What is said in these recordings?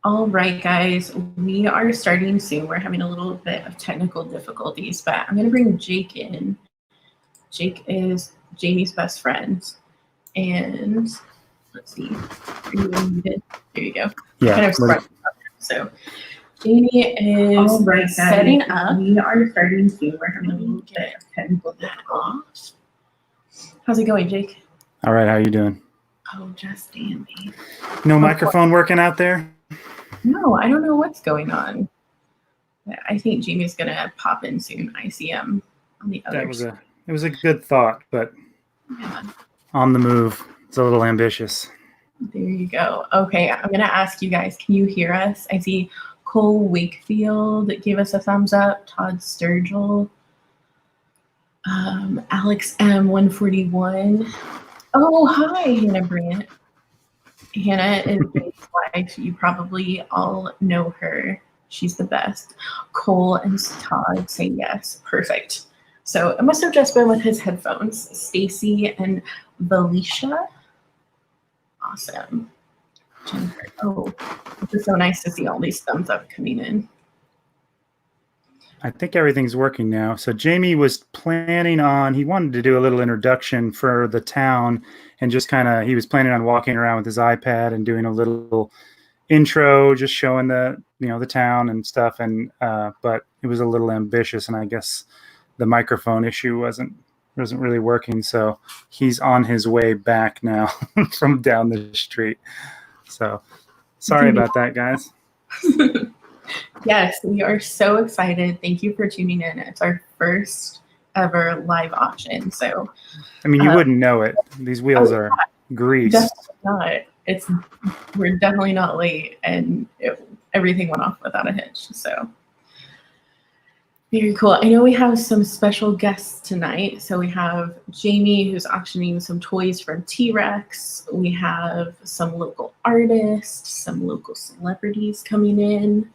All right, guys, we are starting soon. We're having a little bit of technical difficulties, but I'm going to bring Jake in. Jake is Jayme's best friend. And let's see. Are you unmuted? There you go. Yeah. Kind of so Jayme is setting up. We are starting soon. We're having a little bit of technical difficulties. How's it going, Jake? All right. How you doing? Oh, just dandy. No microphone working out there? No, I don't know what's going on. I think Jayme's gonna pop in soon. I see him on the other side. It was a good thought, but yeah. On the move. It's a little ambitious. There you go. Okay, I'm gonna ask you guys, can you hear us? I see Cole Wakefield gave us a thumbs up, Todd Sturgill, Alex M141. Oh, hi, Hannah Brandt. Hannah is Jake's wife. You probably all know her. She's the best. Cole and Todd say yes. Perfect. So it must have just been with his headphones. Stacy and Valicia. Awesome. Jennifer. Oh, it's just so nice to see all these thumbs up coming in. I think everything's working now. So Jayme was planning on, he wanted to do a little introduction for the town and just he was planning on walking around with his iPad and doing a little intro, just showing the town and stuff. And, but it was a little ambitious, and I guess the microphone issue wasn't really working. So he's on his way back now from down the street. So sorry about that, guys. Yes, we are so excited. Thank you for tuning in. It's our first ever live auction. So, I mean, you wouldn't know it. These wheels are greased. Definitely not. We're definitely not late, and everything went off without a hitch. So, very cool. I know we have some special guests tonight. So we have Jayme, who's auctioning some toys from T-Rex. We have some local artists, some local celebrities coming in.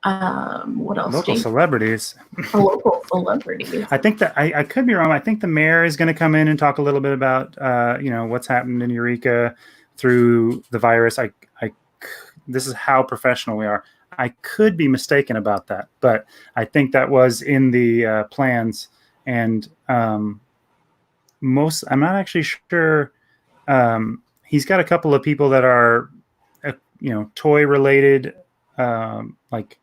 What else? Local celebrities. Local celebrities. I think that I could be wrong. I think the mayor is going to come in and talk a little bit about what's happened in Eureka through the virus. This is how professional we are. I could be mistaken about that, but I think that was in the plans. And I'm not actually sure. He's got a couple of people that are toy related, like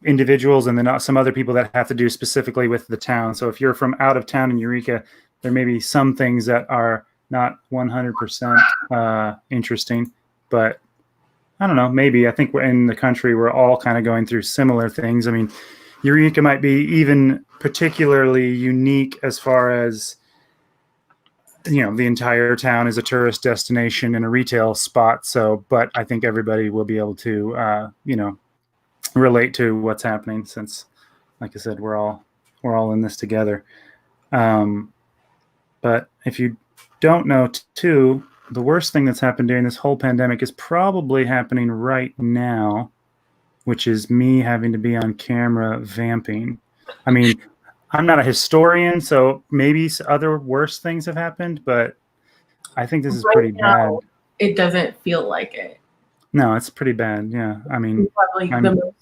individuals, and then some other people that have to do specifically with the town. So if you're from out of town in Eureka, there may be some things that are not 100% interesting, but I don't know, maybe. I think we're in the country, we're all kind of going through similar things. I mean, Eureka might be even particularly unique as far as, the entire town is a tourist destination and a retail spot. So, but I think everybody will be able to, relate to what's happening, since, like I said, we're all in this together. But if you don't know too, the worst thing that's happened during this whole pandemic is probably happening right now, which is me having to be on camera vamping. I mean, I'm not a historian, so maybe other worse things have happened, but I think this is pretty bad. It doesn't feel like it. No, it's pretty bad. Yeah. I mean, probably the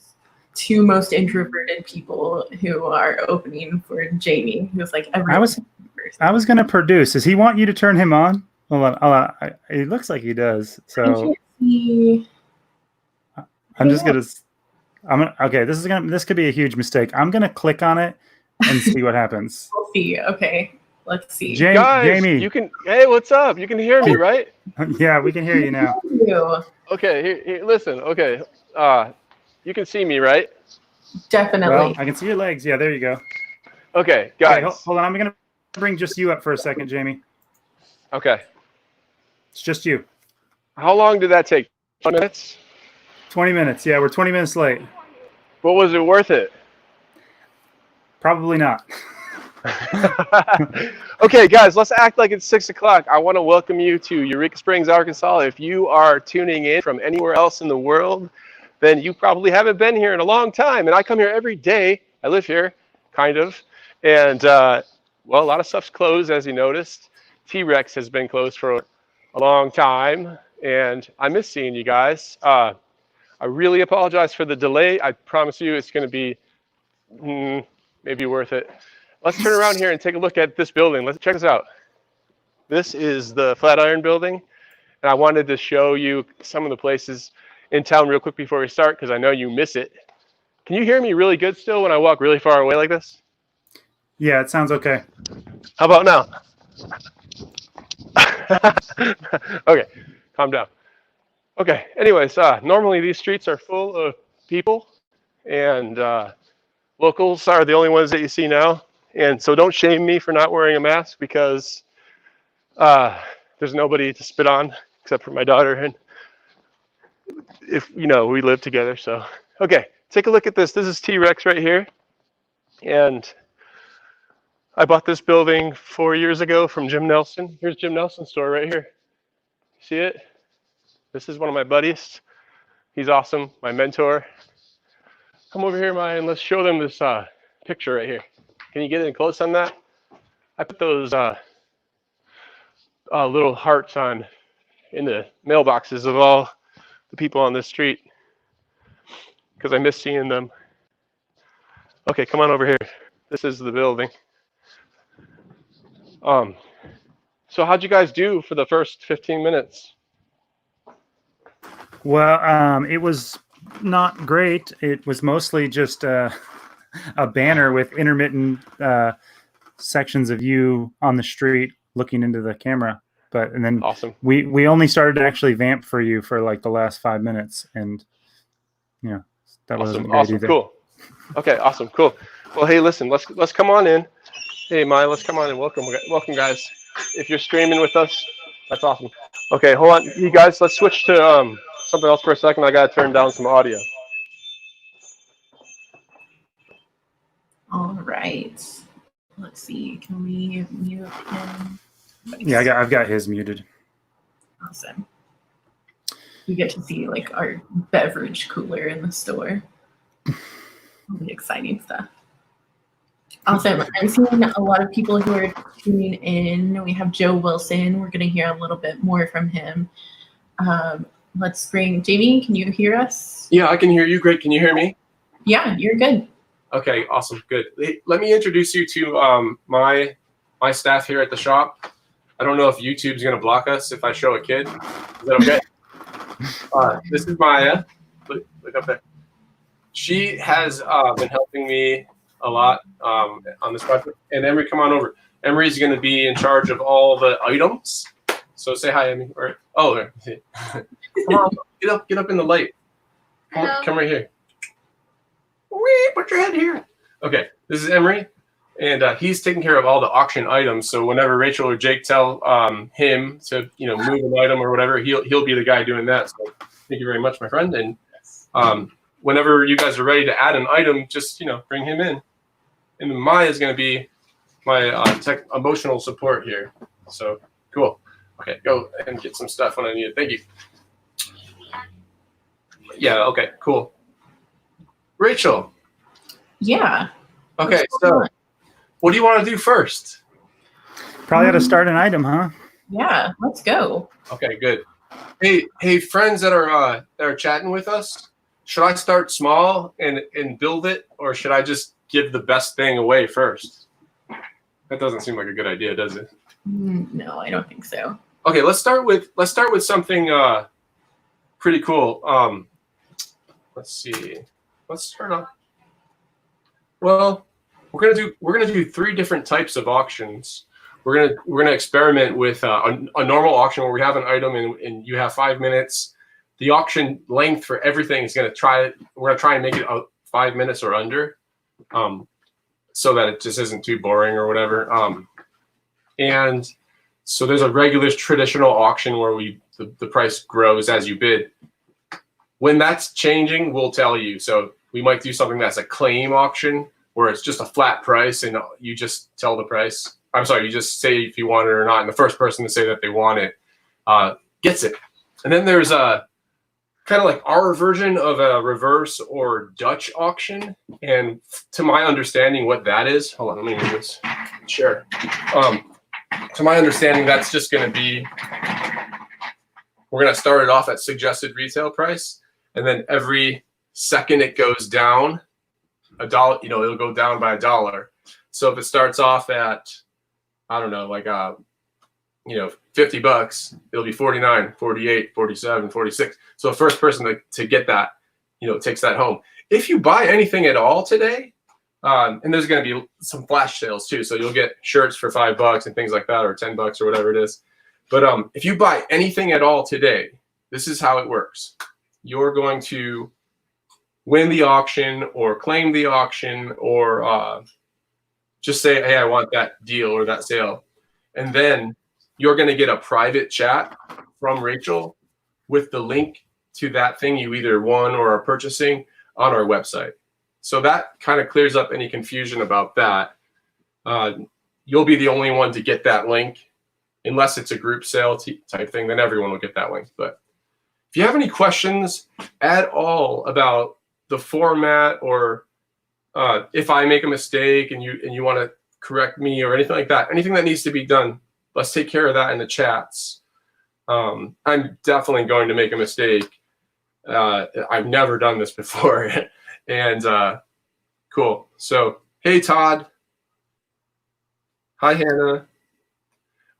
two most introverted people who are opening for Jayme, who's like every. I was going to produce. Does he want you to turn him on? Hold on. It looks like he does. So I'm just going to. Okay. This could be a huge mistake. I'm going to click on it and see what happens. We'll see. Okay. Let's see. Guys, Jayme. you can. Hey, what's up? You can hear me, right? Yeah, we can hear you now. Okay. Here, listen. Okay. You can see me, right? Definitely. Well, I can see your legs. Yeah, there you go. Okay, guys. Okay, hold on. I'm going to bring just you up for a second, Jayme. Okay. It's just you. How long did that take? 20 minutes? 20 minutes. Yeah, we're 20 minutes late. But was it worth it? Probably not. Okay, guys, let's act like it's 6 o'clock. I want to welcome you to Eureka Springs, Arkansas. If you are tuning in from anywhere else in the world, then you probably haven't been here in a long time. And I come here every day. I live here, kind of. And, well, a lot of stuff's closed, as you noticed. T-Rex has been closed for a long time. And I miss seeing you guys. I really apologize for the delay. I promise you it's going to be maybe worth it. Let's turn around here and take a look at this building. Let's check this out. This is the Flatiron building, and I wanted to show you some of the places in town real quick before we start because I know you miss it. Can you hear me really good still when I walk really far away like this? Yeah, it sounds okay. How about now? Okay, calm down. Okay, anyways, normally these streets are full of people, and locals are the only ones that you see now. And so don't shame me for not wearing a mask because there's nobody to spit on except for my daughter. And if, you know, we live together, so. Okay, take a look at this. This is T-Rex right here. And I bought this building 4 years ago from Jim Nelson. Here's Jim Nelson's store right here. See it? This is one of my buddies. He's awesome, my mentor. Come over here, Maya, and let's show them this picture right here. Can you get in close on that? I put those little hearts on in the mailboxes of all the people on this street because I miss seeing them. Okay, come on over here. This is the building. So how'd you guys do for the first 15 minutes? Well, it was not great. It was mostly just a banner with intermittent sections of you on the street looking into the camera. And then awesome. We only started to actually vamp for you for like the last 5 minutes, and you know that wasn't great either. Cool. Okay, awesome, cool. Well, hey, listen, let's come on in. Hey, Maya, let's come on and welcome, guys. If you're streaming with us, that's awesome. Okay, hold on, you guys. Let's switch to something else for a second. I gotta turn down some audio. All right. Let's see. Can we mute him? Yeah, I've got his muted. Awesome. You get to see like our beverage cooler in the store. All the exciting stuff. Awesome. I'm seeing a lot of people who are tuning in. We have Joe Wilson. We're going to hear a little bit more from him. Let's bring Jayme. Can you hear us? Yeah, I can hear you. Great. Can you hear me? Yeah, you're good. Okay, awesome. Good. Let me introduce you to my staff here at the shop. I don't know if YouTube's going to block us if I show a kid. Is that okay? This is Maya. Look up there. She has been helping me a lot on this project. And Emery, come on over. Emery's going to be in charge of all the items. So say hi, Emery. Oh, there. Come on, get up in the light. Come right here. Wee, put your head here. Okay, this is Emery, and he's taking care of all the auction items. So whenever Rachel or Jake tell him to, move an item or whatever, he'll be the guy doing that. So thank you very much, my friend. And whenever you guys are ready to add an item, just bring him in. And Maya is going to be my emotional support here. So cool. Okay, go and get some stuff when I need it. Thank you. Yeah. Okay. Cool. Rachel. Yeah. Okay. So, what do you want to do first? Probably got to start an item, huh? Yeah. Let's go. Okay. Good. Hey, friends that are chatting with us. Should I start small and build it, or should I just give the best thing away first? That doesn't seem like a good idea, does it? No, I don't think so. Okay, let's start with something pretty cool. Let's see. Let's start off. Well, we're gonna do 3 different types of auctions. We're gonna experiment with a normal auction where we have an item and you have 5 minutes. The auction length for everything is we're gonna try and make it 5 minutes or under, so that it just isn't too boring or whatever. And so there's a regular traditional auction where the price grows as you bid. When that's changing, we'll tell you. So we might do something that's a claim auction where it's just a flat price and you just tell the price. I'm sorry, you just say if you want it or not, and the first person to say that they want it gets it. And then there's a kind of like our version of a reverse or Dutch auction. And to my understanding, what that is, hold on, let me do this. Sure. To my understanding, that's just going to be, we're going to start it off at suggested retail price. and then every second it goes down $1, it'll go down by $1. So if it starts off at, I don't know, like $50, it'll be 49, 48, 47, 46. So the first person to get that, takes that home. If you buy anything at all today, and there's going to be some flash sales too, so you'll get shirts for $5 and things like that, or $10 or whatever it is. But if you buy anything at all today, this is how it works. You're going to win the auction or claim the auction or just say, hey, I want that deal or that sale. And then you're going to get a private chat from Rachel with the link to that thing you either won or are purchasing on our website. So that kind of clears up any confusion about that. You'll be the only one to get that link. Unless it's a group sale type thing, then everyone will get that link. But if you have any questions at all about the format, or if I make a mistake and you want to correct me or anything like that, anything that needs to be done, let's take care of that in the chats. I'm definitely going to make a mistake. I've never done this before. And cool. So, hey, Todd. Hi, Hannah.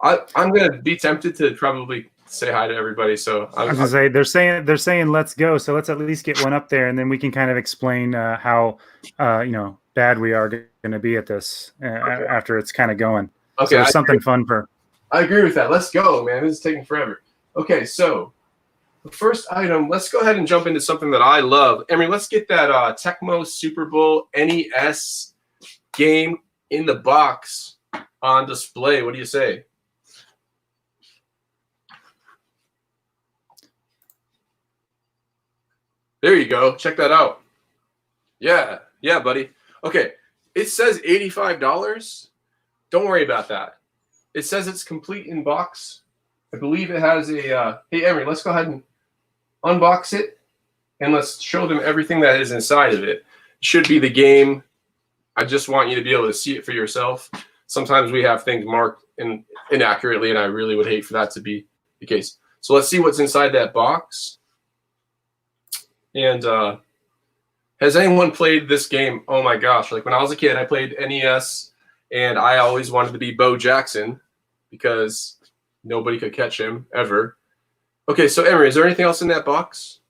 I'm going to be tempted to probably say hi to everybody. So I was going to say, they're saying let's go. So let's at least get one up there, and then we can kind of explain how bad we are going to be at this after it's kind of going. Okay, so there's something fun for. I agree with that. Let's go, man. This is taking forever. Okay, so the first item. Let's go ahead and jump into something that I love. Emery, let's get that Tecmo Super Bowl NES game in the box on display. What do you say? There you go. Check that out. Yeah, buddy. Okay, it says $85. Don't worry about that. It says it's complete in box. I believe it has a. Hey, Emery, let's go ahead and unbox it, and let's show them everything that is inside of it. It should be the game. I just want you to be able to see it for yourself. Sometimes we have things marked inaccurately, and I really would hate for that to be the case. So let's see what's inside that box. And has anyone played this game? Oh my gosh, like when I was a kid, I played NES, and I always wanted to be Bo Jackson because nobody could catch him ever. Okay, so Emery, is there anything else in that box?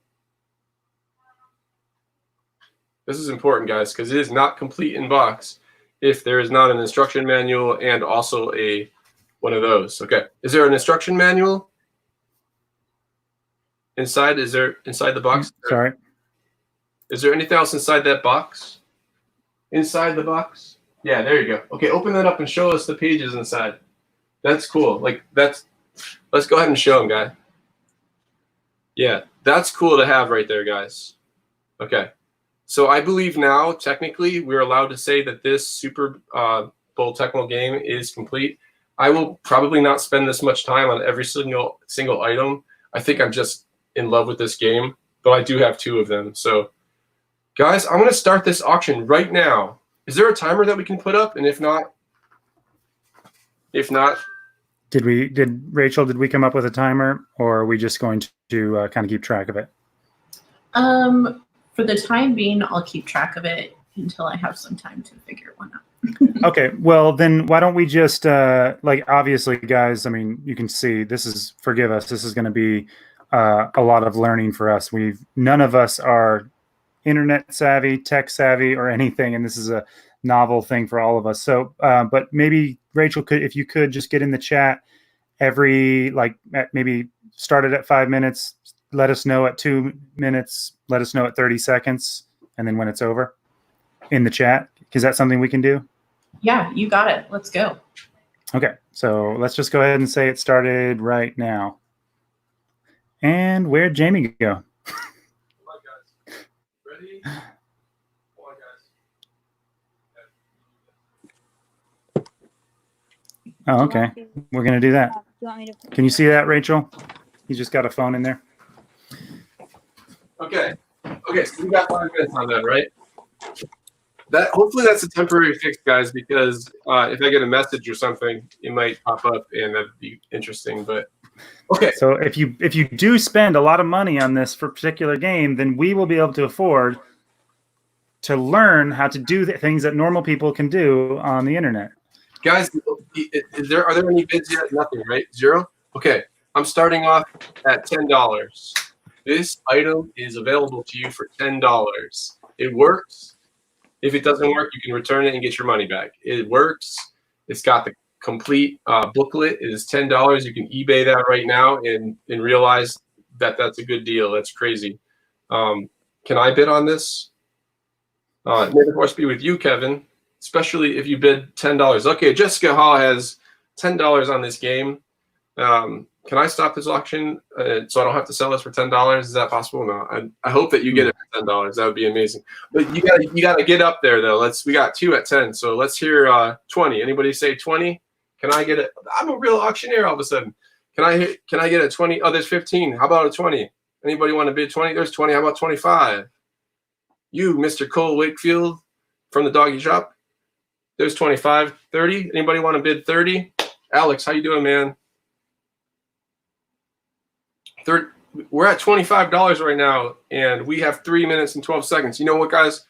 This is important, guys, because it is not complete in box if there is not an instruction manual and also one of those. Okay, is there an instruction manual? Inside the box? Sorry. Is there anything else inside that box? Inside the box? Yeah, there you go. Okay, open that up and show us the pages inside. That's cool. Let's go ahead and show them, guy. Yeah, that's cool to have right there, guys. Okay. So I believe now, technically, we're allowed to say that this Super Bowl Tecmo game is complete. I will probably not spend this much time on every single item. I think I'm just in love with this game, but I do have 2 of them. So, guys, I'm going to start this auction right now. Is there a timer that we can put up? And if not, did Rachel? Did we come up with a timer, or are we just going to kind of keep track of it? For the time being, I'll keep track of it until I have some time to figure one out. Okay, well then why don't we just obviously, guys, I mean, you can see forgive us, this is going to be a lot of learning for us. None of us are internet savvy, tech savvy, or anything, and this is a novel thing for all of us. So, but maybe Rachel if you could just get in the chat maybe start it at 5 minutes, let us know at 2 minutes, let us know at 30 seconds, and then when it's over in the chat. Is that something we can do? Yeah, you got it. Let's go. Okay, so let's just go ahead and say it started right now. And where'd Jayme go? Come on, guys. Ready? Come on, guys. Oh, okay. We're going to do that. Can you see that, Rachel? You just got a phone in there. Okay, so we got 5 minutes on that, right? Hopefully that's a temporary fix, guys, because if I get a message or something, it might pop up, and that'd be interesting. But Okay. So if you do spend a lot of money on this for a particular game, then we will be able to afford to learn how to do the things that normal people can do on the internet. Guys, are there any bids yet? Nothing, right? Zero? Okay. I'm starting off at $10. This item is available to you for $10. It works. If it doesn't work, you can return it and get your money back. It works. It's got the complete booklet. It is $10. You can eBay that right now and realize that that's a good deal. That's crazy. Can I bid on this? May the force be with you, Kevin, especially if you bid $10. Okay, Jessica Hall has $10 on this game. Can I stop this auction so I don't have to sell this for $10? Is that possible? No. I hope that you get it for $10. That would be amazing. But you gotta get up there though. We got 2 at 10. So let's hear 20. Anybody say 20? Can I get it? I'm a real auctioneer all of a sudden. Can I get a 20? Oh, there's 15. How about a 20? Anybody want to bid 20? There's 20. How about 25? You, Mr. Cole Wakefield from the doggy shop. There's 25. 30. Anybody want to bid 30? Alex, how you doing, man? We're at $25 right now, and we have 3 minutes and 12 seconds. You know what, guys?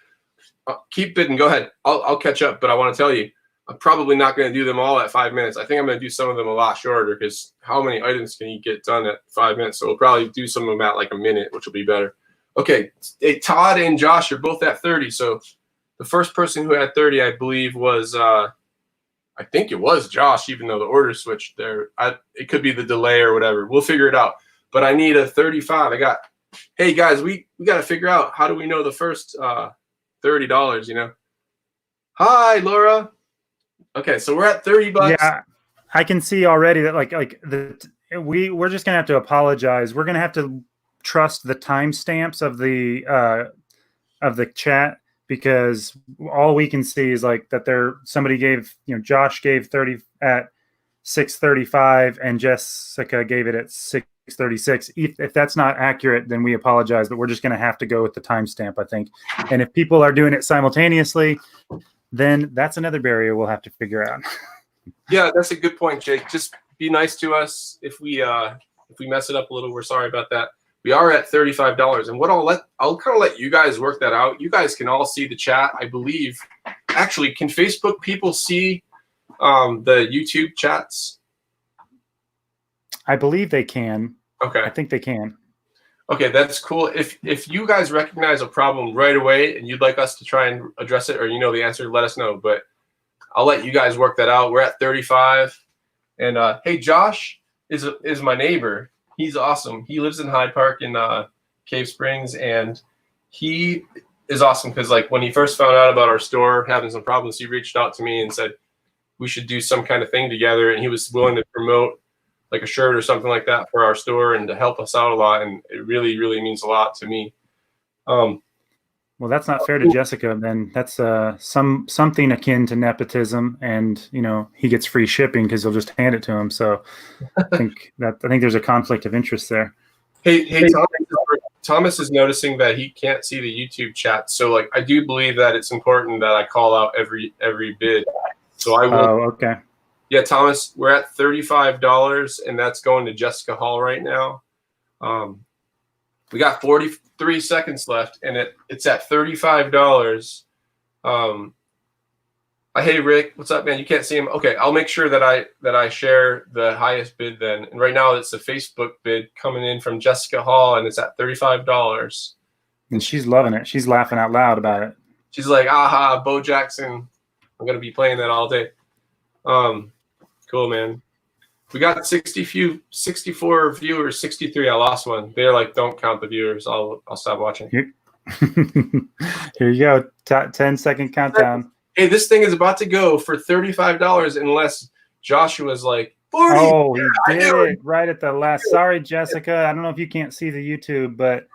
Keep bidding. Go ahead. I'll catch up, but I want to tell you, I'm probably not going to do them all at 5 minutes. I think I'm going to do some of them a lot shorter because how many items can you get done at 5 minutes? So we'll probably do some of them at like a minute, which will be better. Okay, hey, Todd and Josh are both at 30. So the first person who had 30, I believe, was I think it was Josh, even though the order switched there. It could be the delay or whatever. We'll figure it out. But I need a 35. Hey guys, we got to figure out how do we know the first $30, you know? Hi, Laura. Okay, so we're at $30. Yeah, I can see already that we're just gonna have to apologize. We're gonna have to trust the timestamps of the chat because all we can see is like that somebody gave, Josh gave 30 at 6:35 and Jessica gave it at 6:36. If that's not accurate, then we apologize, but we're just going to have to go with the timestamp, I think. And if people are doing it simultaneously, then that's another barrier we'll have to figure out. Yeah, that's a good point, Jake. Just be nice to us. If we mess it up a little, we're sorry about that. We are at $35, and what I'll kind of let you guys work that out. You guys can all see the chat, I believe. Actually, can Facebook people see the YouTube chats? I believe they can. Okay. I think they can. Okay, that's cool. If you guys recognize a problem right away and you'd like us to try and address it, or you know the answer, let us know. But I'll let you guys work that out. We're at 35. And hey, Josh is my neighbor. He's awesome. He lives in Hyde Park in Cave Springs, and he is awesome because like when he first found out about our store having some problems, he reached out to me and said we should do some kind of thing together, and he was willing to promote like a shirt or something like that for our store and to help us out a lot. And it really, really means a lot to me. Well, that's not fair to Jessica. Then that's something akin to nepotism, and he gets free shipping because you'll just hand it to him. So I think there's a conflict of interest there. Hey, Thomas is noticing that he can't see the YouTube chat. So like, I do believe that it's important that I call out every bid. So I will. Oh, okay. Yeah, Thomas, we're at $35, and that's going to Jessica Hall right now. We got 43 seconds left, and it's at $35. Hey, Rick, what's up, man? You can't see him. Okay, I'll make sure that I share the highest bid then. And right now, it's a Facebook bid coming in from Jessica Hall, and it's at $35. And she's loving it. She's laughing out loud about it. She's like, aha, Bo Jackson. I'm going to be playing that all day. Cool, man. We got 64 viewers, 63. I lost one. They're like, don't count the viewers. I'll stop watching. Here you go. 10-second countdown. Hey, this thing is about to go for $35 unless Joshua's like 40. Oh, he did it right at the last. Sorry, Jessica. I don't know if you can't see the YouTube, but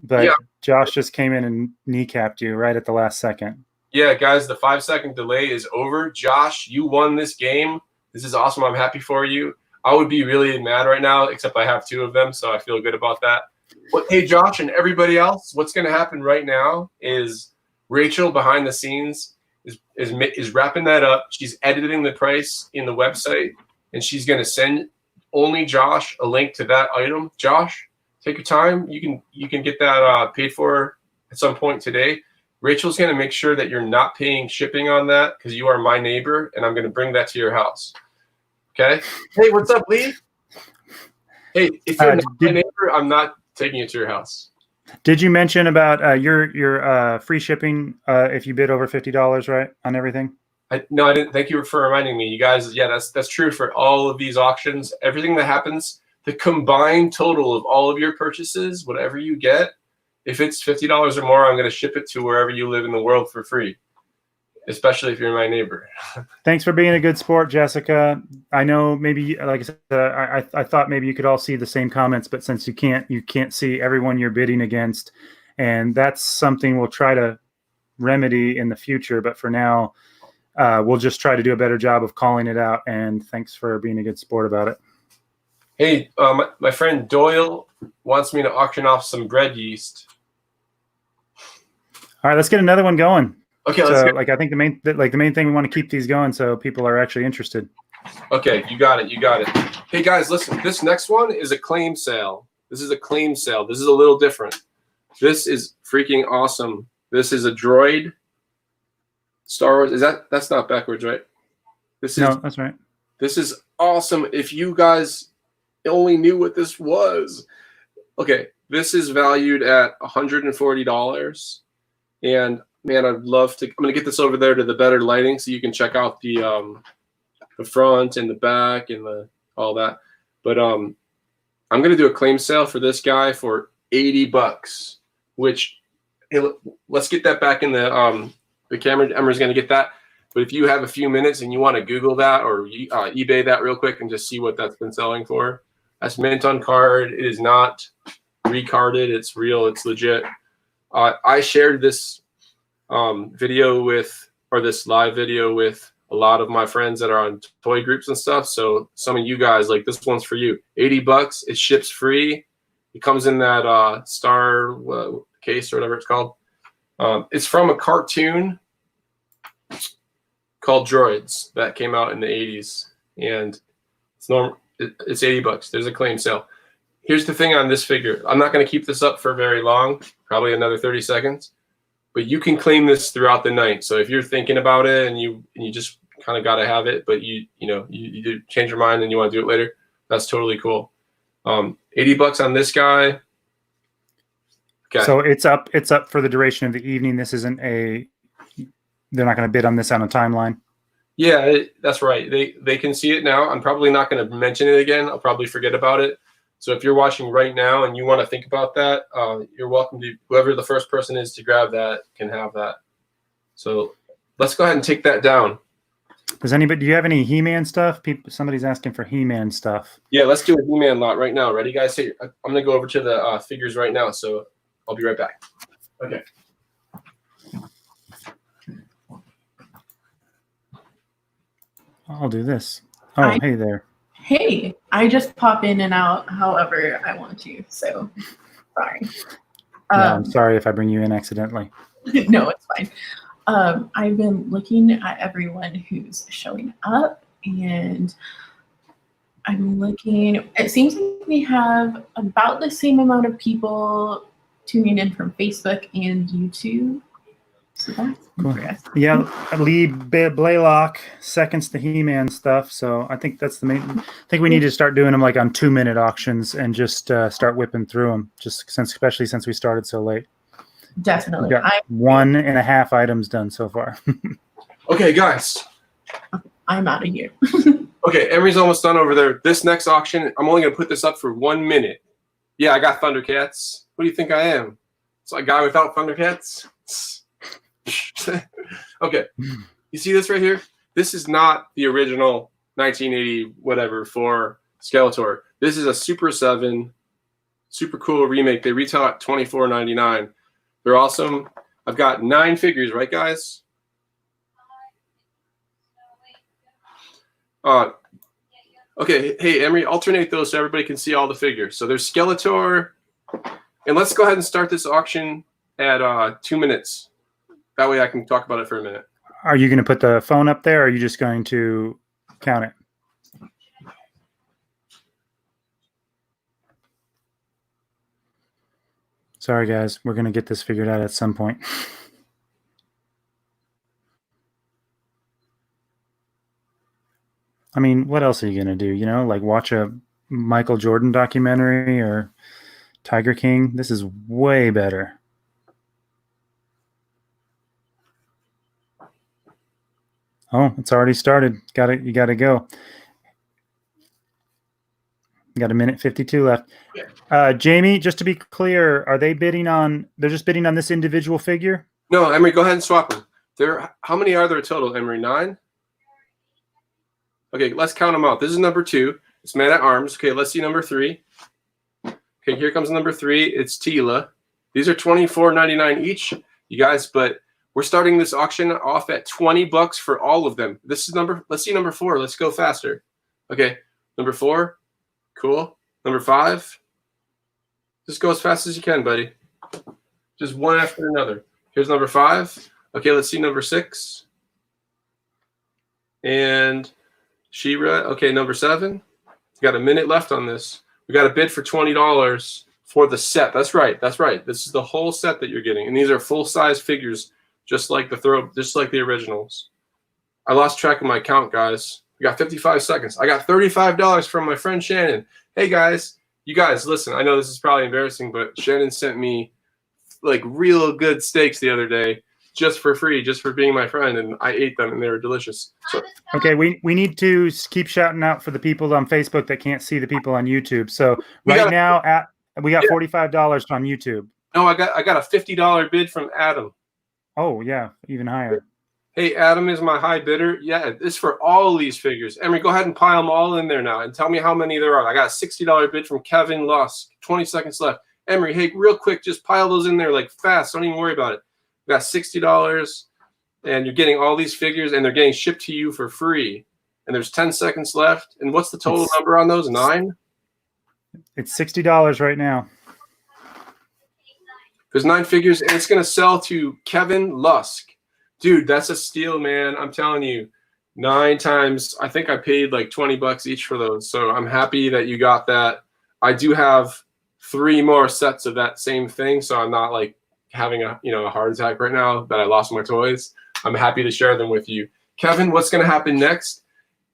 yeah. Josh just came in and kneecapped you right at the last second. Yeah, guys, the 5-second delay is over. Josh, you won this game. This is awesome. I'm happy for you. I would be really mad right now, except I have 2 of them, so I feel good about that. But hey, Josh and everybody else, what's going to happen right now is Rachel behind the scenes is wrapping that up. She's editing the price in the website, and she's going to send only Josh a link to that item. Josh, take your time. You can get that paid for at some point today. Rachel's going to make sure that you're not paying shipping on that because you are my neighbor, and I'm going to bring that to your house. Okay? Hey, what's up, Lee? Hey, if you're not my neighbor, I'm not taking it to your house. Did you mention about your free shipping if you bid over $50, right, on everything? No, I didn't. Thank you for reminding me. You guys, yeah, that's true for all of these auctions. Everything that happens, the combined total of all of your purchases, whatever you get, if it's $50 or more, I'm going to ship it to wherever you live in the world for free, especially if you're my neighbor. Thanks for being a good sport, Jessica. I know maybe, like I said, I thought maybe you could all see the same comments, but since you can't see everyone you're bidding against, and that's something we'll try to remedy in the future. But for now, we'll just try to do a better job of calling it out. And thanks for being a good sport about it. Hey, my friend Doyle wants me to auction off some bread yeast. All right, let's get another one going. Okay, so, let's go. I think the main thing we want to keep these going so people are actually interested. Okay, you got it. Hey guys, listen. This next one is a claim sale. This is a claim sale. This is a little different. This is freaking awesome. This is a droid. Star Wars. That's not backwards, right? No, that's right. This is awesome. If you guys only knew what this was. Okay, this is valued at $140. And man, I'd love to. I'm gonna get this over there to the better lighting so you can check out the front and the back and all that. But I'm gonna do a claim sale for this guy for $80. Which, hey, let's get that back in the camera. Emma's gonna get that. But if you have a few minutes and you want to Google that or eBay that real quick and just see what that's been selling for, that's mint on card. It is not recarded. It's real. It's legit. I shared this video with, or this live video with a lot of my friends that are on toy groups and stuff. So some of you guys, like, this one's for you. $80. It ships free. It comes in that star case or whatever it's called. It's from a cartoon called Droids that came out in the 80s, and it's normal. It's $80. There's a claim sale. Here's the thing on this figure. I'm not going to keep this up for very long, probably another 30 seconds, but you can claim this throughout the night. So if you're thinking about it and you just kind of got to have it, but you do change your mind and you want to do it later, that's totally cool. $80 on this guy. Okay. So it's up for the duration of the evening. This isn't they're not going to bid on this on a timeline. Yeah, that's right. They can see it now. I'm probably not going to mention it again. I'll probably forget about it. So if you're watching right now and you want to think about that, you're welcome to. Whoever the first person is to grab that can have that. So let's go ahead and take that down. Do you have any He-Man stuff? Somebody's asking for He-Man stuff. Yeah, let's do a He-Man lot right now. Ready, guys? Hey, I'm going to go over to the figures right now. So I'll be right back. Okay. I'll do this. Oh, hey there. Hey, I just pop in and out however I want to, so sorry. No, I'm sorry if I bring you in accidentally. No, it's fine. I've been looking at everyone who's showing up, and I'm looking. It seems like we have about the same amount of people tuning in from Facebook and YouTube. So that's interesting. Yeah, Lee Blaylock seconds the He-Man stuff. So I think that's the main. I think we need to start doing them like on 2-minute auctions and just start whipping through them. Especially since we started so late. Definitely. We got 1.5 items done so far. Okay, guys. I'm out of here. Okay, Emery's almost done over there. This next auction, I'm only going to put this up for 1 minute. Yeah, I got ThunderCats. What do you think I am? It's a guy without ThunderCats? Okay, you see this right here? This is not the original 1980 whatever for Skeletor. This is a Super 7, super cool remake. They retail at $24.99. They're awesome. I've got 9 figures, right, guys? Okay, hey, Emery, alternate those so everybody can see all the figures. So there's Skeletor, and let's go ahead and start this auction at 2 minutes. That way I can talk about it for a minute. Are you going to put the phone up there, or are you just going to count it? Sorry, guys. We're going to get this figured out at some point. I mean, what else are you going to do? You know, like watch a Michael Jordan documentary or Tiger King? This is way better. Oh, it's already started. You got to go. You got a minute 52 left. Jayme, just to be clear, are they bidding on? They're just bidding on this individual figure? No, Emery, go ahead and swap them. How many are there total, Emery? 9? Okay, let's count them out. This is number 2. It's Man at Arms. Okay, let's see number 3. Okay, here comes number 3. It's Tila. These are $24.99 each, you guys, but we're starting this auction off at $20 for all of them. This is let's see number 4. Let's go faster. Okay, number 4. Cool. Number 5. Just go as fast as you can, buddy. Just one after another. Here's number 5. Okay, let's see number 6. And She-Ra. Okay, number 7. We got a minute left on this. We got a bid for $20 for the set. That's right. That's right. This is the whole set that you're getting, and these are full-size figures, just like the originals. I lost track of my count, guys. We got 55 seconds. I got $35 from my friend Shannon. Hey, guys. You guys, listen. I know this is probably embarrassing, but Shannon sent me like real good steaks the other day just for free, just for being my friend, and I ate them, and they were delicious. So, okay, we need to keep shouting out for the people on Facebook that can't see the people on YouTube. So we got $45 on YouTube. No, I got a $50 bid from Adam. Oh yeah, even higher. Hey, Adam is my high bidder. Yeah, this for all these figures. Emery, go ahead and pile them all in there now and tell me how many there are. I got a $60 bid from Kevin Lusk. 20 seconds left. Emery, hey, real quick, just pile those in there like fast. Don't even worry about it. We got $60, and you're getting all these figures, and they're getting shipped to you for free. And there's 10 seconds left. And what's the total number on those? 9? It's $60 right now. There's 9 figures, and it's going to sell to Kevin Lusk. Dude, that's a steal, man. I'm telling you, 9 times. I think I paid like $20 each for those. So I'm happy that you got that. I do have 3 more sets of that same thing, so I'm not like having a heart attack right now that I lost my toys. I'm happy to share them with you. Kevin, what's going to happen next?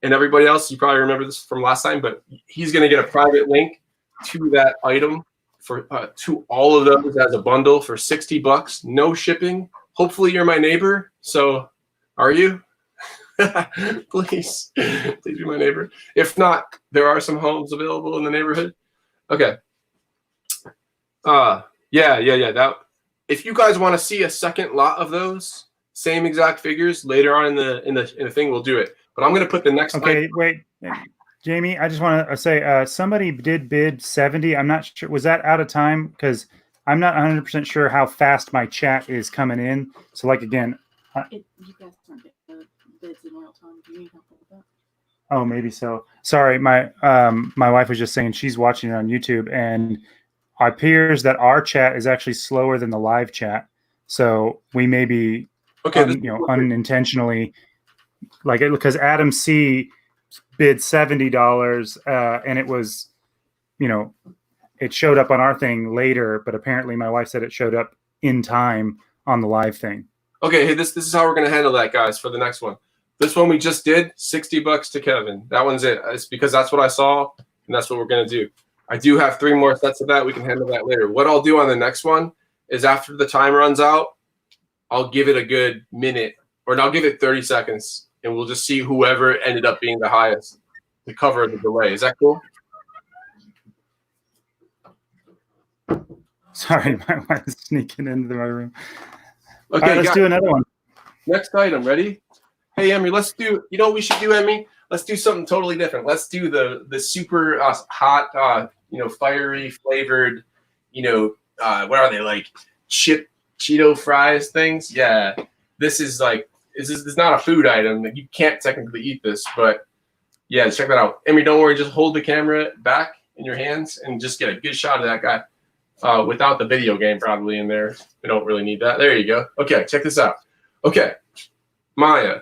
And everybody else, you probably remember this from last time, but he's going to get a private link to that item for to all of those as a bundle for $60. No shipping. Hopefully you're my neighbor. So are you? Please be my neighbor. If not, there are some homes available in the neighborhood. Okay. Yeah. That, if you guys want to see a second lot of those same exact figures later on in the thing, we'll do it. But I'm going to put the next. Okay, wait, Jayme. I just want to say somebody did bid 70. I'm not sure. Was that out of time? Because I'm not 100% sure how fast my chat is coming in. So, like again, you guys aren't getting bids in real time. Do you need help with that? Oh, maybe so. Sorry, my wife was just saying she's watching it on YouTube, and it appears that our chat is actually slower than the live chat. So we may be, unintentionally, like it, because Adam C bid $70, and it was, it showed up on our thing later, but apparently my wife said it showed up in time on the live thing. Okay, hey, this is how we're going to handle that, guys, for the next one. This one we just did, $60 to Kevin. That one's it. It's because that's what I saw, and that's what we're going to do. I do have 3 more sets of that. We can handle that later. What I'll do on the next one is after the time runs out, I'll give it a good minute, or I'll give it 30 seconds, and we'll just see whoever ended up being the highest to cover the delay. Is that cool? Sorry, my wife is sneaking into my room. Okay, all right, let's do another one. Next item, ready? Hey, Emery, let's do, you know what we should do, Emery? Let's do something totally different. Let's do the super hot, fiery flavored, what are they, like Cheeto fries things? Yeah, this is not a food item. You can't technically eat this, but yeah, check that out. Emery, don't worry, just hold the camera back in your hands and just get a good shot of that guy. Without the video game probably in there. We don't really need that. There you go. Okay, check this out. Okay, Maya,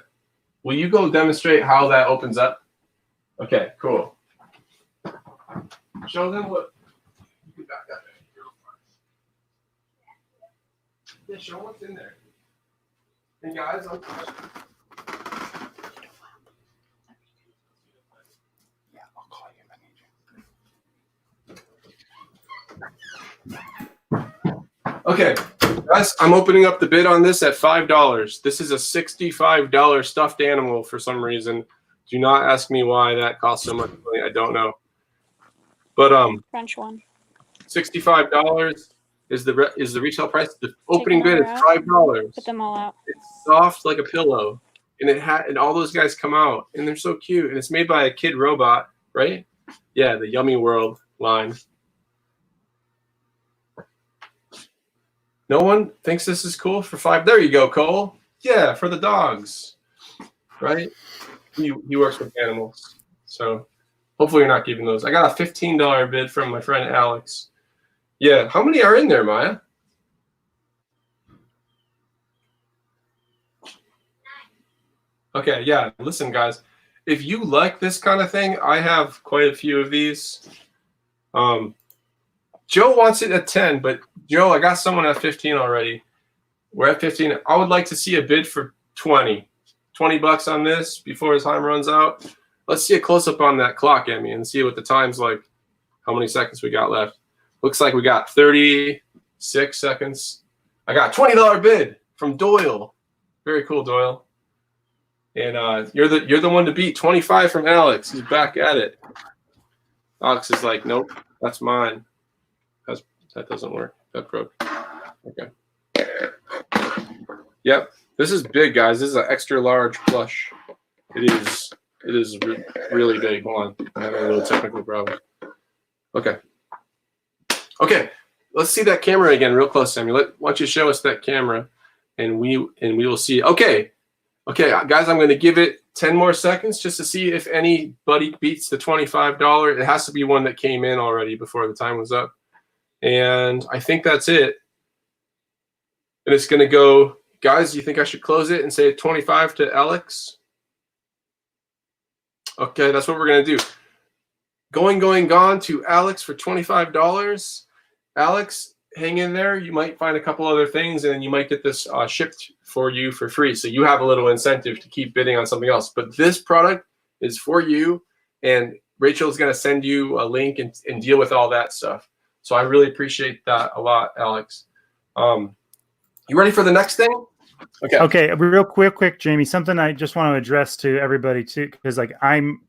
will you go demonstrate how that opens up? Okay, cool. Show them what. Yeah, show what's in there. Hey guys, Yeah, I'll call you if I need you. okay, guys, I'm opening up the bid on this at $5. This is a $65 stuffed animal for some reason. Do not ask me why that costs so much money. I don't know. But French one. $65 is the retail price. The opening bid is out. $5. Put them all out. It's soft like a pillow, and all those guys come out, and they're so cute. And it's made by a kid robot, right? Yeah, the Yummy World line. No one thinks this is cool for $5. There you go, Cole. Yeah, for the dogs, right? He works with animals, so hopefully you're not giving those. I got a $15 bid from my friend Alex. Yeah, how many are in there, Maya? Okay, yeah, listen, guys. If you like this kind of thing, I have quite a few of these. Joe wants it at 10, but Joe, I got someone at 15 already. We're at 15. I would like to see a bid for 20. $20 on this before his time runs out. Let's see a close-up on that clock, Emmy, and see what the time's like, how many seconds we got left. Looks like we got 36 seconds. I got a $20 bid from Doyle. Very cool, Doyle. And you're the one to beat. 25 from Alex. He's back at it. Alex is like, nope, that's mine. That doesn't work. That broke. Okay. Yep. This is big, guys. This is an extra large plush. It is really big. Hold on. I'm having a little technical problem. Okay. Okay. Let's see that camera again real close, Sammy. Why don't you show us that camera, and we will see. Okay. Okay, guys, I'm going to give it 10 more seconds just to see if anybody beats the $25. It has to be one that came in already before the time was up. And I think that's it. And it's going to go, guys, do you think I should close it and say 25 to Alex? Okay, that's what we're going to do. Gone to Alex for $25. Alex, hang in there. You might find a couple other things, and you might get this shipped for you for free. So you have a little incentive to keep bidding on something else. But this product is for you, and Rachel's going to send you a link and deal with all that stuff. So I really appreciate that a lot, Alex. You ready for the next thing? Okay, real quick, Jayme, something I just want to address to everybody too, because like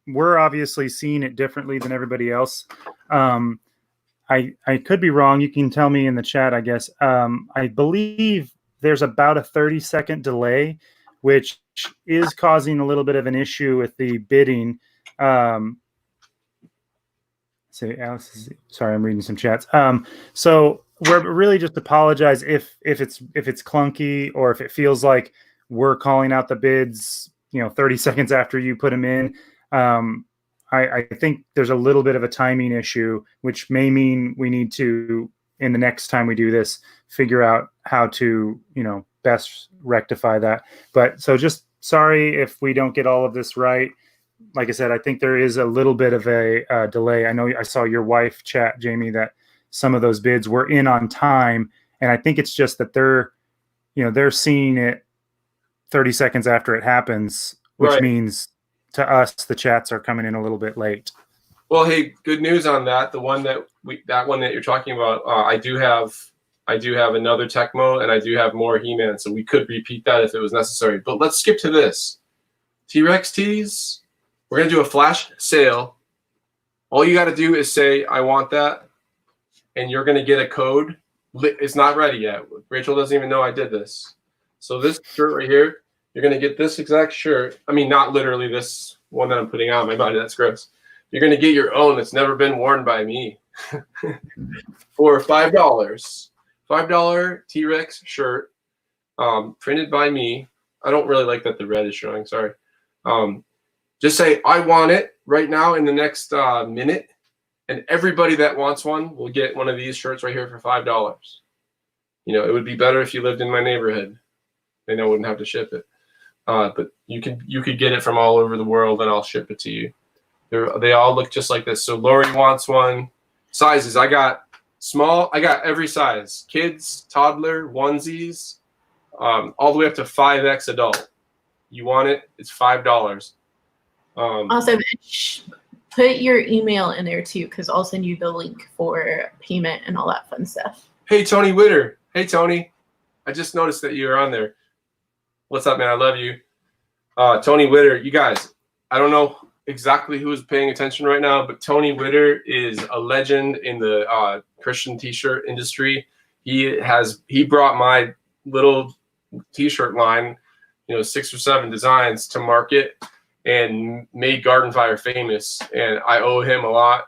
we're obviously seeing it differently than everybody else. I could be wrong. You can tell me in the chat, I guess. I believe there's about a 30-second delay, which is causing a little bit of an issue with the bidding. Alice, sorry, I'm reading some chats. So we're really just apologize if it's clunky, or if it feels like we're calling out the bids, 30 seconds after you put them in. I think there's a little bit of a timing issue, which may mean we need to, in the next time we do this, figure out how to, best rectify that. But so just sorry if we don't get all of this right. Like I said, I think there is a little bit of a delay. I know I saw your wife chat, Jayme, that some of those bids were in on time. And I think it's just that they're seeing it 30 seconds after it happens, which Right. means to us, the chats are coming in a little bit late. Well, hey, good news on that. The one that you're talking about, I do have another Tecmo, and I do have more He-Man, so we could repeat that if it was necessary. But let's skip to this. T-Rex tees. We're gonna do a flash sale. All you got to do is say, "I want that," and you're gonna get a code. It's not ready yet. Rachel doesn't even know I did this. So this shirt right here, you're gonna get this exact shirt. I mean, not literally this one that I'm putting on my body. That's gross. You're gonna get your own that's never been worn by me for $5. $5 T-Rex shirt, printed by me. I don't really like that the red is showing. Sorry. Just say, "I want it" right now in the next minute, and everybody that wants one will get one of these shirts right here for $5. It would be better if you lived in my neighborhood. Then I wouldn't have to ship it. But you could get it from all over the world, and I'll ship it to you. They all look just like this. So Lori wants one. Sizes, I got Small, I got every size. Kids, toddler, onesies, all the way up to 5X adult. You want it, it's $5. Also, put your email in there too, because I'll send you the link for payment and all that fun stuff. Hey, Tony Witter. Hey, Tony. I just noticed that you're on there. What's up, man? I love you. Tony Witter. You guys, I don't know exactly who's paying attention right now, but Tony Witter is a legend in the Christian t-shirt industry. He brought my little t-shirt line, 6 or 7 designs to market and made Garden Fire famous. And I owe him a lot.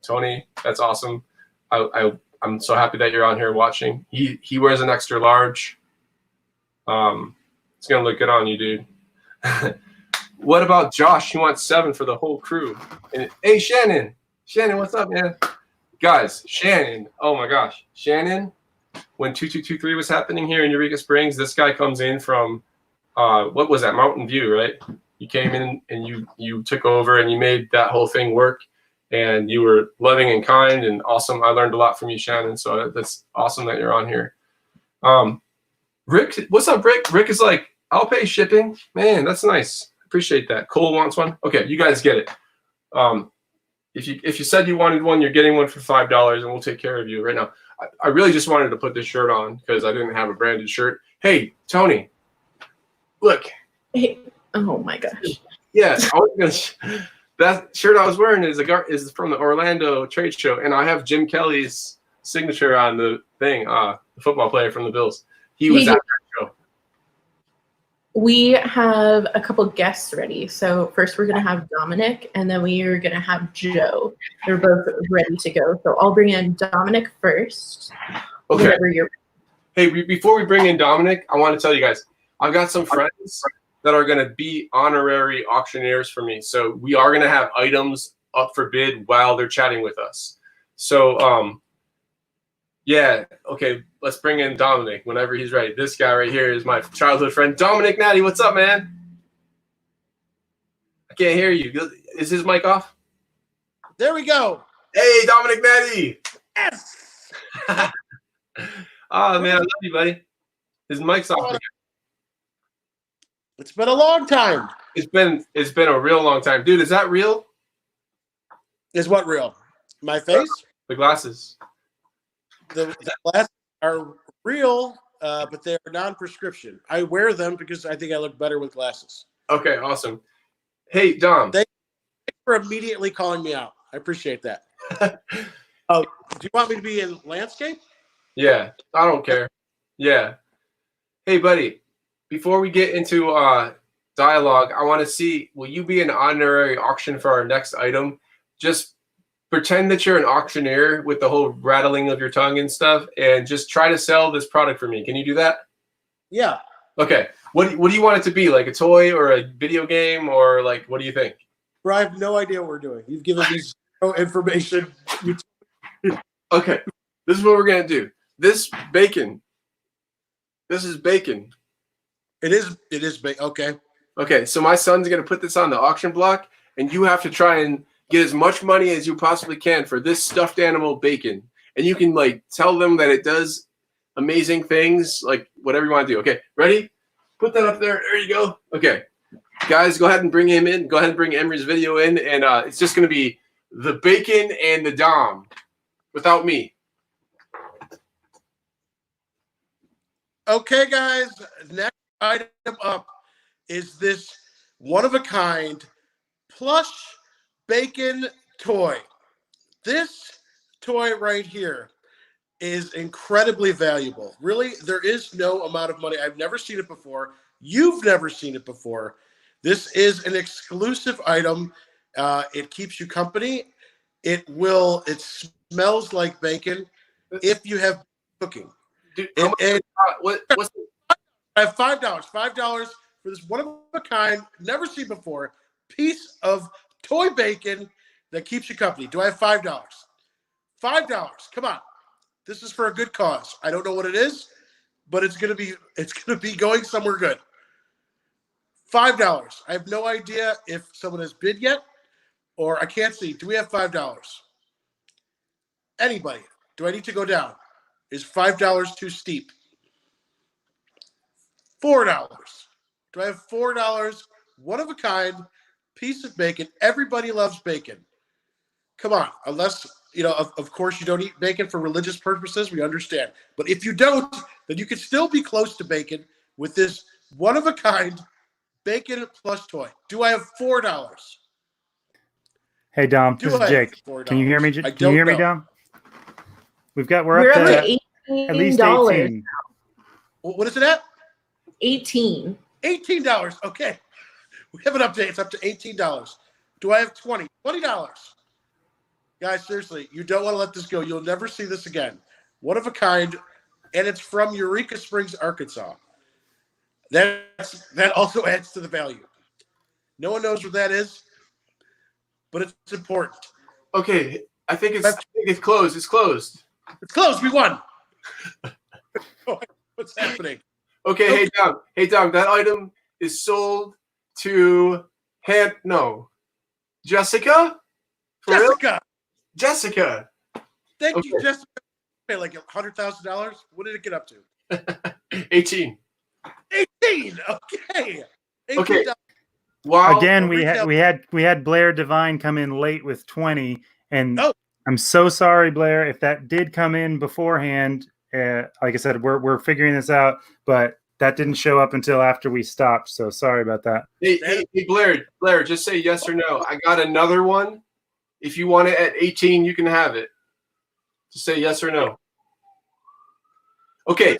Tony, that's awesome. I'm so happy that you're on here watching. He wears an extra large. It's gonna look good on you, dude. What about Josh? He wants 7 for the whole crew. And hey, Shannon, what's up, man? Guys, Shannon. Oh my gosh, Shannon. When 2223 was happening here in Eureka Springs, this guy comes in from what was that, Mountain View, right? You came in and you took over and you made that whole thing work. And you were loving and kind and awesome. I learned a lot from you, Shannon. So that's awesome that you're on here. Rick, what's up, Rick? Rick is like, I'll pay shipping. Man, that's nice. Appreciate that. Cole wants one. Okay, you guys get it. If you said you wanted one, you're getting one for $5, and we'll take care of you right now. I really just wanted to put this shirt on because I didn't have a branded shirt. Hey, Tony, look. Hey, oh my gosh. Yeah, that shirt I was wearing is from the Orlando trade show, and I have Jim Kelly's signature on the thing. The football player from the Bills. He was at that show. We have a couple guests ready. So first we're going to have Dominic, and then we are going to have Joe. They're both ready to go. So I'll bring in Dominic first. Okay. Hey, before we bring in Dominic, I want to tell you guys, I've got some friends that are going to be honorary auctioneers for me. So we are going to have items up for bid while they're chatting with us. So, yeah, okay, let's bring in Dominic whenever he's ready. This guy right here is my childhood friend, Dominic Natty. What's up, man? I can't hear you. Is his mic off? There we go. Hey, Dominic Natty. Yes. Oh, man, I love you, buddy. His mic's off again. It's been a long time. It's been a real long time. Dude, is that real? Is what real? My face? The glasses. The glasses are real, but they are non-prescription. I wear them because I think I look better with glasses. Okay, awesome. Hey, Dom. Thanks for immediately calling me out. I appreciate that. Oh, do you want me to be in landscape? Yeah, I don't care. Yeah. Hey, buddy. Before we get into dialogue, I want to see, will you be an honorary auction for our next item? Just pretend that you're an auctioneer with the whole rattling of your tongue and stuff, and just try to sell this product for me. Can you do that? Yeah. Okay. What do you want it to be? Like a toy or a video game, or like, what do you think? Bro, I have no idea what we're doing. You've given me zero information. Okay. This is what we're going to do. This is bacon. It is big. Okay. Okay, so my son's going to put this on the auction block, and you have to try and get as much money as you possibly can for this stuffed animal bacon. And you can, like, tell them that it does amazing things, like, whatever you want to do. Okay, ready? Put that up there. There you go. Okay. Guys, go ahead and bring him in. Go ahead and bring Emery's video in, and it's just going to be the bacon and the Dom without me. Okay, guys. Next item up is this one-of-a-kind plush bacon toy. This toy right here is incredibly valuable. Really, there is no amount of money. I've never seen it before. You've never seen it before. This is an exclusive item. It keeps you company. It smells like bacon if you have cooking. Dude, what's I have $5. $5 for this one-of-a-kind, never seen before, piece of toy bacon that keeps you company. Do I have $5? $5. Come on. This is for a good cause. I don't know what it is, but it's gonna be going somewhere good. $5. I have no idea if someone has bid yet, or I can't see. Do we have $5? Anybody? Do I need to go down? Is $5 too steep? $4. Do I have $4? One of a kind piece of bacon. Everybody loves bacon. Come on, unless, of course you don't eat bacon for religious purposes. We understand. But if you don't, then you can still be close to bacon with this one of a kind bacon plush toy. Do I have $4? Hey Dom, Do this is I have Jake. $4? Can you hear me? I Can you hear me, don't know. Dom? We're We're up up to to at least $18. 18. What is it at? 18. $18. Okay. We have an update. It's up to $18. Do I have $20? $20. Guys, seriously, you don't want to let this go. You'll never see this again. One of a kind, and it's from Eureka Springs, Arkansas. That also adds to the value. No one knows what that is, but it's important. Okay, I think it's closed. It's closed. It's closed. We won. What's happening? Okay, hey Dom, that item is sold to Jessica? For real? Jessica. Thank Okay. you, Jessica. Pay like $100,000. What did it get up to? 18. 18. Okay. Okay. Wow. Again, we had Blair Devine come in late with 20, and Oh. I'm so sorry, Blair, if that did come in beforehand. Like I said, we're figuring this out, but that didn't show up until after we stopped. So sorry about that. Hey, Blair, just say yes or no. I got another one. If you want it at 18, you can have it. Just say yes or no. Okay.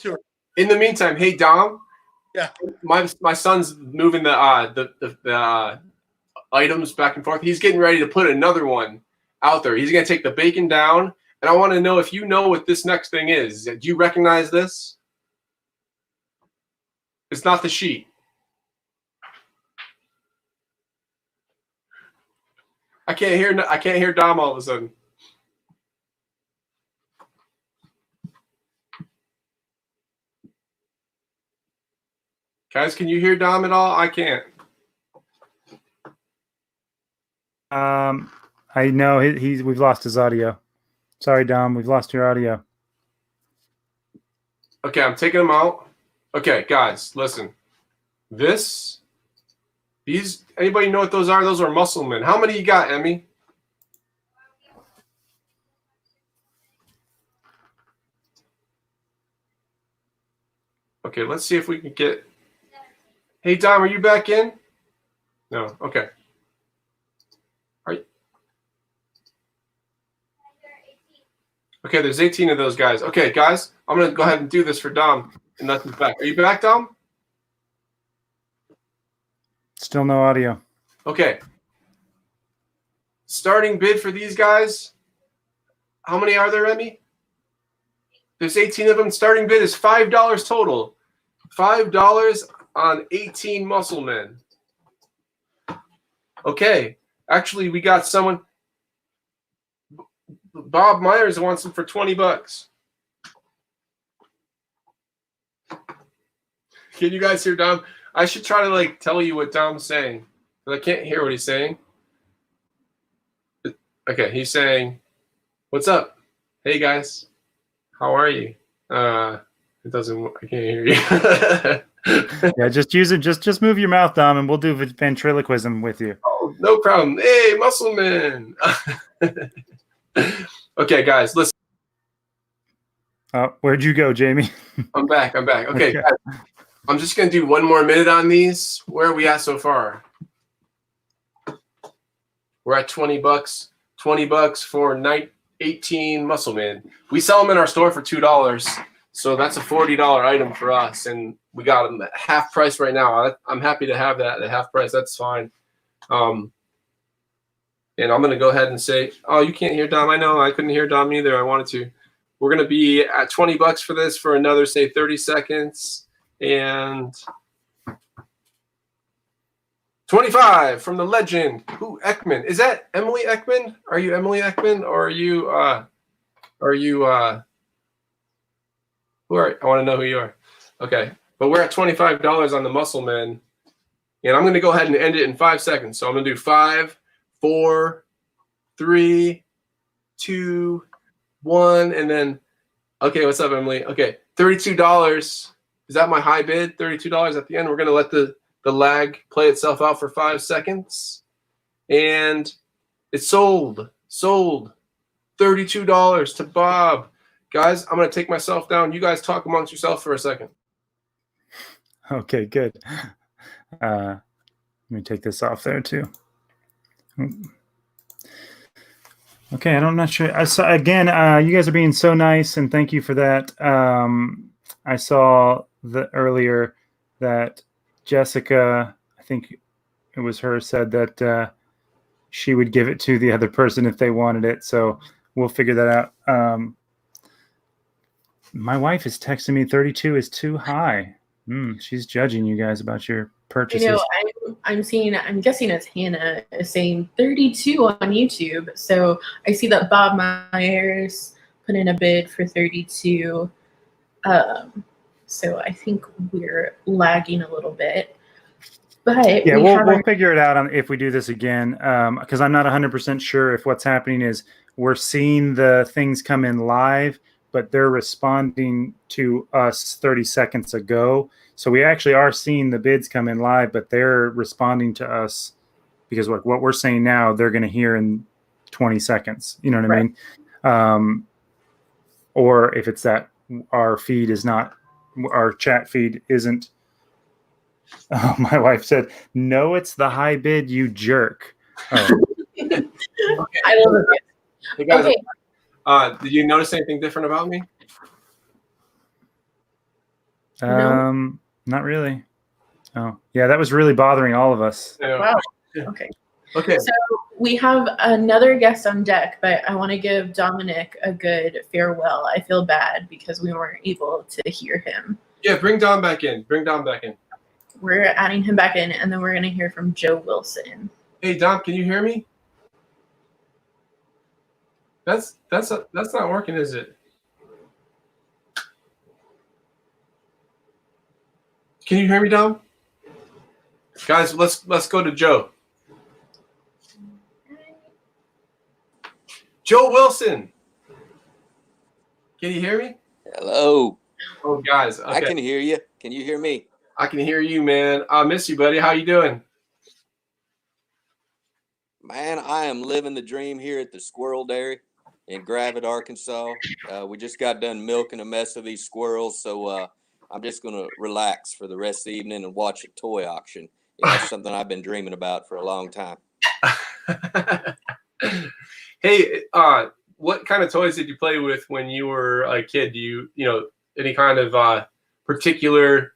In the meantime, hey Dom. Yeah. My son's moving the items back and forth. He's getting ready to put another one out there. He's gonna take the bacon down, and I want to know if you know what this next thing is. Do you recognize this? It's not the sheet. I can't hear Dom all of a sudden. Guys, can you hear Dom at all? I can't. I know we've lost his audio. Sorry, Dom, we've lost your audio. Okay, I'm taking them out. Okay, guys, listen. Anybody know what those are? Those are musclemen. How many you got, Emmy? Okay, let's see if we can get. Hey, Dom, are you back in? No. Okay. Are you? Okay, there's 18 of those guys. Okay, guys, I'm gonna go ahead and do this for Dom, and nothing's back. Are you back, Dom? Still no audio. Okay. Starting bid for these guys. How many are there, Emmy? There's 18 of them. Starting bid is $5 total. $5 on 18 muscle men. Okay. Actually, we got someone. Bob Myers wants them for $20. Can you guys hear Dom? I should try to tell you what Dom's saying, but I can't hear what he's saying. Okay, he's saying, "What's up? Hey guys, how are you?" It doesn't. I can't hear you. Yeah, just use it. Just move your mouth, Dom, and we'll do ventriloquism with you. Oh, no problem. Hey, Muscleman. Okay, guys, listen. Where'd you go, Jayme? I'm back. Okay, guys, I'm just gonna do one more minute on these. Where are we at so far? We're at $20. $20 for 18 Muscleman. We sell them in our store for $2, so that's a $40 item for us, and we got them at half price right now. I'm happy to have that at half price. That's fine. And I'm gonna go ahead and say, oh, you can't hear Dom. I know I couldn't hear Dom either. I wanted to. We're gonna be at $20 for this for another, say, 30 seconds, and 25 from the legend. Who Ekman? Is that Emily Ekman? Are you Emily Ekman, or are you who are? I want to know who you are. Okay, but we're at $25 on the Muscleman, and I'm gonna go ahead and end it in 5 seconds. So I'm gonna do 5, 4, 3, 2, one, and then okay, what's up, Emily? Okay, $32. Is that my high bid? $32 at the end. We're gonna let the lag play itself out for 5 seconds, and it's sold. Sold. $32 to Bob. Guys, I'm gonna take myself down. You guys talk amongst yourself for a second. Okay, good. Let me take this off there too. Okay, I'm not sure. Again, you guys are being so nice, and thank you for that. I saw earlier that Jessica, I think it was her, said that she would give it to the other person if they wanted it. So we'll figure that out. My wife is texting me 32 is too high. She's judging you guys about your purchases. You know, I'm guessing it's Hannah is saying 32 on YouTube. So I see that Bob Myers put in a bid for 32. So I think we're lagging a little bit. But yeah, we'll figure it out if we do this again, because I'm not 100% sure if what's happening is we're seeing the things come in live, but they're responding to us 30 seconds ago. So we actually are seeing the bids come in live, but they're responding to us because what we're saying now, they're going to hear in 20 seconds. You know what I mean? Or if it's that our chat feed isn't. Oh, my wife said, no, it's the high bid, you jerk. Oh. Okay. I love it. Hey guys, Okay. Did you notice anything different about me? No. Not really. Oh, yeah, that was really bothering all of us. Yeah. Wow. Okay. Okay. So we have another guest on deck, but I want to give Dominic a good farewell. I feel bad because we weren't able to hear him. Yeah, bring Dom back in. Bring Dom back in. We're adding him back in, and then we're going to hear from Joe Wilson. Hey Dom, can you hear me? That's not working, is it? Can you hear me, Dom? Guys, let's go to Joe. Joe Wilson. Can you hear me? Hello. Oh, guys. Okay. I can hear you. Can you hear me? I can hear you, man. I miss you, buddy. How you doing? Man, I am living the dream here at the Squirrel Dairy in Gravette, Arkansas. We just got done milking a mess of these squirrels, so I'm just going to relax for the rest of the evening and watch a toy auction. That's something I've been dreaming about for a long time. Hey, what kind of toys did you play with when you were a kid? Do you any kind of particular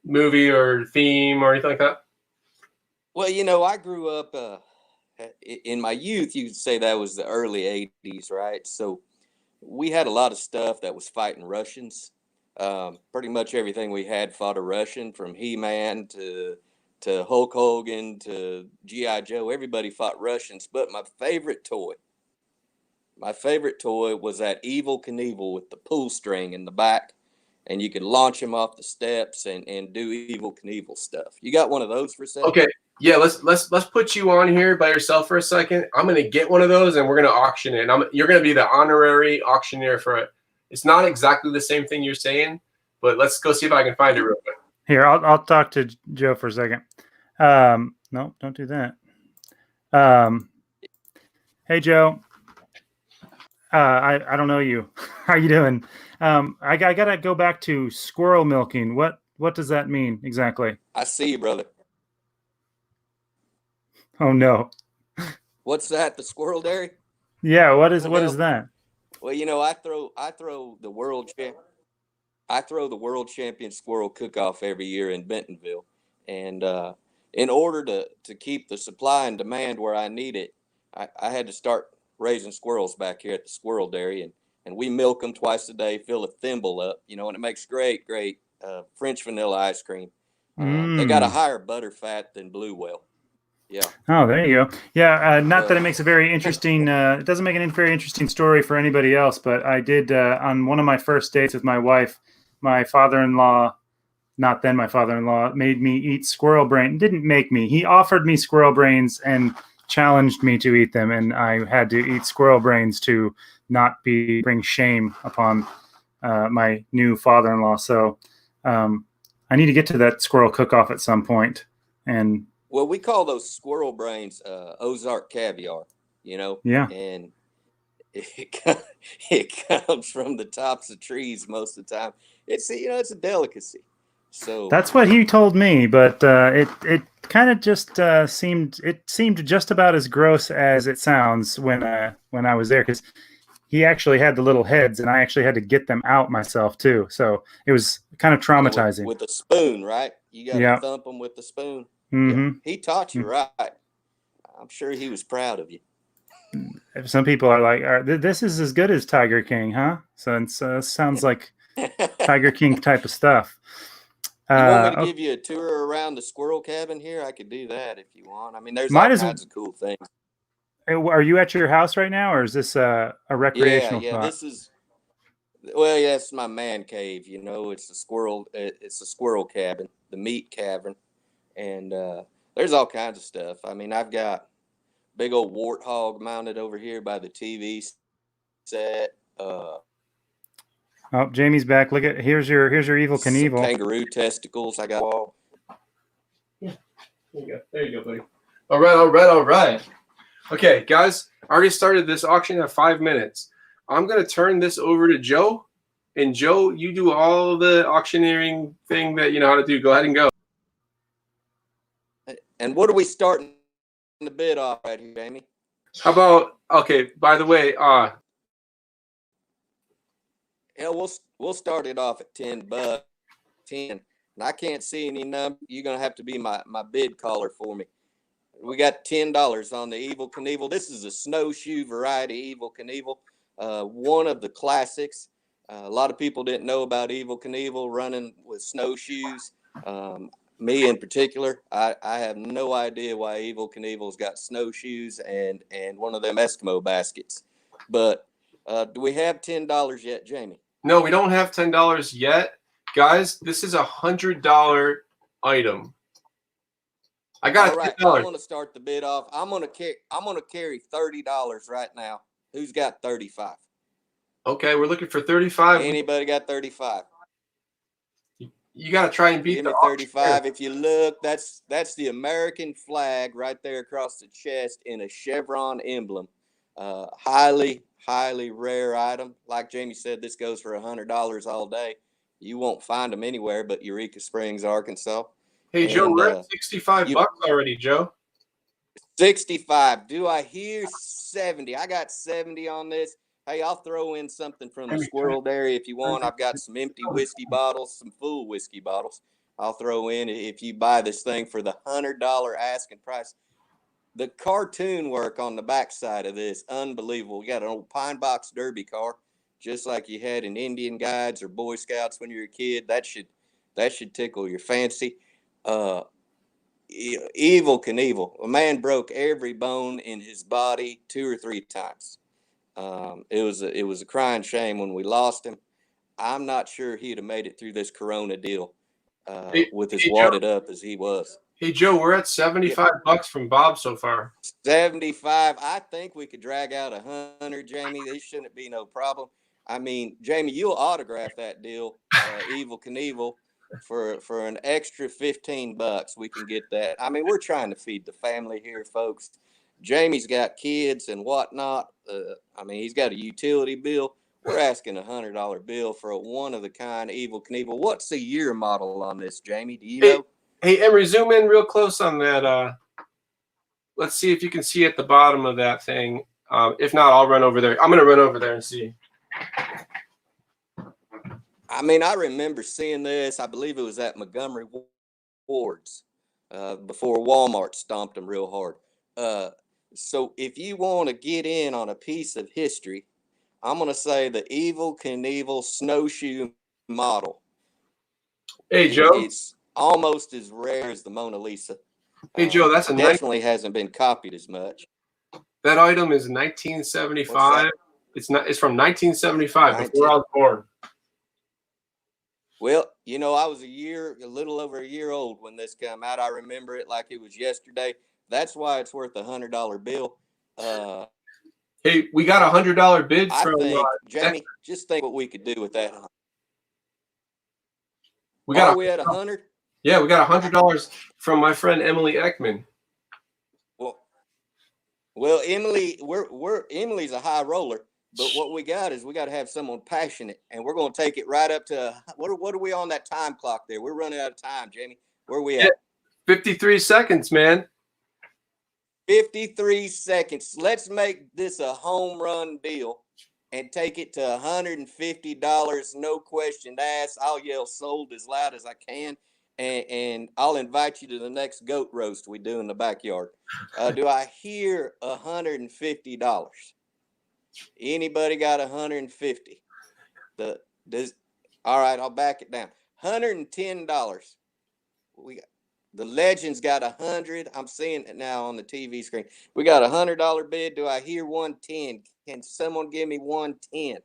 movie or theme or anything like that? Well, I grew up in my youth. You could say that was the early 80s, right? So we had a lot of stuff that was fighting Russians. Pretty much everything we had fought a Russian, from He-Man to Hulk Hogan to G.I. Joe. Everybody fought Russians. But my favorite toy was that evil Knievel with the pull string in the back, and you could launch him off the steps and do evil Knievel stuff. You got one of those for sale? Okay. Yeah, let's put you on here by yourself for a second. I'm gonna get one of those and we're gonna auction it. And you're gonna be the honorary auctioneer for it. It's not exactly the same thing you're saying, but let's go see if I can find it real quick. Here, I'll talk to Joe for a second. No, don't do that. Hey, Joe. I don't know you. How are you doing? I gotta go back to squirrel milking. What does that mean exactly? I see you, brother. Oh no. What's that? The Squirrel Dairy? Yeah. What is that? Well, I throw the world champion squirrel cook-off every year in Bentonville, and in order to keep the supply and demand where I need it, I had to start raising squirrels back here at the Squirrel Dairy, and we milk them twice a day, fill a thimble up, and it makes great French vanilla ice cream. They got a higher butter fat than Blue Whale. Yeah. Oh, there you go. Yeah. Not that it makes a very interesting. It doesn't make a very interesting story for anybody else, but I did on one of my first dates with my wife. My father-in-law, not then my father-in-law, made me eat squirrel brain. Didn't make me. He offered me squirrel brains and challenged me to eat them, and I had to eat squirrel brains to not bring shame upon my new father-in-law. So I need to get to that squirrel cook-off at some point. And well, we call those squirrel brains Ozark caviar, yeah, and it comes from the tops of trees most of the time. It's it's a delicacy. So that's what he told me, but it kind of just seemed just about as gross as it sounds when I was there, because he actually had the little heads, and I actually had to get them out myself too. So it was kind of traumatizing. with a spoon, right? You got to thump them with the spoon. Mm-hmm. Yeah. He taught you right. I'm sure he was proud of you. Some people are like, "This is as good as Tiger King, huh?" So it sounds like Tiger King type of stuff. You want me to give you a tour around the squirrel cabin here? I could do that if you want. I mean, there's all kinds of cool things. Are you at your house right now, or is this a recreational spot? This is. Well, yeah, it's my man cave. It's a squirrel. It's a squirrel cabin, the meat cavern, and there's all kinds of stuff. I mean, I've got big old warthog mounted over here by the TV set. Oh, Jamie's back. Look at here's your Evil Knievel. Kangaroo testicles. I got all. Yeah, there you go, buddy. All right. Okay, guys, I already started this auction at 5 minutes. I'm gonna turn this over to Joe, and Joe, you do all the auctioneering thing that you know how to do. Go ahead and go. And what are we starting the bid off right here, Jayme? How about, okay, by the way, yeah, we'll start it off at $10. 10. And I can't see any number. You're gonna have to be my bid caller for me. We got $10 on the Evel Knievel. This is a snowshoe variety Evel Knievel, one of the classics. A lot of people didn't know about Evel Knievel running with snowshoes. Me in particular, I have no idea why Evel Knievel's got snowshoes and one of them Eskimo baskets. But do we have $10 yet, Jayme? No, we don't have $10 yet. Guys, this is $100 item. I got All right, $10. I'm gonna start the bid off. I'm gonna carry $30 right now. Who's got 35? Okay, we're looking for 35. Anybody got 35? You got to try and beat Give the me 35. If you look, that's the American flag right there across the chest in a chevron emblem. Highly rare item. Like Jayme said, this goes for $100 all day. You won't find them anywhere but Eureka Springs, Arkansas. Hey, Joe, we're at 65 bucks already, Joe. 65. Do I hear 70? I got 70 on this. Hey, I'll throw in something from the squirrel dairy if you want. I've got some empty whiskey bottles, some full whiskey bottles. I'll throw in if you buy this thing for the $100 asking price. The cartoon work on the backside of this, unbelievable. We got an old pine box derby car, just like you had in Indian Guides or Boy Scouts when you were a kid. That should tickle your fancy. Evel Knievel. A man broke every bone in his body 2 or 3 times. It was a crying shame when we lost him. I'm not sure he'd have made it through this Corona deal with as wadded up as he was. Hey, Joe, we're at 75 bucks from Bob so far. 75. I think we could drag out 100, Jayme. This shouldn't be no problem. I mean, Jayme, you'll autograph that deal, Evel Knievel, for an extra 15 bucks. We can get that. I mean, we're trying to feed the family here, folks. Jamie's got kids and whatnot. I mean, he's got a utility bill. We're asking $100 bill for a one-of-the-kind Evel Knievel. What's the year model on this, Jayme? Do you know? Hey, Emery, zoom in real close on that. Let's see if you can see at the bottom of that thing. If not, I'll run over there. I'm going to run over there and see. I mean, I remember seeing this. I believe it was at Montgomery Ward's before Walmart stomped them real hard. So if you want to get in on a piece of history, I'm going to say the Evel Knievel snowshoe model. Hey, Joe. It's almost as rare as the Mona Lisa. Hey, Joe, that's definitely hasn't been copied as much. That item is 1975. It's from 1975, before I was born. Well, you know, I was a little over a year old when this came out. I remember it like it was yesterday. That's why it's worth $100 bill. Hey, we got $100 bid I from. think, Jamie, just think what we could do with that. We got. Are we at 100? Yeah, we got $100 from my friend Emily Ekman. Well, Emily, Emily's a high roller, but what we got is we got to have someone passionate, and we're going to take it right up to what are we on that time clock there? We're running out of time, Jamie. Where are we at? 53 seconds, man. 53 seconds. Let's make this a home run deal and take it to $150, no question asked. I'll yell sold as loud as I can, and I'll invite you to the next goat roast we do in the backyard. Do I hear $150? Anybody got 150? All right, I'll back it down. $110. We got the Legends got 100. I'm seeing it now on the TV screen. We got $100 bid. Do I hear 110? Can someone give me 110?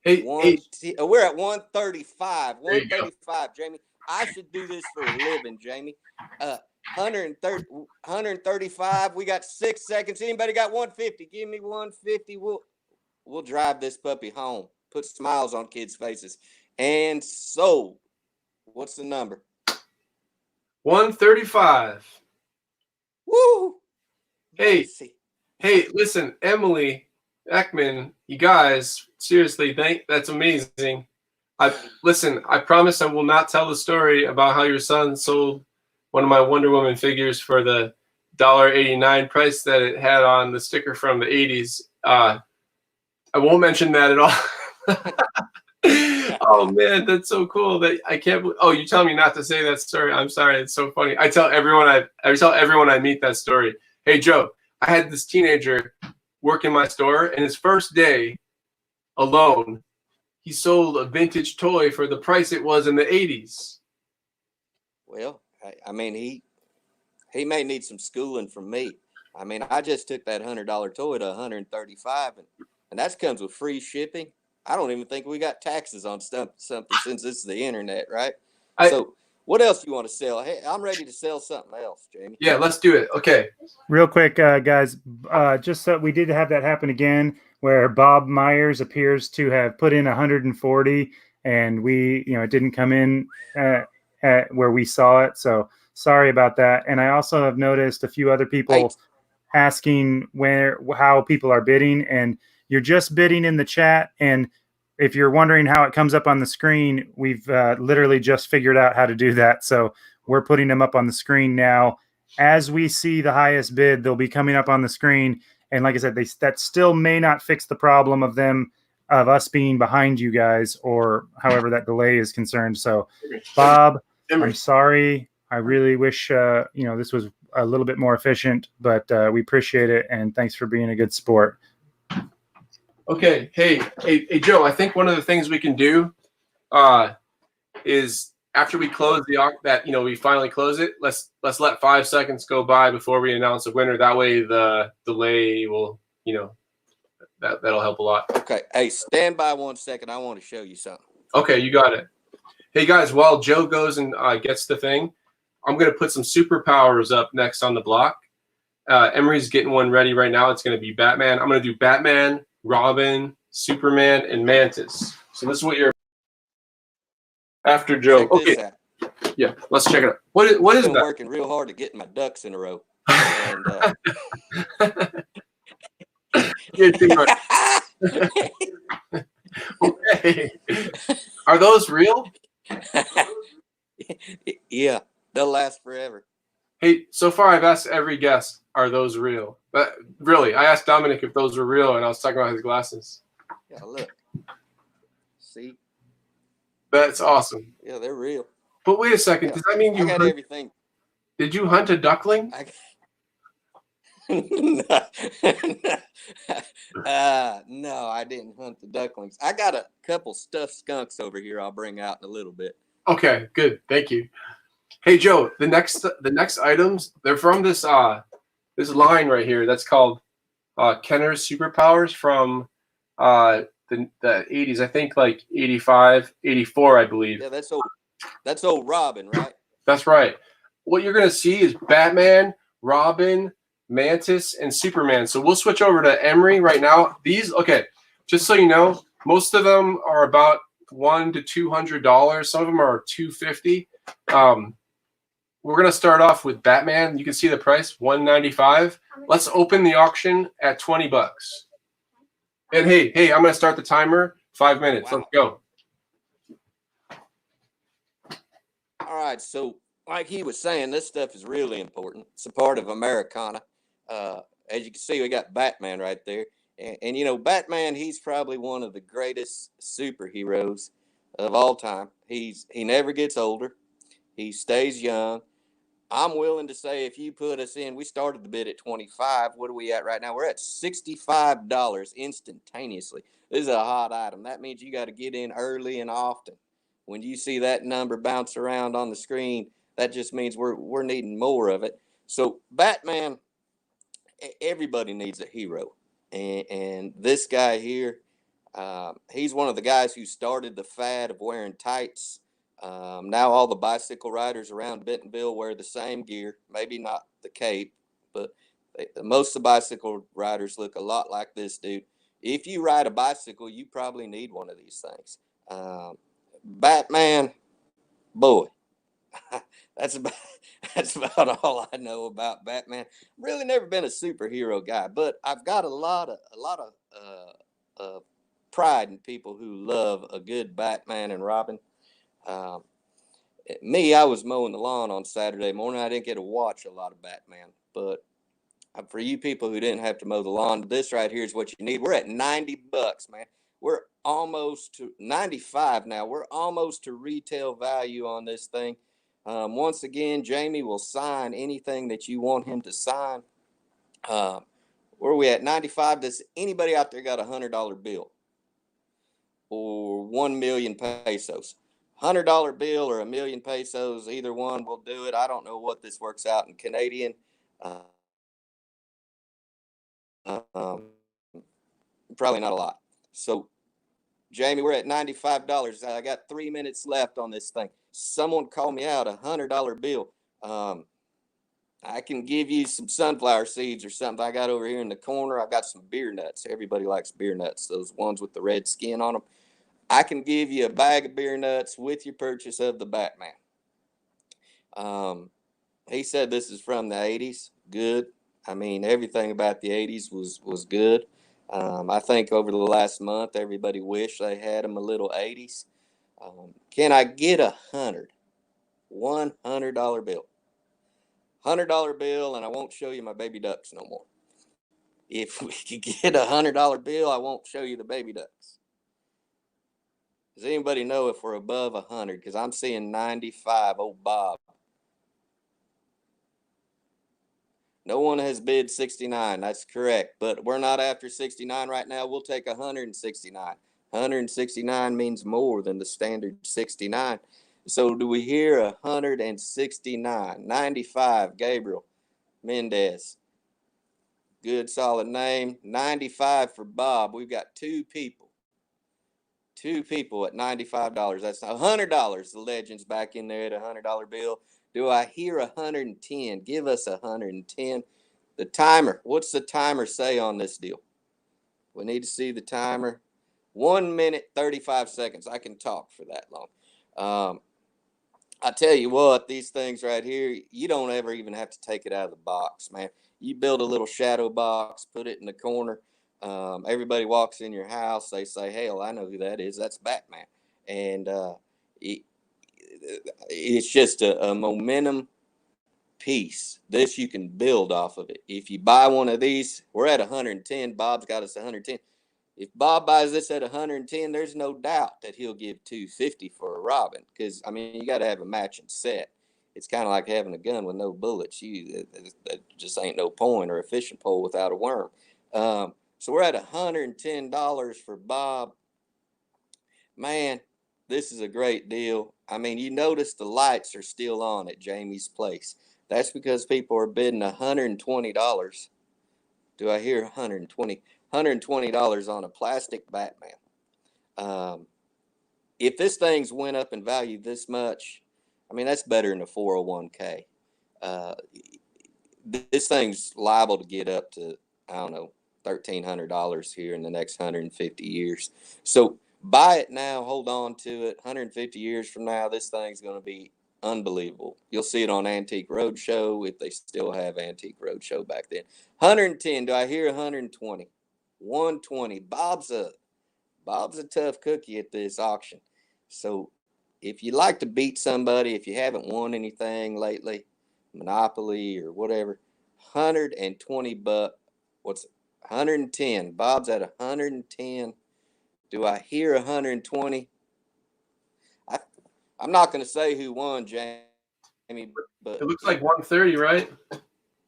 Hey, we're at 135. There you go. 135, Jamie. I should do this for a living, Jamie. 135. We got 6 seconds. Anybody got 150? Give me 150. We'll drive this puppy home. Put smiles on kids' faces. And sold. What's the number? 135. Woo! Hey, listen, Emily Ekman, you guys, seriously, that's amazing. I promise I will not tell the story about how your son sold one of my Wonder Woman figures for the $1.89 price that it had on the sticker from the 80s. I won't mention that at all. Oh man, that's so cool that I can't. Oh, you tell me not to say that story. I'm sorry. It's so funny. I tell everyone I meet that story. Hey Joe, I had this teenager work in my store, and his first day alone, he sold a vintage toy for the price it was in the 80s. Well, I mean, he may need some schooling from me. I mean, I just took that $100 toy to $135, and that comes with free shipping. I don't even think we got taxes on something since this is the internet, right? So what else do you want to sell? Hey, I'm ready to sell something else, Jamie. Yeah, let's do it. Okay. Real quick, guys, just so we did have that happen again, where Bob Myers appears to have put in 140, and it didn't come in at where we saw it. So sorry about that. And I also have noticed a few other people asking how people are bidding, and you're just bidding in the chat. And if you're wondering how it comes up on the screen, we've literally just figured out how to do that. So we're putting them up on the screen now. As we see the highest bid, they'll be coming up on the screen. And like I said, that still may not fix the problem of us being behind you guys, or however that delay is concerned. So Bob, I'm sorry. I really wish, this was a little bit more efficient, but we appreciate it. And thanks for being a good sport. Okay. Hey, Joe, I think one of the things we can do is after we close we finally close it, let's let 5 seconds go by before we announce a winner. That way the delay will, that'll help a lot. Okay. Hey, stand by 1 second. I want to show you something. Okay, you got it. Hey guys, while Joe goes and gets the thing, I'm going to put some superpowers up next on the block. Emery's getting one ready right now. It's going to be Batman. I'm going to do Batman, Robin, Superman, and Mantis. So this is what you're after Joe. Okay. Yeah, let's check it out. What is that? I'm working real hard to get my ducks in a row. And, okay. Are those real? Yeah, they'll last forever. Hey, so far I've asked every guest, are those real? But really, I asked Dominic if those were real, and I was talking about his glasses. Yeah, look. See? That's awesome. Yeah, they're real. But wait a second. Yeah. Does that mean you got everything? Did you hunt a duckling? No, I didn't hunt the ducklings. I got a couple stuffed skunks over here I'll bring out in a little bit. Okay, good. Thank you. Hey Joe, the next items, they're from this this line right here that's called Kenner's Superpowers from the 80s. I think like 85, 84, I believe. Yeah, that's old Robin, right? That's right. What you're gonna see is Batman, Robin, Mantis, and Superman. So we'll switch over to Emery right now. These, okay, just so you know, most of them are about $100 to $200. Some of them are $250. We're gonna start off with Batman. You can see the price, $195. Let's open the auction at $20. And hey, I'm gonna start the timer. 5 minutes. Wow. Let's go. All right, so like he was saying, this stuff is really important. It's a part of Americana. As you can see, we got Batman right there. And you know, Batman, he's probably one of the greatest superheroes of all time. He never gets older. He stays young. I'm willing to say if you put us in, we started the bid at 25. What are we at right now? We're at $65 instantaneously. This is a hot item. That means you got to get in early and often. When you see that number bounce around on the screen, that just means we're needing more of it. So Batman, everybody needs a hero. And this guy here, he's one of the guys who started the fad of wearing tights. Now all the bicycle riders around Bentonville wear the same gear, maybe not the cape, but most of the bicycle riders look a lot like this dude. If you ride a bicycle, you probably need one of these things. Batman, boy, that's about all I know about Batman. Really never been a superhero guy, but I've got a lot of pride in people who love a good Batman and Robin. Me, I was mowing the lawn on Saturday morning. I didn't get to watch a lot of Batman, but for you people who didn't have to mow the lawn, this right here is what you need. We're at $90, man. We're almost to 95 now. We're almost to retail value on this thing. Once again, Jayme will sign anything that you want him to sign. Where are we at? 95. Does anybody out there got $100 bill or 1 million pesos? $100 bill or 1 million pesos, either one will do it. I don't know what this works out in Canadian. Probably not a lot. So, Jayme, we're at $95. I got 3 minutes left on this thing. Someone call me out $100 bill. I can give you some sunflower seeds or something I got over here in the corner. I've got some beer nuts. Everybody likes beer nuts, those ones with the red skin on them. I can give you a bag of beer nuts with your purchase of the Batman. He said this is from the 80s. Good. I mean, everything about the 80s was good. I think over the last month, everybody wished they had them a little 80s. Can I get $100 bill? $100 bill, and I won't show you my baby ducks no more. If we could get $100 bill, I won't show you the baby ducks. Does anybody know if we're above 100? Because I'm seeing 95. Oh, Bob. No one has bid 69. That's correct. But we're not after 69 right now. We'll take 169. 169 means more than the standard 69. So do we hear 169? 95, Gabriel Mendez. Good, solid name. 95 for Bob. We've got two people. Two people at $95. That's $100. The legend's back in there at $100 bill. Do I hear 110? Give us 110. The timer. What's the timer say on this deal? We need to see the timer. 1 minute, 35 seconds. I can talk for that long. I tell you what, these things right here, you don't ever even have to take it out of the box, man. You build a little shadow box, put it in the corner. Everybody walks in your house. They say, hell, I know who that is. That's Batman. And it's just a momentum piece. This you can build off of it. If you buy one of these, we're at 110. Bob's got us 110. If Bob buys this at 110, there's no doubt that he'll give 250 for a Robin. Because I mean, you got to have a matching set. It's kind of like having a gun with no bullets. That just ain't no point, or a fishing pole without a worm. So we're at $110 for Bob. Man, this is a great deal. I mean, you notice the lights are still on at Jayme's place. That's because people are bidding $120. Do I hear 120? $120 on a plastic Batman. If this thing's went up in value this much, I mean, that's better than a 401k. this thing's liable to get up to, I don't know, $1,300 here in the next 150 years. So buy it now, hold on to it. 150 years from now, this thing's going to be unbelievable. You'll see it on Antique Roadshow, if they still have Antique Roadshow back then. 110. Do I hear 120? 120. Bob's a tough cookie at this auction. So if you like to beat somebody, if you haven't won anything lately, Monopoly or whatever, 120 bucks. What's it? 110. Bob's at 110. Do I hear 120? I'm not going to say who won, Jamie, but It looks like 130, right?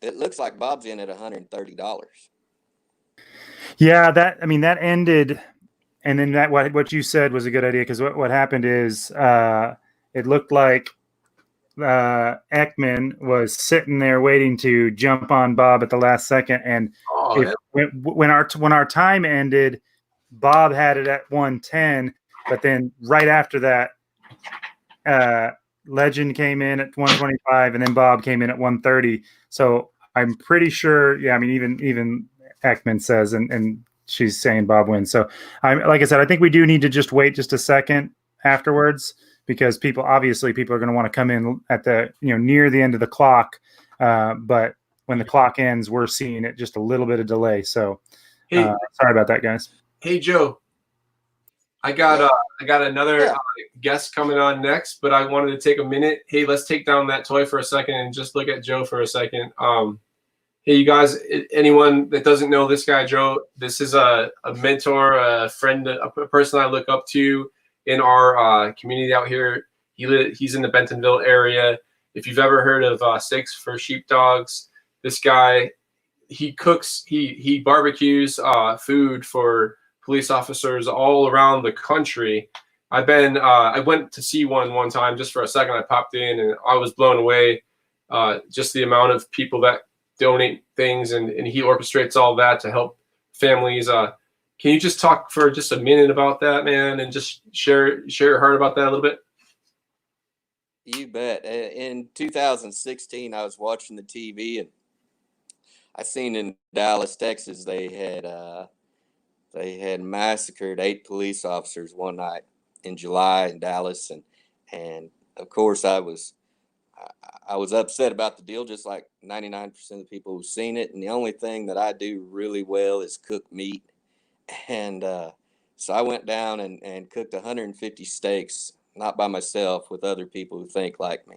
it looks like Bob's in at $130. Yeah, that ended, and then that what you said was a good idea, because what happened is it looked like Ekman was sitting there waiting to jump on Bob at the last second, and when our time ended, Bob had it at 110, but then right after that, Legend came in at 125, and then Bob came in at 130. So I'm pretty sure, yeah, I mean, even Ekman says, and she's saying Bob wins. So like I said, I think we do need to just wait just a second afterwards, because people are going to want to come in at the, near the end of the clock. But when the clock ends, we're seeing it just a little bit of delay. So sorry about that, guys. Hey, Joe, I got another guest coming on next, but I wanted to take a minute. Hey, let's take down that toy for a second and just look at Joe for a second. Hey, you guys, anyone that doesn't know this guy, Joe, this is a mentor, a friend, a person I look up to in our community out here. He's in the Bentonville area. If you've ever heard of Steaks for Sheepdogs, this guy, he cooks, he barbecues food for police officers all around the country. I went to see one time just for a second. I popped in and I was blown away. Just the amount of people that donate things, and he orchestrates all that to help families. Can you just talk for just a minute about that, man, and just share your heart about that a little bit? You bet. In 2016, I was watching the TV, and I seen in Dallas, Texas, they had massacred 8 police officers one night in July in Dallas, and of course I was upset about the deal, just like 99% of the people who've seen it. And the only thing that I do really well is cook meat, and so I went down and cooked 150 steaks, not by myself, with other people who think like me.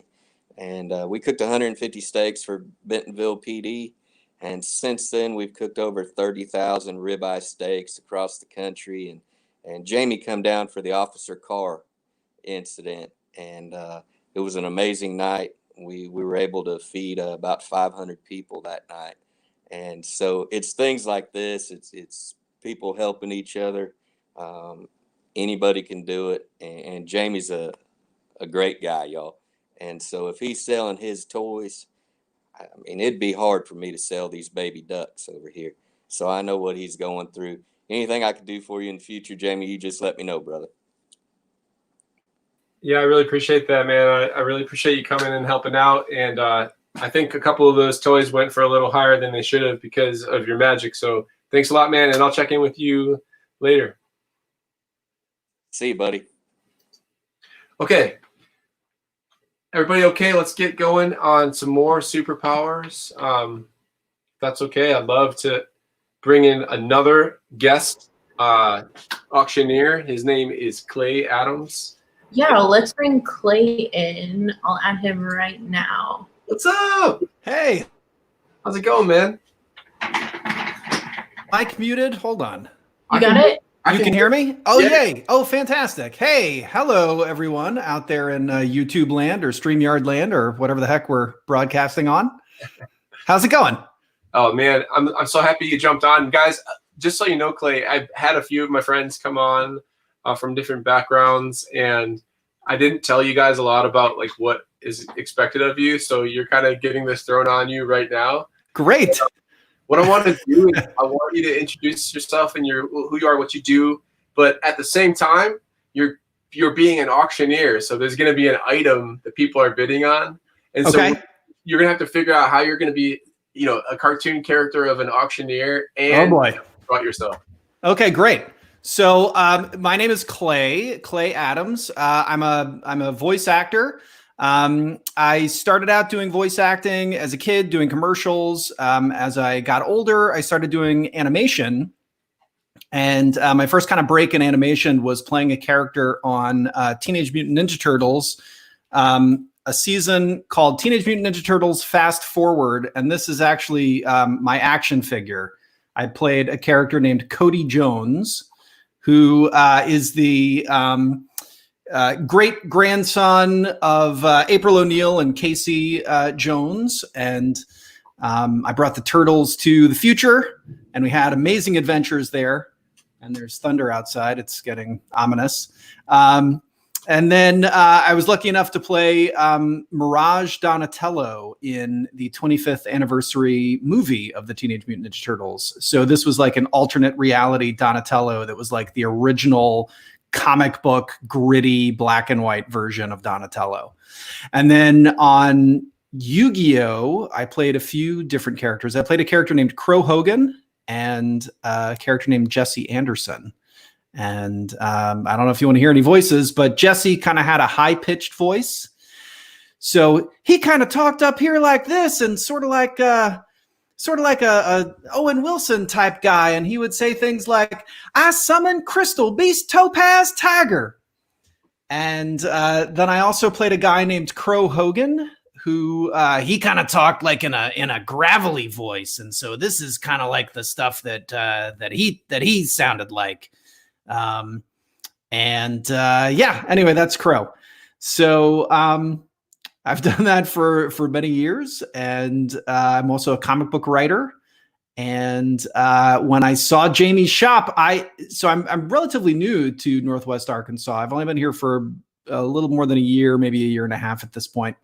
And we cooked 150 steaks for Bentonville PD. And since then, we've cooked over 30,000 ribeye steaks across the country. And Jayme come down for the officer car incident. And it was an amazing night. We were able to feed about 500 people that night. And so it's things like this. It's people helping each other. Anybody can do it. And Jamie's a great guy, y'all. And so if he's selling his toys, I mean, it'd be hard for me to sell these baby ducks over here. So I know what he's going through. Anything I can do for you in the future, Jayme, you just let me know, brother. Yeah, I really appreciate that, man. I really appreciate you coming and helping out. And I think a couple of those toys went for a little higher than they should have because of your magic. So thanks a lot, man. And I'll check in with you later. See you, buddy. Okay. Everybody okay? Let's get going on some more superpowers. If that's okay. I'd love to bring in another guest auctioneer. His name is Clay Adams. Yeah, let's bring Clay in. I'll add him right now. What's up? Hey, How's it going, man? mic muted. Hold on. You got it? You can hear me? Oh, Yeah. yay. Oh, fantastic. Hey, hello, everyone out there in YouTube land or StreamYard land or whatever the heck we're broadcasting on. How's it going? Oh, man. I'm so happy you jumped on. Guys, just so you know, Clay, I've had a few of my friends come on from different backgrounds, and I didn't tell you guys a lot about like what is expected of you. So you're kind of getting this thrown on you right now. Great. What I want to do is I want you to introduce yourself and who you are, what you do, but at the same time, you're being an auctioneer. So there's going to be an item that people are bidding on, and so you're going to have to figure out how you're going to be a cartoon character of an auctioneer Oh and boy. about yourself. Okay, great. So my name is Clay Adams. I'm a voice actor. I started out doing voice acting as a kid, doing commercials. As I got older, I started doing animation. And my first kind of break in animation was playing a character on Teenage Mutant Ninja Turtles, a season called Teenage Mutant Ninja Turtles Fast Forward. And this is actually my action figure. I played a character named Cody Jones, who is the great grandson of April O'Neil and Casey Jones. And I brought the turtles to the future, and we had amazing adventures there. And there's thunder outside. It's getting ominous. And then I was lucky enough to play Mirage Donatello in the 25th anniversary movie of the Teenage Mutant Ninja Turtles. So this was like an alternate reality Donatello that was like the original comic book, gritty, black and white version of Donatello. And then on Yu-Gi-Oh, I played a few different characters. I played a character named Crow Hogan and a character named Jesse Anderson. And I don't know if you want to hear any voices, but Jesse kind of had a high-pitched voice. So he kind of talked up here like this, and sort of like a Owen Wilson type guy. And he would say things like, "I summon Crystal Beast Topaz Tiger." And then I also played a guy named Crow Hogan, who he kind of talked like in a gravelly voice. And so this is kind of like the stuff that he sounded like. Anyway, that's Crow. So I've done that for many years, and I'm also a comic book writer. And when I saw Jayme's shop, I'm relatively new to Northwest Arkansas. I've only been here for a little more than a year, maybe a year and a half at this point.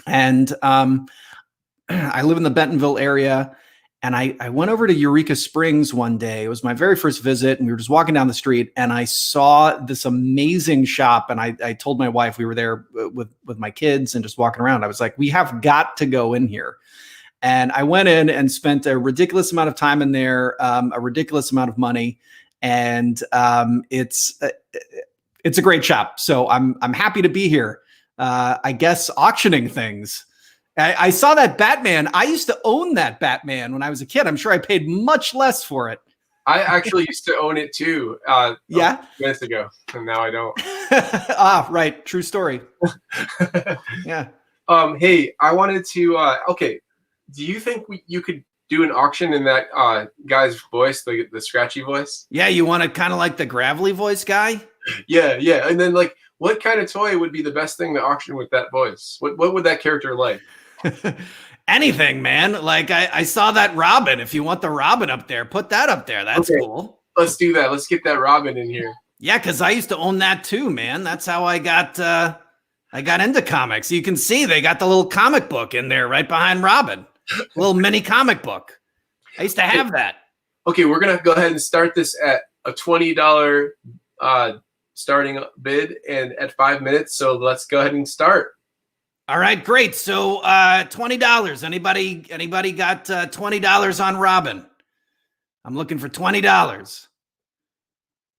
And I live in the Bentonville area. And I went over to Eureka Springs one day. It was my very first visit, and we were just walking down the street, and I saw this amazing shop. And I told my wife, we were there with my kids and just walking around. I was like, we have got to go in here. And I went in and spent a ridiculous amount of time in there, a ridiculous amount of money. And it's a great shop. So I'm happy to be here. I guess auctioning things. I saw that Batman. I used to own that Batman when I was a kid. I'm sure I paid much less for it. I actually used to own it too. Yeah, minutes ago, and now I don't. Right. True story. Yeah. Hey, I wanted to. Okay, do you think you could do an auction in that guy's voice, the scratchy voice? Yeah, you want to kind of like the gravelly voice guy? Yeah. And then like, what kind of toy would be the best thing to auction with that voice? What would that character like? Anything, man. Like I saw that Robin. If you want the Robin up there, put that up there. That's okay. Cool. Let's do that. Let's get that Robin in here. Yeah, because I used to own that too, man. That's how I got into comics. You can see they got the little comic book in there right behind Robin. Little mini comic book. I used to have that. Okay, we're gonna go ahead and start this at a $20 starting bid, and at 5 minutes. So let's go ahead and start. All right, great. So $20. Anybody got $20 on Robin? I'm looking for $20.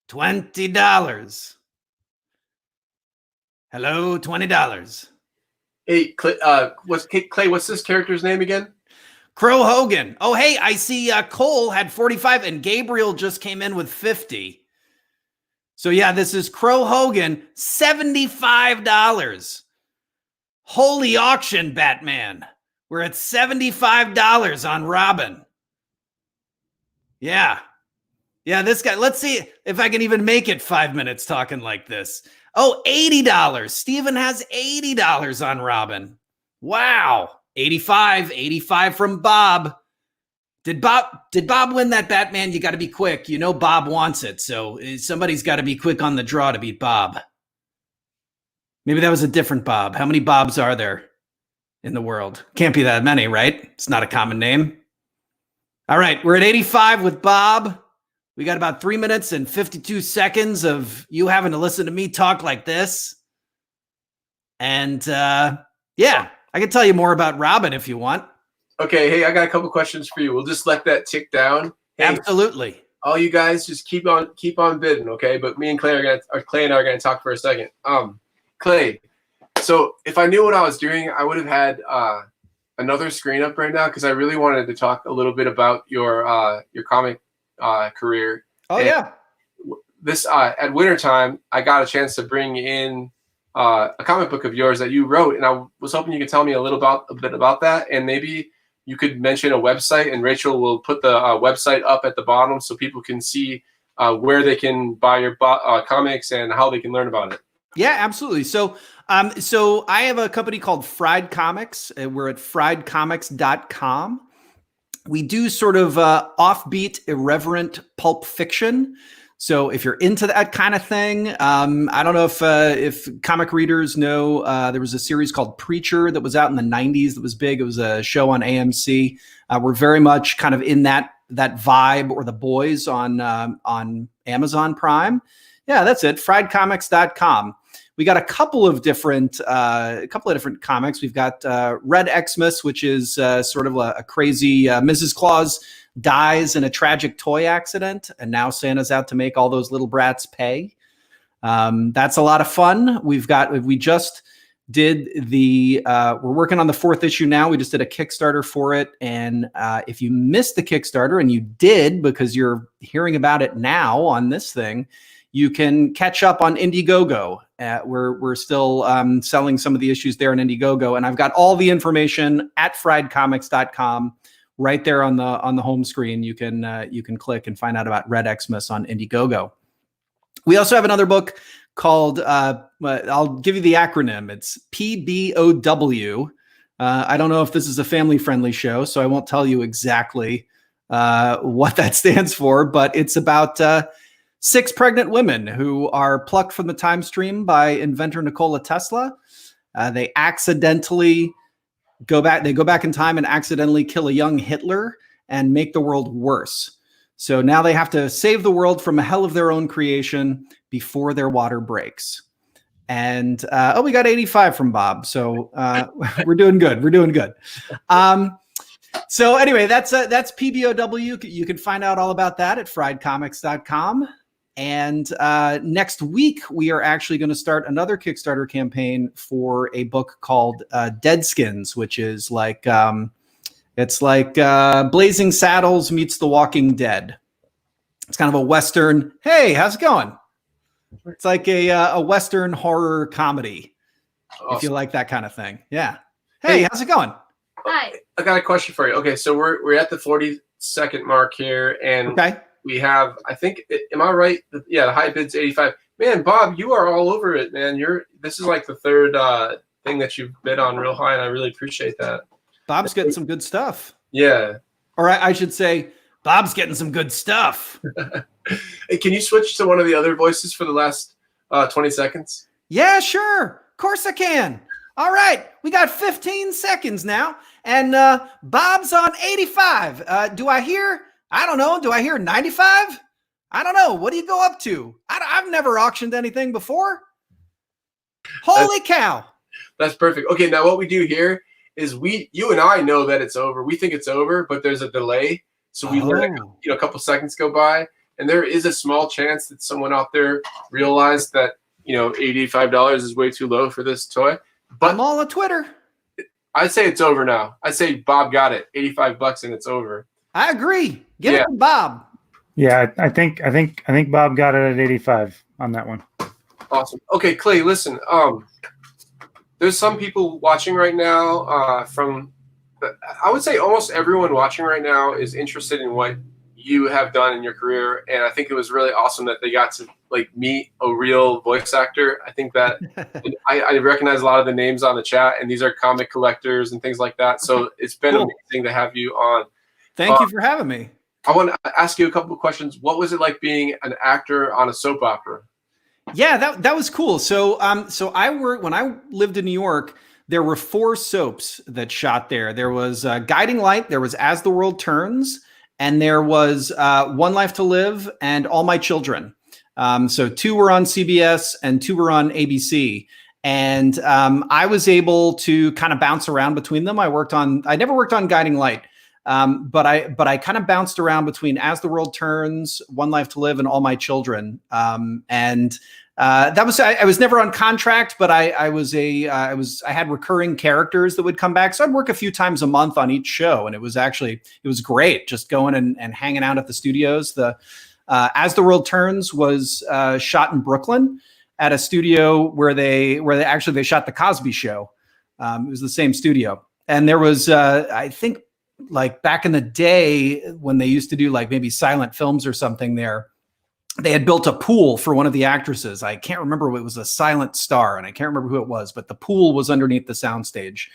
$20. Hello, $20. Hey, Clay, what's this character's name again? Crow Hogan. Oh, hey, I see Cole had 45 and Gabriel just came in with 50. So yeah, this is Crow Hogan, $75. Holy auction, Batman. We're at $75 on Robin. Yeah. Yeah, this guy, let's see if I can even make it 5 minutes talking like this. Oh, $80. Steven has $80 on Robin. Wow. 85 from Bob. Did Bob win that Batman? You got to be quick. You know Bob wants it, so somebody's got to be quick on the draw to beat Bob. Maybe that was a different Bob. How many Bobs are there in the world? Can't be that many, right? It's not a common name. All right, we're at 85 with Bob. We got about 3 minutes and 52 seconds of you having to listen to me talk like this. And yeah, I can tell you more about Robin if you want. Okay, hey, I got a couple questions for you. We'll just let that tick down. Hey, Absolutely. all you guys just keep on bidding, okay? But me and Clay and I are gonna talk for a second. Clay, so if I knew what I was doing, I would have had another screen up right now because I really wanted to talk a little bit about your comic career. Oh, and yeah. This at wintertime, I got a chance to bring in a comic book of yours that you wrote, and I was hoping you could tell me a bit about that, and maybe you could mention a website, and Rachel will put the website up at the bottom so people can see where they can buy your comics and how they can learn about it. Yeah, absolutely. So I have a company called Fried Comics. We're at friedcomics.com. We do sort of offbeat, irreverent pulp fiction. So if you're into that kind of thing, I don't know if comic readers know, there was a series called Preacher that was out in the 90s that was big. It was a show on AMC. We're very much kind of in that vibe, or The Boys on Amazon Prime. Yeah, that's it. friedcomics.com. We got a couple of different comics. We've got Red Xmas, which is sort of a crazy Mrs. Claus dies in a tragic toy accident, and now Santa's out to make all those little brats pay. That's a lot of fun. We just did we're working on the 4th issue now. We just did a Kickstarter for it, and if you missed the Kickstarter, and you did because you're hearing about it now on this thing, you can catch up on Indiegogo. We're still selling some of the issues there on Indiegogo, and I've got all the information at friedcomics.com right there on the home screen. You can click and find out about Red Xmas on Indiegogo. We also have another book called I'll give you the acronym. It's PBOW. I don't know if this is a family-friendly show, so I won't tell you exactly what that stands for, but it's about 6 pregnant women who are plucked from the time stream by inventor Nikola Tesla. They accidentally go back in time and accidentally kill a young Hitler and make the world worse. So now they have to save the world from a hell of their own creation before their water breaks. And we got 85 from Bob. So we're doing good. We're doing good. So anyway, that's PBOW. You can find out all about that at friedcomics.com. And next week, we are actually going to start another Kickstarter campaign for a book called Deadskins, which is like it's like Blazing Saddles meets The Walking Dead. It's kind of a Western. Hey, how's it going? It's like a Western horror comedy, awesome. If you like that kind of thing. Yeah. Hey, how's it going? Hi. I got a question for you. Okay, so we're at the 40-second mark here, and okay. We have, I think, am I right? Yeah, the high bid's 85. Man, Bob, you are all over it, man. This is like the third thing that you've bid on real high, and I really appreciate that. Bob's getting some good stuff. Yeah. Or I should say, Bob's getting some good stuff. Hey, can you switch to one of the other voices for the last 20 seconds? Yeah, sure. Of course I can. All right. We got 15 seconds now, and Bob's on 85. Do I hear... I don't know. Do I hear 95? I don't know. What do you go up to? I've never auctioned anything before. Holy cow. That's perfect. Okay, now what we do here is you and I know that it's over. We think it's over, but there's a delay. So we let a couple seconds go by, and there is a small chance that someone out there realized that, $85 is way too low for this toy. But I'm all on Twitter. I'd say it's over now. I'd say Bob got it. $85 and it's over. I agree. Give it to Bob. Yeah, I think Bob got it at 85 on that one. Awesome. Okay, Clay, listen. There's some people watching right now. I would say almost everyone watching right now is interested in what you have done in your career, and I think it was really awesome that they got to meet a real voice actor. I think that I recognize a lot of the names on the chat, and these are comic collectors and things like that. So it's been amazing to have you on. Thank you for having me. I want to ask you a couple of questions. What was it like being an actor on a soap opera? Yeah, that was cool. So I worked when I lived in New York. There were 4 soaps that shot there. There was Guiding Light, there was As the World Turns, and there was One Life to Live and All My Children. So 2 were on CBS and 2 were on ABC. And I was able to kind of bounce around between them. I never worked on Guiding Light, but I kind of bounced around between As the World Turns, One Life to Live, and All My Children. That was, I was never on contract, but I had recurring characters that would come back. So I'd work a few times a month on each show. And it was great just going and hanging out at the studios. As the World Turns was shot in Brooklyn at a studio where they shot the Cosby Show. It was the same studio. And there was, I think like back in the day when they used to do like maybe silent films or something there, they had built a pool for one of the actresses. I can't remember, it was a silent star and I can't remember who it was, but the pool was underneath the soundstage.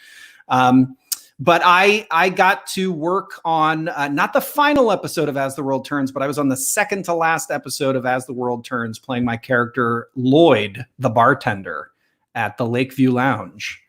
But I got to work on not the final episode of As the World Turns, but I was on the second to last episode of As the World Turns, playing my character Lloyd, the bartender at the Lakeview Lounge.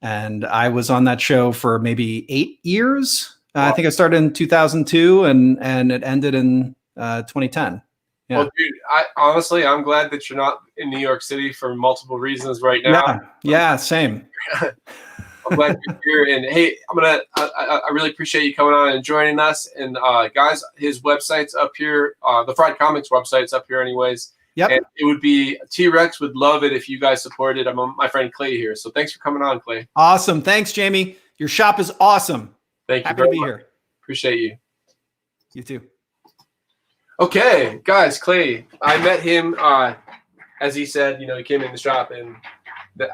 And I was on that show for maybe 8 years. Wow. I think I started in 2002 and it ended in 2010. Yeah. Well, dude, honestly, I'm glad that you're not in New York City for multiple reasons right now. Yeah, same. I'm glad you're here. And hey, I really appreciate you coming on and joining us. And guys, his website's up here. The Fried Comics website's up here anyways. Yep. And it would be, T-Rex would love it if you guys supported. My friend Clay here. So thanks for coming on, Clay. Awesome. Thanks, Jayme. Your shop is awesome. Thank you. Happy to be here. Appreciate you. You too. Okay, guys, Clay, I met him, as he said, he came in the shop, and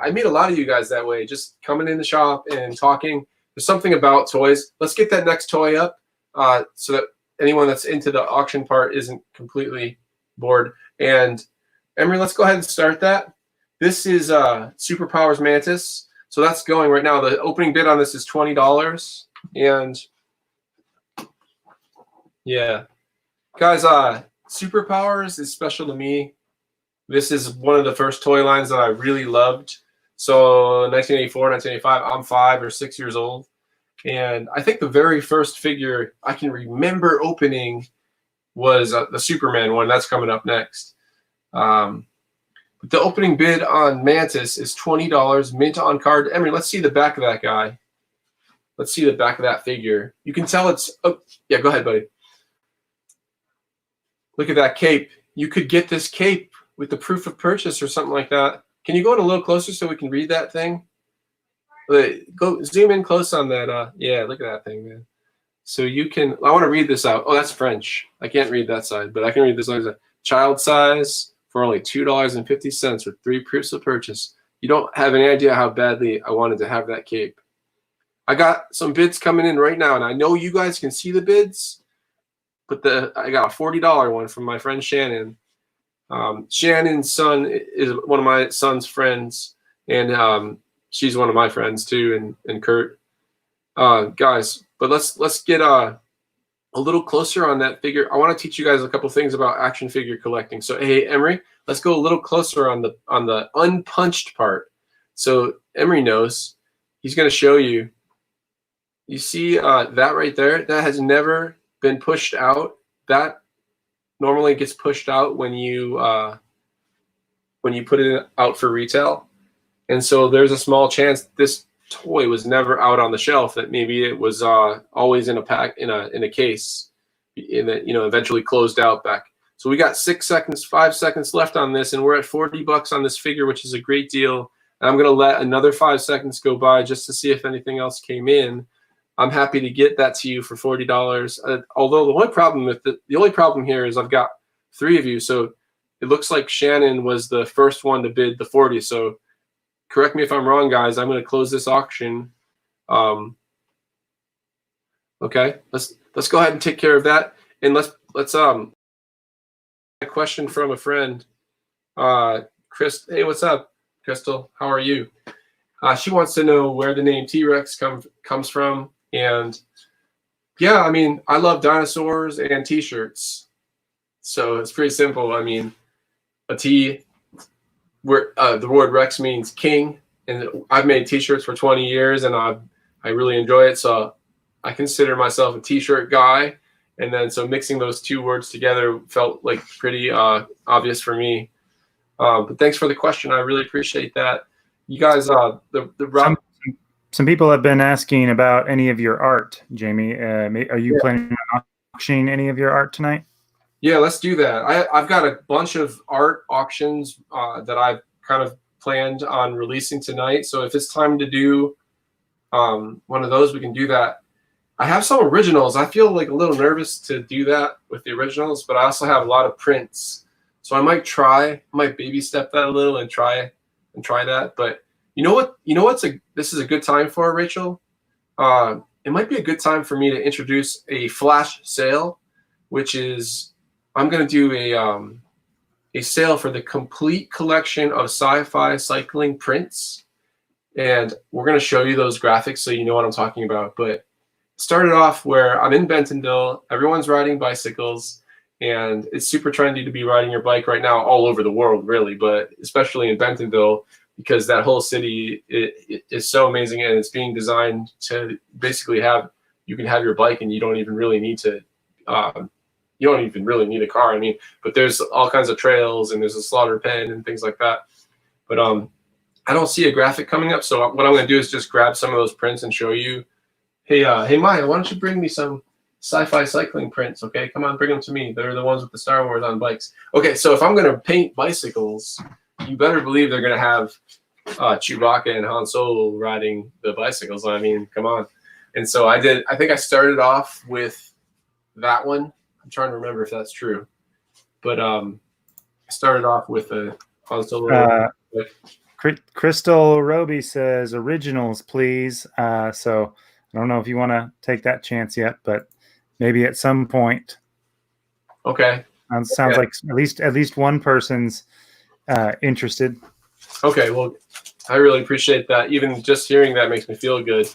I meet a lot of you guys that way, just coming in the shop and talking. There's something about toys. Let's get that next toy up so that anyone that's into the auction part isn't completely bored. And Emery, let's go ahead and start that. This is Superpowers Mantis. So that's going right now. The opening bid on this is $20. And yeah. Guys, Superpowers is special to me. This is one of the first toy lines that I really loved. So 1984, 1985, I'm 5 or 6 years old. And I think the very first figure I can remember opening was the Superman one. That's coming up next. But the opening bid on Mantis is $20, mint on card. Emery, let's see the back of that guy. Let's see the back of that figure. You can tell it's, oh, yeah, go ahead, buddy. Look at that cape. You could get this cape with the proof of purchase or something like that. Can you go in a little closer so we can read that thing? Go zoom in close on that. Yeah, look at that thing, man. So you can, I want to read this out. Oh, that's French. I can't read that side, but I can read this side. Child size for only $2.50 with 3 proofs of purchase. You don't have any idea how badly I wanted to have that cape. I got some bids coming in right now, and I know you guys can see the bids. But I got a $40 one from my friend Shannon. Shannon's son is one of my son's friends, and she's one of my friends too, and Kurt. Guys, but let's get a little closer on that figure. I want to teach you guys a couple things about action figure collecting. So hey, Emery, let's go a little closer on the unpunched part. So Emery knows. He's going to show you. You see that right there? That has never been pushed out. That normally gets pushed out when you put it out for retail, and so there's a small chance this toy was never out on the shelf. That maybe it was always in a pack in a case, eventually closed out back. So we got 6 seconds, 5 seconds left on this, and we're at $40 on this figure, which is a great deal. And I'm gonna let another 5 seconds go by just to see if anything else came in. I'm happy to get that to you for $40. Although the only problem here is I've got 3 of you, so it looks like Shannon was the first one to bid the 40. So correct me if I'm wrong, guys. I'm going to close this auction. Okay, let's go ahead and take care of that, and let's a question from a friend, Chris. Hey, what's up, Crystal? How are you? She wants to know where the name T-Rex comes from. And yeah, I mean, I love dinosaurs and t-shirts. So it's pretty simple. I mean, a T, where the word Rex means king, and I've made t-shirts for 20 years, and I really enjoy it. So I consider myself a t-shirt guy. And then so mixing those 2 words together felt like pretty obvious for me. But thanks for the question. I really appreciate that. you guys, the route. Some people have been asking about any of your art, Jayme. Are you planning on auctioning any of your art tonight? Yeah, let's do that. I've got a bunch of art auctions that I've kind of planned on releasing tonight. So if it's time to do one of those, we can do that. I have some originals. I feel like a little nervous to do that with the originals, but I also have a lot of prints. So I might baby step that a little and try that. But you know what? This is a good time for, Rachel? It might be a good time for me to introduce a flash sale, which is I'm going to do a sale for the complete collection of sci-fi cycling prints. And we're going to show you those graphics so you know what I'm talking about. But started off where I'm in Bentonville, everyone's riding bicycles, and it's super trendy to be riding your bike right now all over the world, really, but especially in Bentonville, because that whole city is so amazing, and it's being designed to basically you can have your bike and you don't even really need to, you don't even really need a car. I mean, but there's all kinds of trails and there's a slaughter pen and things like that. But I don't see a graphic coming up, so what I'm going to do is just grab some of those prints and show you. Hey, Maya, why don't you bring me some sci-fi cycling prints? Okay, come on, bring them to me. They're the ones with the Star Wars on bikes. Okay, so if I'm going to paint bicycles, you better believe they're going to have Chewbacca and Han Solo riding the bicycles. I mean, come on. And so I think I started off with that one. I'm trying to remember if that's true. But I started off with a Han Solo. Crystal Roby says originals, please. So I don't know if you want to take that chance yet, but maybe at some point. Okay. Sounds like at least one person's interested. Okay, well, I really appreciate that. Even just hearing that makes me feel good.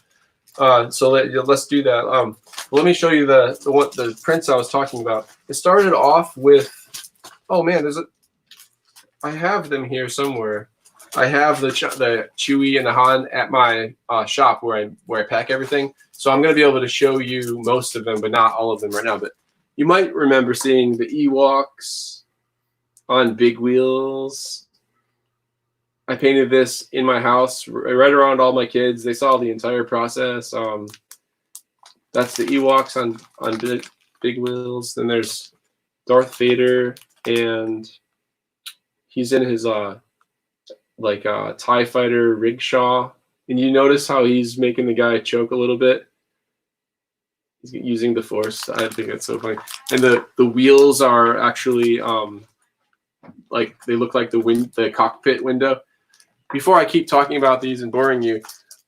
So let's do that. Let me show you the prints I was talking about. It started off with, oh man, I have them here somewhere. I have the Chewie and the Han at my shop where I pack everything. So I'm going to be able to show you most of them, but not all of them right now. But you might remember seeing the Ewoks on big wheels. I painted this in my house right around all my kids. They saw the entire process. That's the Ewoks on big wheels. Then there's Darth Vader, and he's in his TIE fighter rickshaw, and you notice how he's making the guy choke a little bit. He's using the Force. I think that's so funny. And the wheels are actually they look like the cockpit window. Before I keep talking about these and boring you,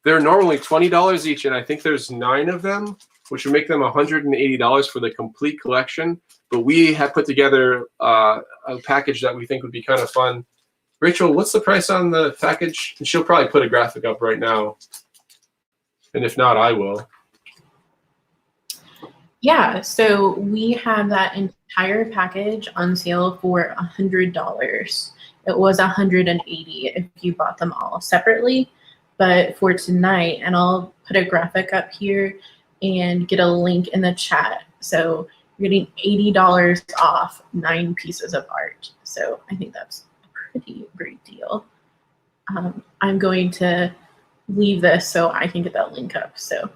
they're normally $20 each, and I think there's 9 of them, which would make them $180 for the complete collection. But we have put together a package that we think would be kind of fun. Rachel, what's the price on the package? And she'll probably put a graphic up right now. And if not, I will. Yeah, so we have that entire package on sale for $100. It was $180 if you bought them all separately. But for tonight, and I'll put a graphic up here and get a link in the chat. So you're getting $80 off 9 pieces of art. So I think that's pretty great deal. I'm going to leave this so I can get that link up. So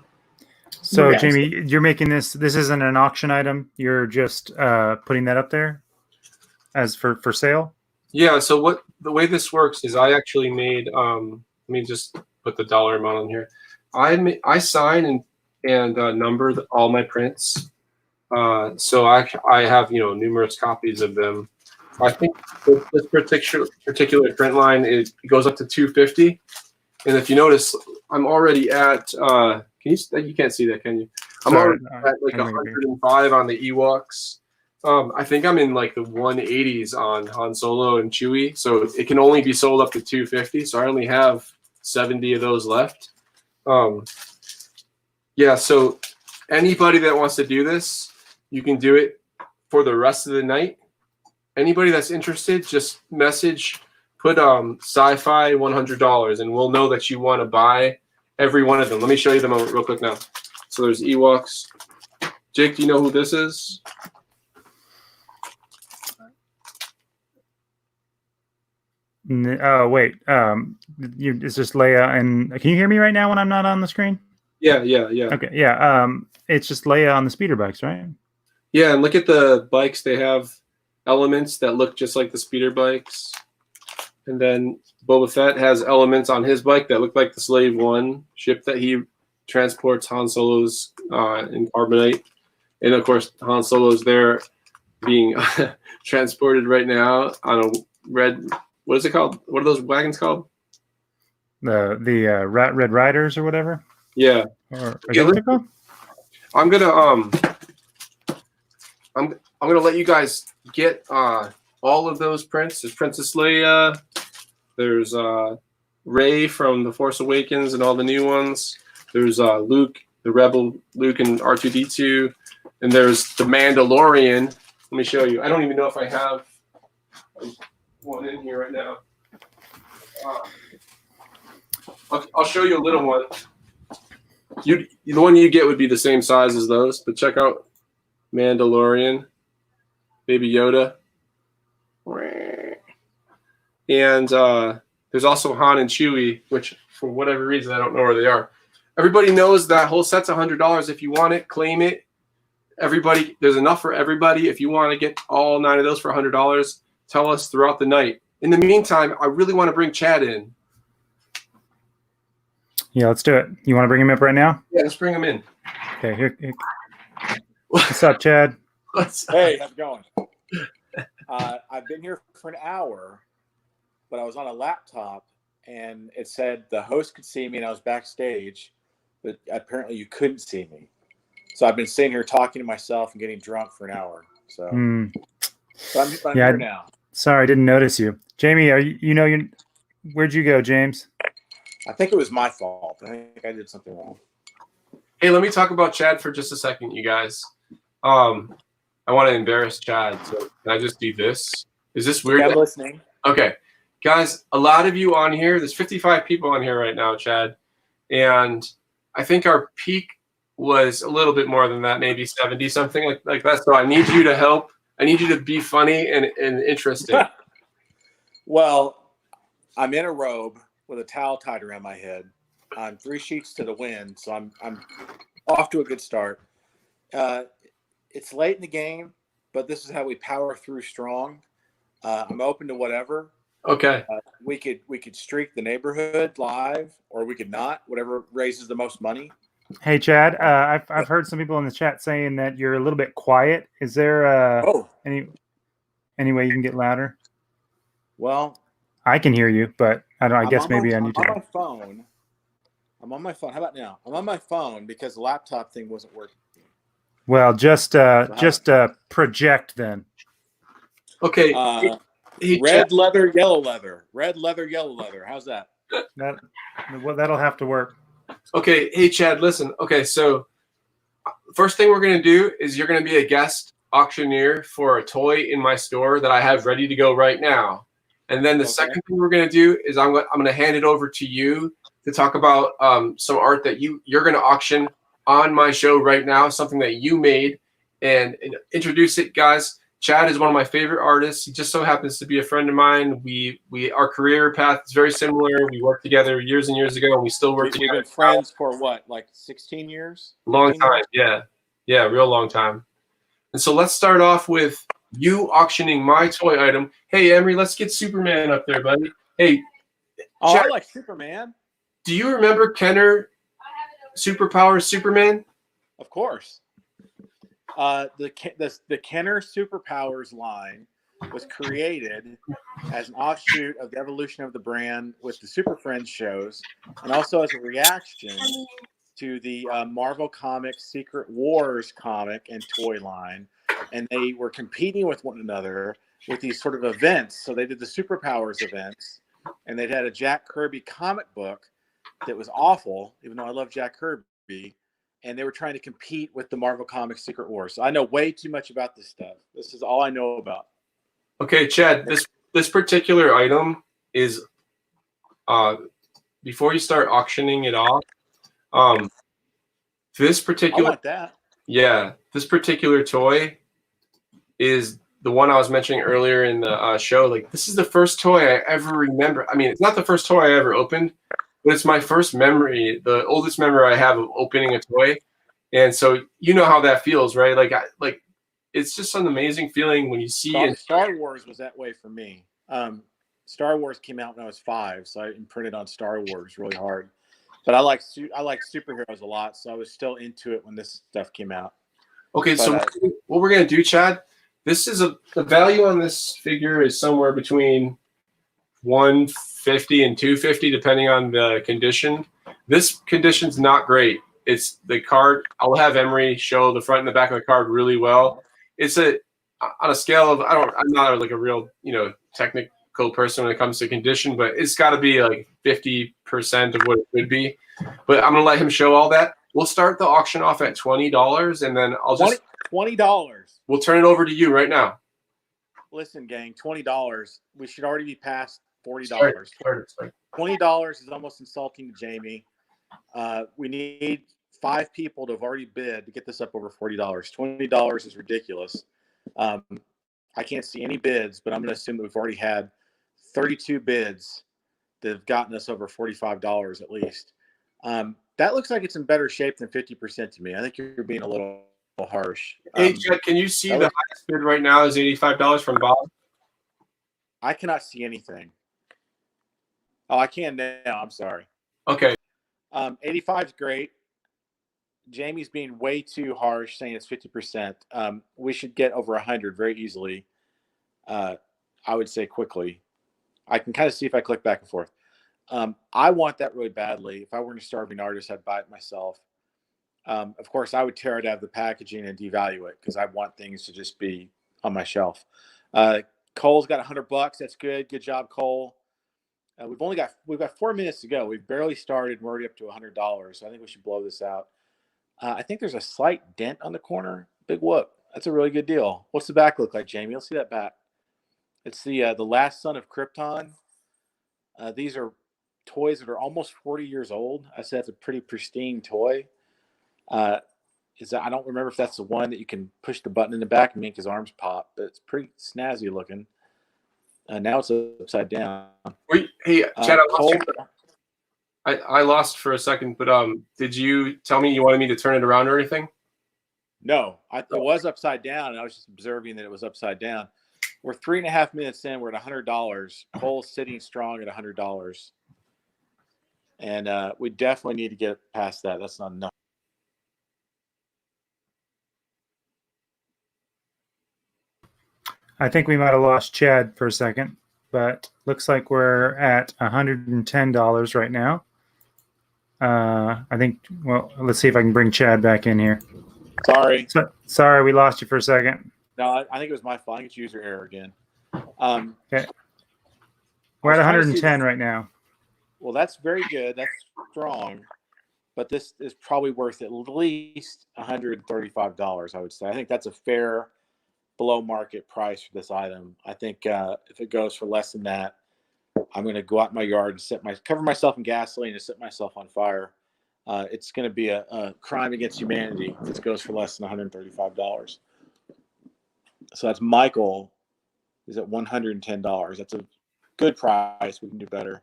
Jayme, you're making this isn't an auction item, you're just putting that up there as for sale? Yeah, so the way this works is I actually made let me just put the dollar amount on here. I sign and number all my prints. So I have numerous copies of them. I think this particular print line it goes up to $250, and if you notice, I'm already at. You can't see that, can you? I'm already at like 105 on the Ewoks. I think I'm in like the 180s on Han Solo and Chewie, so it can only be sold up to $250. So I only have 70 of those left. Yeah. So anybody that wants to do this, you can do it for the rest of the night. Anybody that's interested, just message, put sci-fi $100, and we'll know that you want to buy every one of them. Let me show you them real quick now. So there's Ewoks. Jake, do you know who this is? Oh wait, it's just Leia, and can you hear me right now when I'm not on the screen? Yeah. Okay, yeah. It's just Leia on the speeder bikes, right? Yeah, and look at the bikes. They have elements that look just like the speeder bikes. And then Boba Fett has elements on his bike that look like the Slave One ship that he transports Han Solo's in carbonite. And of course, Han Solo's there being transported right now on a red. What is it called? What are those wagons called? The Red Riders or whatever. Yeah. Or is that what they're called? I'm gonna let you guys get all of those prints. There's Princess Leia. There's Rey from The Force Awakens and all the new ones. There's Luke, the Rebel Luke and R2D2, and there's the Mandalorian. Let me show you. I don't even know if I have one in here right now. I'll show you a little one. The one you get would be the same size as those, but check out Mandalorian, Baby Yoda. And there's also Han and Chewie, which for whatever reason I don't know where they are. Everybody knows that whole set's $100. If you want it, claim it. Everybody, there's enough for everybody. If you want to get all 9 of those for $100, tell us throughout the night. In the meantime, I really want to bring Chad in. Yeah, let's do it. You want to bring him up right now? Yeah, let's bring him in. Okay, here. What's up, Chad? Hey, how's it going? I've been here for an hour, but I was on a laptop, and it said the host could see me, and I was backstage, but apparently you couldn't see me. So I've been sitting here talking to myself and getting drunk for an hour. So, but I'm here now. Sorry, I didn't notice you. Jayme, where'd you go, James? I think it was my fault. I think I did something wrong. Hey, let me talk about Chad for just a second, you guys. I want to embarrass Chad. So can I just do this? Is this weird? I'm listening. Okay. Guys, a lot of you on here, there's 55 people on here right now, Chad. And I think our peak was a little bit more than that, maybe 70, something like that. So I need you to help. I need you to be funny and interesting. Well, I'm in a robe with a towel tied around my head. I'm 3 sheets to the wind, so I'm off to a good start. It's late in the game, but this is how we power through strong. I'm open to whatever. Okay. We could streak the neighborhood live, or we could not. Whatever raises the most money. Hey, Chad. I've heard some people in the chat saying that you're a little bit quiet. Is there any way you can get louder? Well, I can hear you, but I guess maybe I need to. I'm on my phone. I'm on my phone. How about now? I'm on my phone because the laptop thing wasn't working. Well, just project then. Okay. Red leather, yellow leather. Red leather, yellow leather. How's that? That'll have to work. Okay. Hey, Chad, listen. Okay, so first thing we're going to do is you're going to be a guest auctioneer for a toy in my store that I have ready to go right now. And then the second thing we're going to do is I'm going to hand it over to you to talk about some art that you're going to auction on my show right now, something that you made, and introduce it, guys. Chad is one of my favorite artists. He just so happens to be a friend of mine. Our career path is very similar. We worked together years and years ago, and we still work together. We've been friends for what, like 16 years? Long time, yeah. Yeah, real long time. And so let's start off with you auctioning my toy item. Hey, Emery, let's get Superman up there, buddy. Hey. Oh, Chad, I like Superman. Do you remember Kenner Superpowers Superman? Of course. The Kenner Superpowers line was created as an offshoot of the evolution of the brand with the Super Friends shows, and also as a reaction to the Marvel Comics Secret Wars comic and toy line. And they were competing with one another with these sort of events. So they did the Superpowers events, and they'd had a Jack Kirby comic book that was awful, even though I love Jack Kirby. And they were trying to compete with the Marvel Comics Secret Wars. So I know way too much about this stuff. This is all I know about. Okay, Chad, this particular item is before you start auctioning it off, this particular I want that. Yeah, this particular toy is the one I was mentioning earlier in the show, like this is the first toy I ever remember. I mean, it's not the first toy I ever opened, but it's my first memory, the oldest memory I have of opening a toy. And so you know how that feels, right? Like it's just an amazing feeling when you see Star Wars was that way for me. Star Wars came out when I was 5, so I imprinted on Star Wars really hard. But I like superheroes a lot, so I was still into it when this stuff came out. Okay, so what we're gonna do, Chad? This is the value on this figure is somewhere between $150 and $250, depending on the condition. This condition's not great. It's the card. I'll have Emery show the front and the back of the card really well. It's on a scale of I'm not like a real technical person when it comes to condition, but it's got to be like 50% of what it could be. But I'm gonna let him show all that. We'll start the auction off at $20, and then I'll just $20. We'll turn it over to you right now. Listen, gang, $20. We should already be past $40. Sorry. $20 is almost insulting to Jayme. We need 5 people to have already bid to get this up over $40. $20 is ridiculous. I can't see any bids, but I'm going to assume that we've already had 32 bids that have gotten us over $45 at least. That looks like it's in better shape than 50% to me. I think you're being a little harsh. Hey, Chad, can you see the highest bid right now is $85 from Bob? I cannot see anything. Oh, I can now. I'm sorry. Okay. 85 is great. Jamie's being way too harsh, saying it's 50%. We should get over 100 very easily. I would say quickly. I can kind of see if I click back and forth. I want that really badly. If I were a starving artist, I'd buy it myself. Of course, I would tear it out of the packaging and devalue it because I want things to just be on my shelf. Cole's got $100. That's good. Good job, Cole. We've got 4 minutes to go. We've barely started. We're already up to $100. So I think we should blow this out. I think there's a slight dent on the corner. Big whoop. That's a really good deal. What's the back look like, Jayme? Let's see that back. It's the last son of Krypton. These are toys that are almost 40 years old. I said it's a pretty pristine toy. I don't remember if that's the one that you can push the button in the back and make his arms pop, but it's pretty snazzy looking. Now it's upside down. Wait, hey, Chad, I lost for a second, but did you tell me you wanted me to turn it around or anything? No, it was upside down, and I was just observing that it was upside down. We're 3.5 minutes in. We're at $100. Cole's sitting strong at $100, and we definitely need to get past that. That's not enough. I think we might have lost Chad for a second, but looks like we're at $110 right now. I think, well, let's see if I can bring Chad back in here. Sorry, we lost you for a second. No, I think it was my fault. I think it's user error again. Okay. We're at 110 right now. Well, that's very good. That's strong. But this is probably worth at least $135, I would say. I think that's a fair below market price for this item. I think if it goes for less than that, I'm going to go out in my yard and cover myself in gasoline and set myself on fire. It's going to be a crime against humanity if it goes for less than $135. So that's Michael is at $110. That's a good price. We can do better.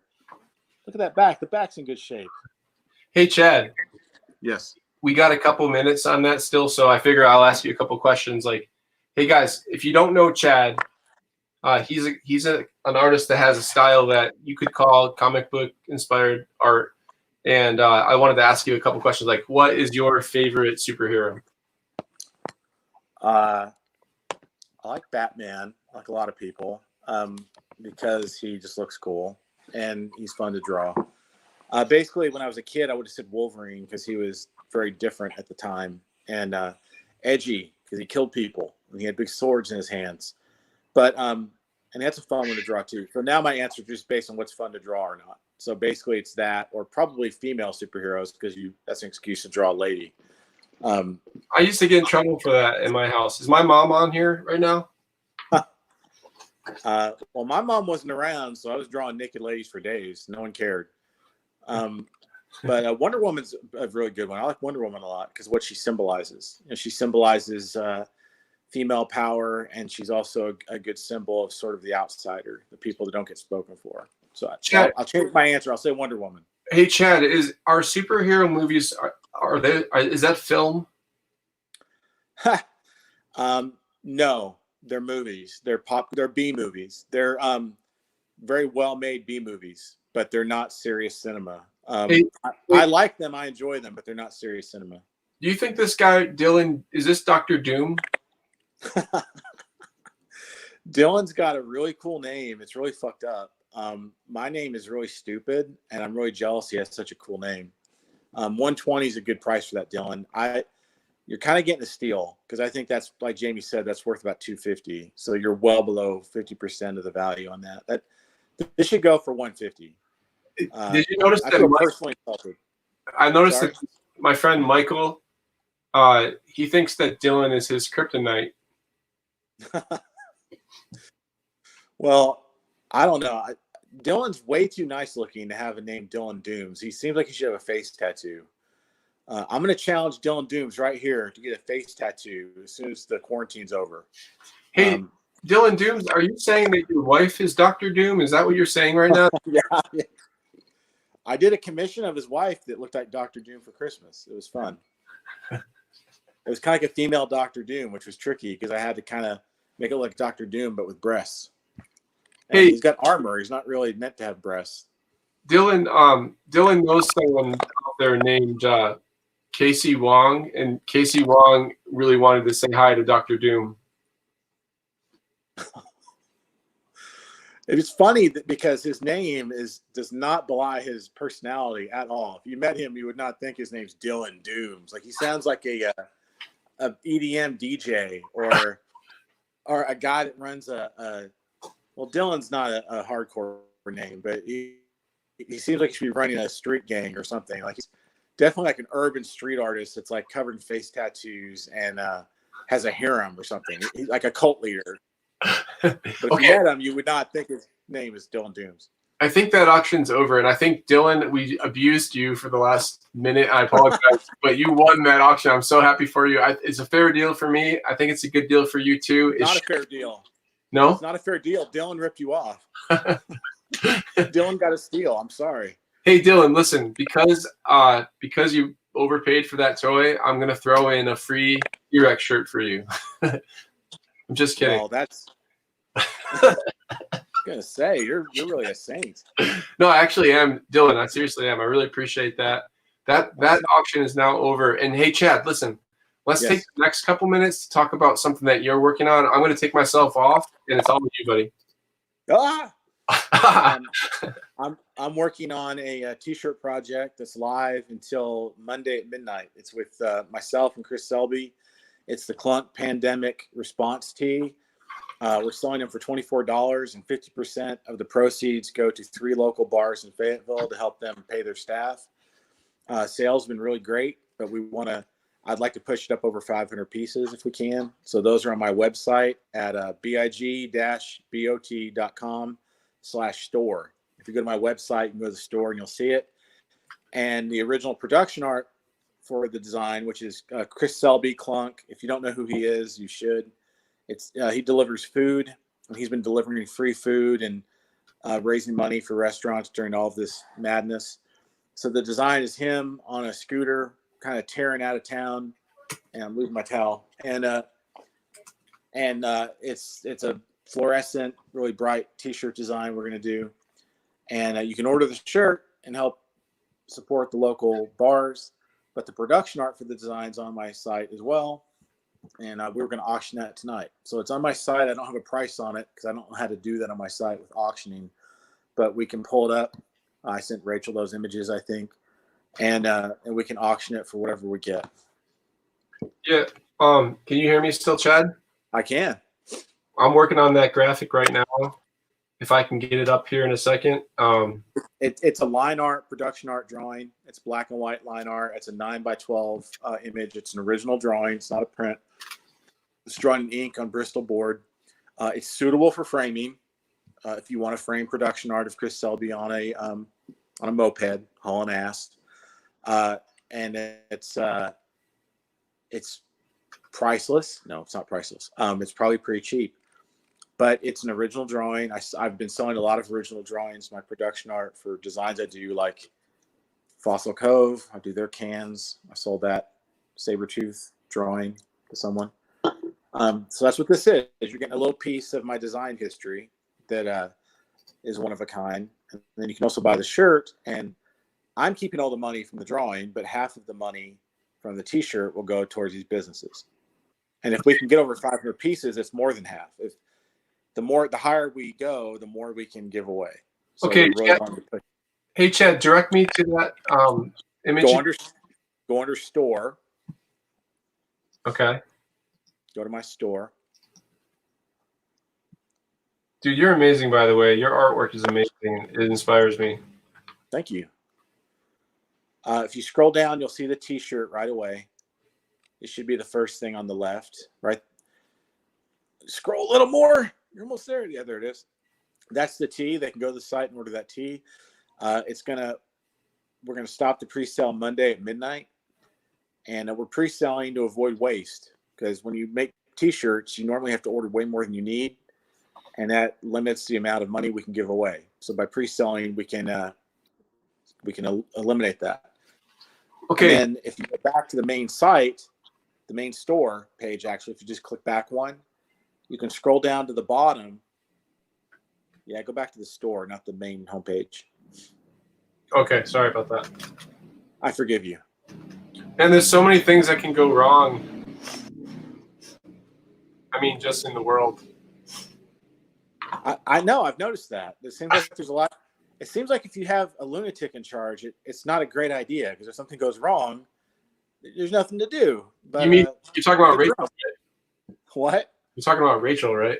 Look at that back. The back's in good shape. Hey, Chad. Yes. We got a couple minutes on that still, so I figure I'll ask you a couple questions. Like, hey guys, if you don't know Chad, he's an artist that has a style that you could call comic book inspired art. And I wanted to ask you a couple questions, like, what is your favorite superhero? I like Batman, like a lot of people, because he just looks cool and he's fun to draw. Basically, when I was a kid, I would have said Wolverine because he was very different at the time and edgy because he killed people and he had big swords in his hands. But and that's a fun one to draw too. So now my answer is just based on what's fun to draw or not. So basically, it's that, or probably female superheroes because that's an excuse to draw a lady. I used to get in trouble for that in my house. Is my mom on here right now? Well, my mom wasn't around, so I was drawing naked ladies for days. No one cared. But Wonder Woman's a really good one. I like Wonder Woman a lot because what she symbolizes. She symbolizes female power, and she's also a good symbol of sort of the outsider, the people that don't get spoken for. So I'll change my answer. I'll say Wonder Woman. Hey Chad, are superhero movies is that film? No, they're movies. They're B movies. They're very well made B movies, but they're not serious cinema. I like them, I enjoy them, but they're not serious cinema. Do you think this guy Dylan is this Dr. Doom? Dylan's got a really cool name. It's really fucked up. My name is really stupid, and I'm really jealous he has such a cool name. 120 is a good price for that, Dylan. You're kind of getting a steal, because I think that's, like Jayme said, that's worth about $250. So you're well below 50% of the value on that. This should go for $150. Did you notice I that? feel personally insulted. I noticed that my friend Michael, he thinks that Dylan is his kryptonite. Well, I don't know. Dylan's way too nice looking to have a name Dylan Dooms. He seems like he should have a face tattoo. I'm going to challenge Dylan Dooms right here to get a face tattoo as soon as the quarantine's over. Hey, Dylan Dooms, are you saying that your wife is Dr. Doom? Is that what you're saying right now? Yeah. I did a commission of his wife that looked like Dr. Doom for Christmas. It was fun. It was kind of like a female Dr. Doom, which was tricky because I had to kind of make it look like Dr. Doom, but with breasts. And he's got armor. He's not really meant to have breasts. Dylan knows someone out there named Casey Wong, and Casey Wong really wanted to say hi to Dr. Doom. It's funny because his name does not belie his personality at all. If you met him, you would not think his name's Dylan Dooms. Like, he sounds like a EDM DJ or a guy that runs well, Dylan's not a hardcore name, but he seems like he should be running a street gang or something. Like, he's definitely like an urban street artist that's like covered in face tattoos and has a harem or something. He's like a cult leader. But if you met him, you would not think his name is Dylan Dooms. I think that auction's over, and I think, Dylan, we abused you for the last minute. I apologize, but you won that auction. I'm so happy for you. It's a fair deal for me. I think it's a good deal for you, too. Not a fair deal. No? It's not a fair deal. Dylan ripped you off. Dylan got a steal. I'm sorry. Hey, Dylan, listen, because you overpaid for that toy, I'm going to throw in a free T-Rex shirt for you. I'm just kidding. Well, that's I was gonna say you're really a saint. No, I actually am, Dylan. I seriously am. I really appreciate that. That auction is now over. And hey, Chad, listen. Let's take the next couple minutes to talk about something that you're working on. I'm going to take myself off, and it's all with you, buddy. I'm working on a t-shirt project that's live until Monday at midnight. It's with myself and Chris Selby. It's the Clunk Pandemic Response Tee. We're selling them for $24, and 50% of the proceeds go to 3 local bars in Fayetteville to help them pay their staff. Sales have been really great, but I'd like to push it up over 500 pieces if we can. So those are on my website at big-bot.com/store. If you go to my website, you can go to the store and you'll see it. And the original production art for the design, which is Chris Selby Clunk. If you don't know who he is, you should. He delivers food, and he's been delivering free food and raising money for restaurants during all of this madness. So the design is him on a scooter, kind of tearing out of town, and I'm losing my towel. And it's a fluorescent, really bright T-shirt design we're going to do. And you can order the shirt and help support the local bars. But the production art for the design's on my site as well. And we're going to auction that tonight. So it's on my site. I don't have a price on it because I don't know how to do that on my site with auctioning. But we can pull it up. I sent Rachel those images, I think. And we can auction it for whatever we get. Yeah. Can you hear me still, Chad? I can. I'm working on that graphic right now. If I can get it up here in a second. It's a line art, production art drawing. It's black and white line art. It's a 9x12 image. It's an original drawing. It's not a print. It's drawn in ink on Bristol board. It's suitable for framing. If you want to frame production art of Chris Selby on a moped, hauling ass. And it's priceless. No, it's not priceless. It's probably pretty cheap, but it's an original drawing. I've been selling a lot of original drawings, my production art for designs I do, like Fossil Cove. I do their cans. I sold that Sabretooth drawing to someone. So that's what this is. You're getting a little piece of my design history that is one of a kind. And then you can also buy the shirt, and I'm keeping all the money from the drawing, but half of the money from the t-shirt will go towards these businesses. And if we can get over 500 pieces, it's more than half. If the higher we go, the more we can give away. So Okay, really hey Chad, direct me to that image. Go under store. Okay. Go to my store. Dude, you're amazing, by the way. Your artwork is amazing. It inspires me. Thank you. If you scroll down, you'll see the t-shirt right away. It should be the first thing on the left, right? Scroll a little more. You're almost there. Yeah, there it is. That's the tee. They can go to the site and order that tee. We're gonna stop the pre-sale Monday at midnight, and we're pre-selling to avoid waste, because when you make t-shirts, you normally have to order way more than you need, and that limits the amount of money we can give away. So by pre-selling, we can eliminate that. Okay. And then if you go back to the main site, the main store page, actually, if you just click back one, you can scroll down to the bottom. Yeah, go back to the store, not the main homepage. Okay, sorry about that. I forgive you. And there's so many things that can go wrong. I mean, just in the world. I know. I've noticed that. It seems like there's a lot. It seems like if you have a lunatic in charge, it's not a great idea, because if something goes wrong, there's nothing to do. But You mean you're talking about Rachel? Right? What? You're talking about Rachel, right?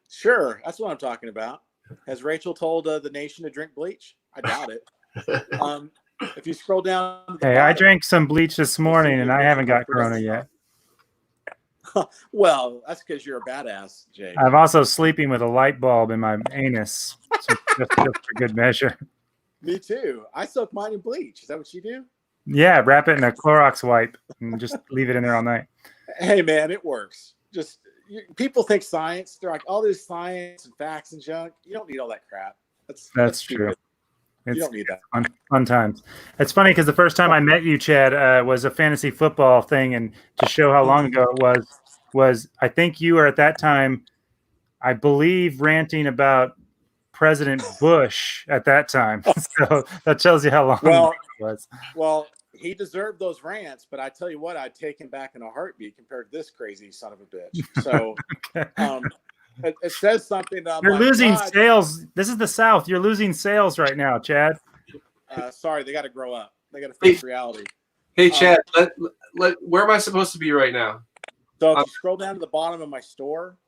Sure, that's what I'm talking about. Has Rachel told the nation to drink bleach? I doubt it. If you scroll down, hey, I drank some bleach this morning, and I haven't got corona yet. Well, that's because you're a badass, Jay. I'm also sleeping with a light bulb in my anus, so just for good measure. Me too. I soak mine in bleach. Is that what you do? Yeah, wrap it in a Clorox wipe and just leave it in there all night. Hey, man, it works. People think science. They're like, all this science and facts and junk. You don't need all that crap. That's true. You don't need that. Fun times. It's funny because the first time I met you, Chad, was a fantasy football thing, and to show how long ago it was I think you were at that time, I believe, ranting about President Bush at that time. So that tells you how long it was. Well, he deserved those rants, but I tell you what, I'd take him back in a heartbeat compared to this crazy son of a bitch. So okay. It says something. You're losing sales. This is the South. You're losing sales right now, Chad. Sorry, they got to grow up. They got to face reality. Hey, Chad, where am I supposed to be right now? So if you scroll down to the bottom of my store,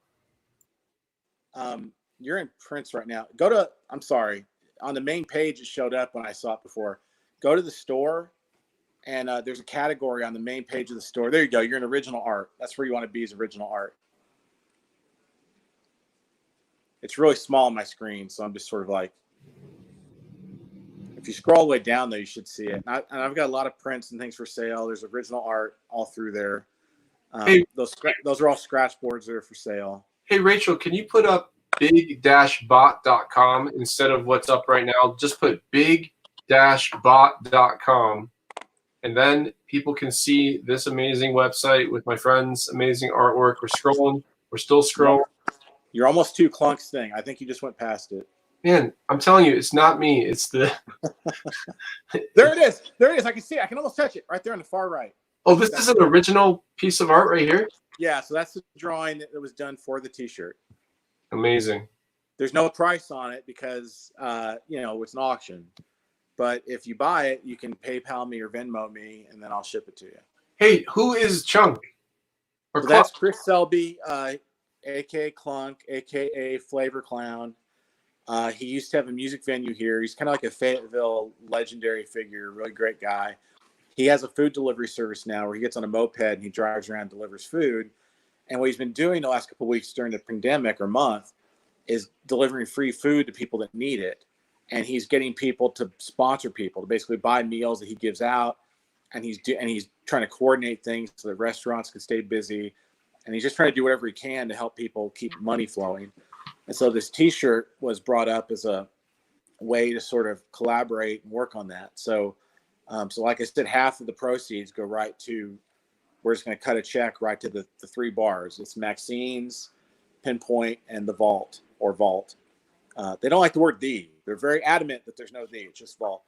you're in Prince right now. I'm sorry, on the main page it showed up when I saw it before. Go to the store, and there's a category on the main page of the store. There you go. You're in original art. That's where you want to be, is original art. It's really small on my screen, so I'm just sort of like, if you scroll all the way down though, you should see it. And I've got a lot of prints and things for sale. There's original art all through there. Hey, those are all scratch boards that are for sale. Hey, Rachel, can you put up big-bot.com instead of what's up right now? Just put big-bot.com, and then people can see this amazing website with my friends' amazing artwork. We're scrolling. We're still scrolling. You're almost to Clunk's thing. I think you just went past it. Man, I'm telling you, it's not me. It's the... There it is. There it is. I can see it. I can almost touch it right there on the far right. Oh, this is an original piece of art right here? Yeah, so that's the drawing that was done for the t-shirt. Amazing. There's no price on it because, it's an auction. But if you buy it, you can PayPal me or Venmo me, and then I'll ship it to you. Hey, who is Chunk? So that's Chris Selby, a.k.a. Clunk, a.k.a. Flavor Clown. He used to have a music venue here. He's kind of like a Fayetteville legendary figure, really great guy. He has a food delivery service now where he gets on a moped and he drives around and delivers food. And what he's been doing the last couple of weeks during the pandemic or month is delivering free food to people that need it. And he's getting people to sponsor people, to basically buy meals that he gives out. and he's trying to coordinate things so that restaurants can stay busy, and he's just trying to do whatever he can to help people keep money flowing. And so this T-shirt was brought up as a way to sort of collaborate and work on that. So, so like I said, half of the proceeds go right to, we're just going to cut a check right to the 3 bars. It's Maxine's, Pinpoint, and the Vault or Vault. They don't like the word "the." They're very adamant that there's no "the." It's just Vault.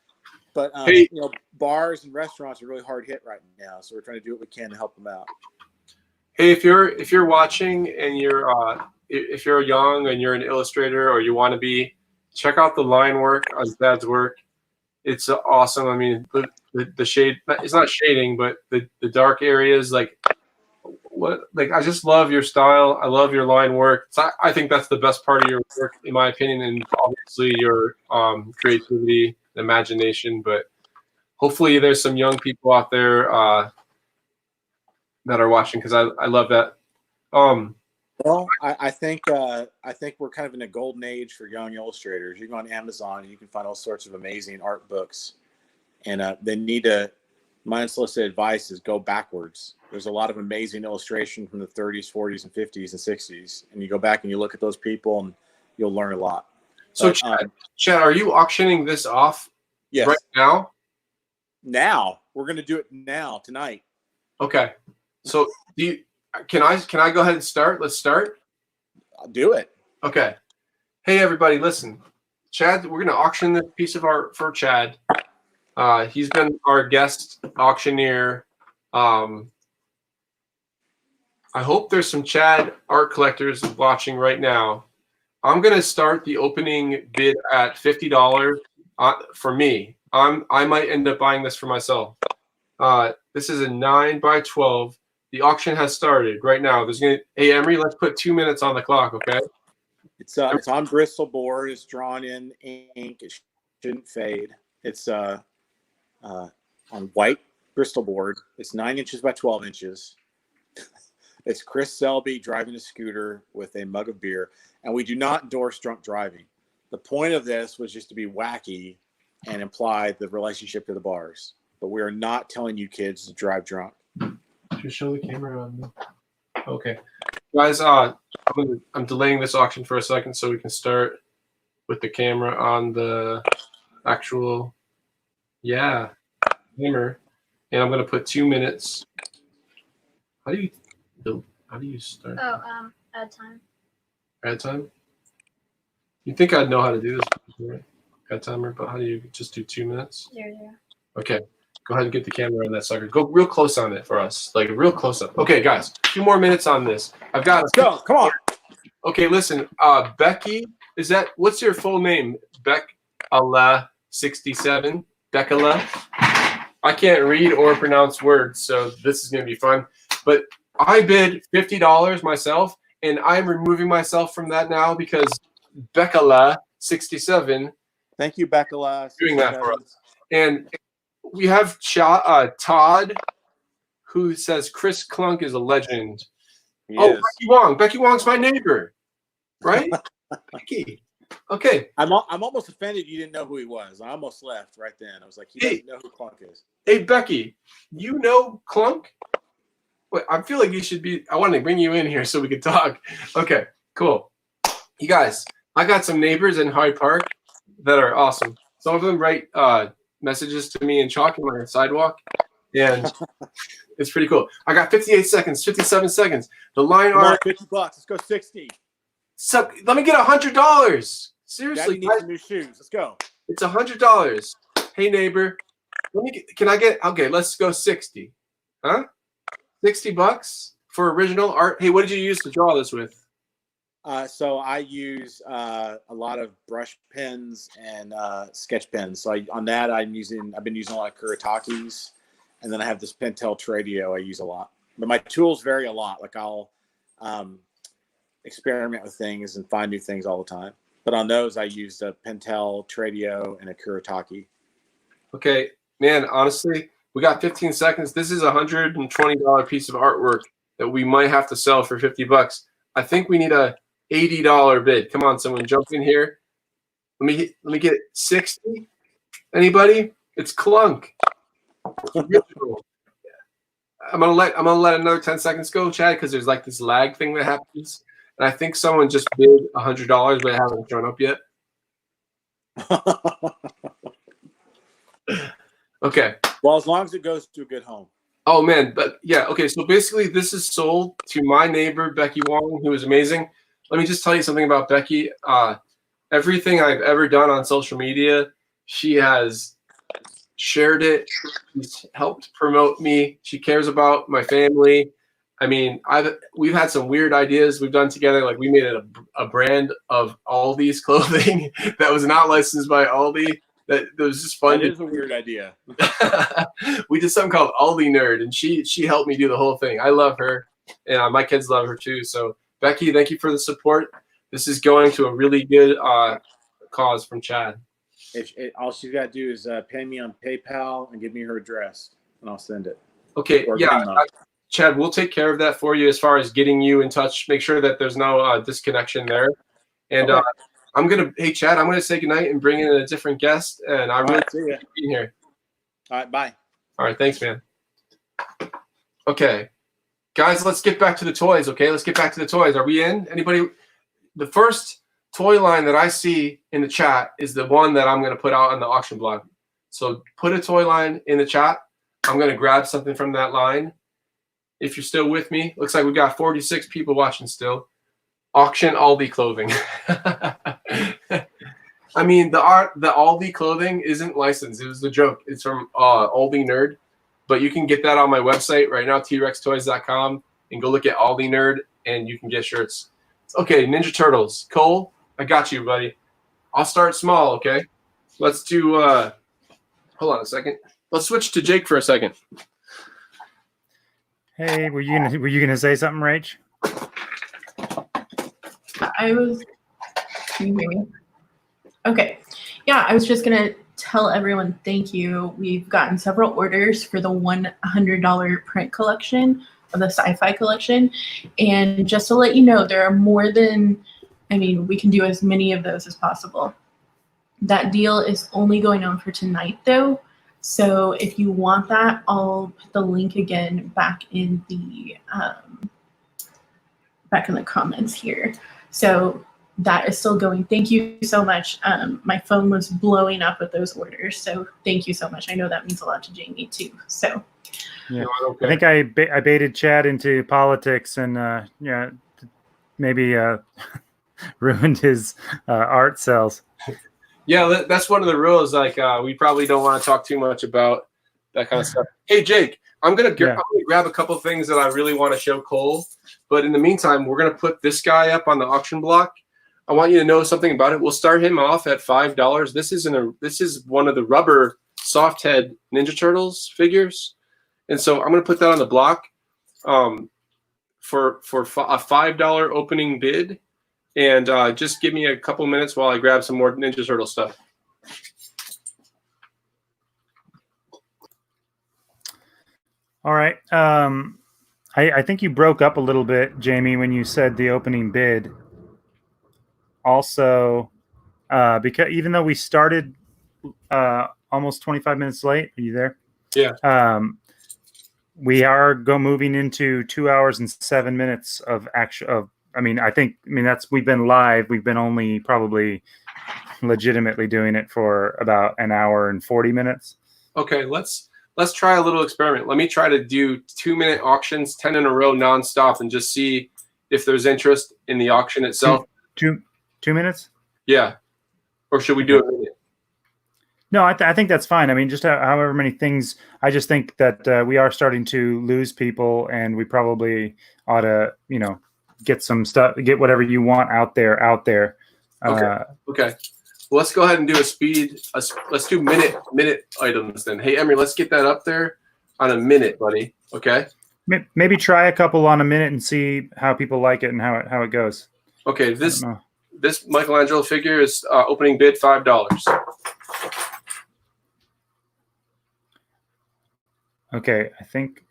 But Hey. you know, bars and restaurants are really hard hit right now, so we're trying to do what we can to help them out. Hey, if you're watching and if you're young and you're an illustrator or you want to be, check out the line work on Dad's work. It's awesome. I mean, the shade, it's not shading, but the dark areas, like I just love your style. I love your line work. So I think that's the best part of your work, in my opinion, and obviously your creativity, imagination. But hopefully there's some young people out there that are watching, because I love that. Well, I think we're kind of in a golden age for young illustrators. You go on Amazon and you can find all sorts of amazing art books, and they need to. My unsolicited advice is go backwards. There's a lot of amazing illustration from the 30s, 40s, and 50s and 60s, and you go back and you look at those people, and you'll learn a lot. So, Chad, are you auctioning this off Yes. right now? Now we're going to do it now tonight. Okay. So can I go ahead and start? Let's start. I'll do it. Okay. Hey everybody, listen. Chad, we're gonna auction this piece of art for Chad. He's been our guest auctioneer. I hope there's some Chad art collectors watching right now. I'm gonna start the opening bid at $50 for me. I might end up buying this for myself. This is a 9x12. The auction has started right now. Hey Emery, let's put 2 minutes on the clock, okay? It's on Bristol board. It's drawn in ink. It shouldn't fade. It's on white Bristol board. It's 9 inches by 12 inches. It's Chris Selby driving a scooter with a mug of beer, and we do not endorse drunk driving. The point of this was just to be wacky and imply the relationship to the bars, but we are not telling you kids to drive drunk. Just show the camera on me. Okay, guys. I'm delaying this auction for a second so we can start with the camera on the actual hammer, and I'm gonna put 2 minutes. How do you start? Oh, add time. Add time. You think I'd know how to do this, right? Add timer, but how do you just do 2 minutes? 0. Okay. Go ahead and get the camera on that sucker. Go real close on it for us, like real close up. Okay, guys, 2 more minutes on this. Let's go. Come on. Okay, listen. Becky, what's your full name? Beckala67. Beckala. I can't read or pronounce words, so this is gonna be fun. But I bid $50 myself, and I'm removing myself from that now because Beckala67. Thank you, Beckala. Doing that for us. And we have Todd, who says Chris Clunk is a legend. Yes. Becky Wong. Becky Wong's my neighbor, right? Becky. Okay. I'm almost offended you didn't know who he was. I almost left right then. I was like, he doesn't know who Clunk is. Hey, Becky, you know Clunk? Wait, I feel like you should be. I wanted to bring you in here so we could talk. Okay, cool. You guys, I got some neighbors in Hyde Park that are awesome. Some of them write messages to me in chalk on my sidewalk, and it's pretty cool. I got 58 seconds, 57 seconds. The line art, $50. Let's go 60. So let me get $100. Seriously, Daddy needs some new shoes. Let's go. It's $100. Hey neighbor, can I get? Okay, let's go 60. Huh? $60 for original art. Hey, what did you use to draw this with? So I use a lot of brush pens and sketch pens. So on that, I've been using a lot of Kuritakis, and then I have this Pentel Tradio I use a lot. But my tools vary a lot. Like I'll experiment with things and find new things all the time. But on those, I used a Pentel Tradio and a Kuretake. Okay, man. Honestly, we got 15 seconds. This is a $120 piece of artwork that we might have to sell for $50. I think we need a $80 bid. Come on, someone jump in here. Let me get 60. Anybody? It's Clunk. It's original. I'm gonna let another 10 seconds go, Chad, because there's like this lag thing that happens, and I think someone just bid $100, but it hasn't shown up yet. Okay. Well, as long as it goes to a good home. Oh man, but yeah, okay. So basically, this is sold to my neighbor Becky Wong, who is amazing. Let me just tell you something about Becky. Everything I've ever done on social media, she has shared it. She's helped promote me. She cares about my family. I mean, we've had some weird ideas we've done together. Like we made a brand of Aldi's clothing that was not licensed by Aldi. That was just fun. That is a weird idea. We did something called Aldi Nerd, and she helped me do the whole thing. I love her, and my kids love her too. So Becky, thank you for the support. This is going to a really good cause from Chad. All she's got to do is pay me on PayPal and give me her address, and I'll send it. Okay, Or yeah, Venmo. Chad, we'll take care of that for you as far as getting you in touch. Make sure that there's no disconnection there. And Okay. hey Chad, I'm gonna say goodnight and bring in a different guest. And I really see ya. being here. All right, bye. All right, thanks, man. Okay, guys, let's get back to the toys. Okay, let's get back to the toys. Are we in? Anybody? The first toy line that I see in the chat is the one that I'm gonna put out on the auction blog. So put a toy line in the chat. I'm gonna grab something from that line. If you're still with me, looks like we've got 46 people watching still. Auction Aldi clothing. I mean, the Aldi clothing isn't licensed. It was a joke. It's from Aldi Nerd, but you can get that on my website right now, trextoys.com, and go look at Aldi Nerd, and you can get shirts. Okay, Ninja Turtles. Cole, I got you, buddy. I'll start small, okay? Let's do. Hold on a second. Let's switch to Jake for a second. Hey, were you gonna say something, Rach? Can you hear me? Okay. Yeah, I was just going to tell everyone thank you. We've gotten several orders for the $100 print collection of the Sci-fi collection. And just to let you know, there are more than, we can do as many of those as possible. That deal is only going on for tonight, though. So if you want that, I'll put the link again back in the comments here. So that is still going. Thank you so much. My phone was blowing up with those orders, so thank you so much. I know that means a lot to Jayme too. So yeah, okay. I think I baited Chad into politics and maybe ruined his art sales. Yeah, that's one of the rules. Like, we probably don't want to talk too much about that kind of stuff. Hey, Jake, I'm gonna grab a couple things that I really want to show Cole. But in the meantime, we're gonna put this guy up on the auction block. I want you to know something about it. We'll start him off at $5. This is one of the rubber soft head Ninja Turtles figures, and so I'm gonna put that on the block for a $5 opening bid. And just give me a couple minutes while I grab some more Ninja Turtle stuff. All right. I think you broke up a little bit, Jayme, when you said the opening bid. Also, because even though we started almost 25 minutes late, are you there? Yeah. We are moving into 2 hours and 7 minutes of actual. We've been live. We've been only probably legitimately doing it for about an hour and 40 minutes. Okay, let's try a little experiment. Let me try to do 2-minute auctions, 10 in a row, nonstop, and just see if there's interest in the auction itself. Two minutes? Yeah. Or should we do a minute? No, I think that's fine. Just however many things. I just think that we are starting to lose people, and we probably ought to, get some stuff, get whatever you want out there. Okay. Well, let's go ahead and do let's do minute items then. Hey, Emery, let's get that up there on a minute, buddy. Okay. Maybe try a couple on a minute and see how people like it and how it goes. Okay. This Michelangelo figure is opening bid $5. Okay. I think.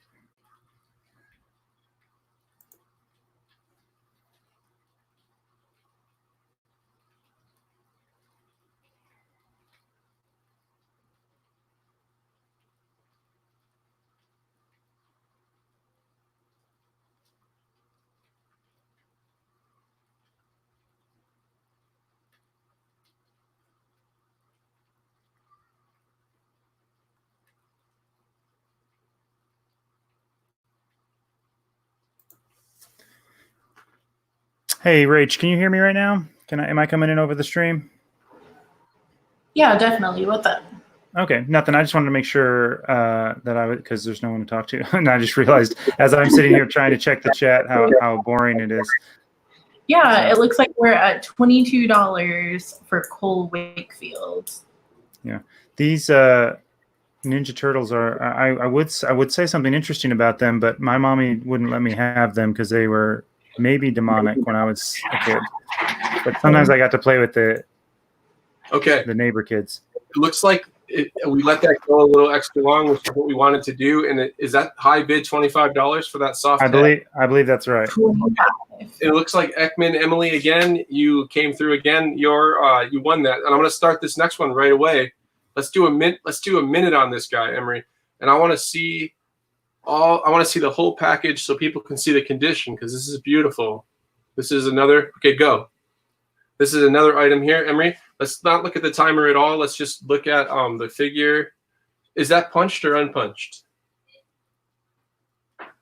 Hey, Rach, can you hear me right now? Am I coming in over the stream? Yeah, definitely. What's up? Okay, nothing. I just wanted to make sure that I would, because there's no one to talk to. And I just realized as I'm sitting here trying to check the chat how boring it is. Yeah, it looks like we're at $22 for Cole Wakefield. Yeah, these Ninja Turtles are. I would say something interesting about them, but my mommy wouldn't let me have them because they were maybe demonic when I was a kid. But sometimes I got to play with the neighbor kids. It looks like we let that go a little extra long, which is what we wanted to do. And is that high bid $25 for that soft? I believe that's right. It looks like Ekman, Emily, again, you came through again. You won that, and I'm going to start this next one right away. Let's do a minute on this guy, Emery, and I want to see the whole package so people can see the condition, because this is beautiful. This is another. Okay, go. This is another item here, Emery. Let's not look at the timer at all. Let's just look at the figure. Is that punched or unpunched?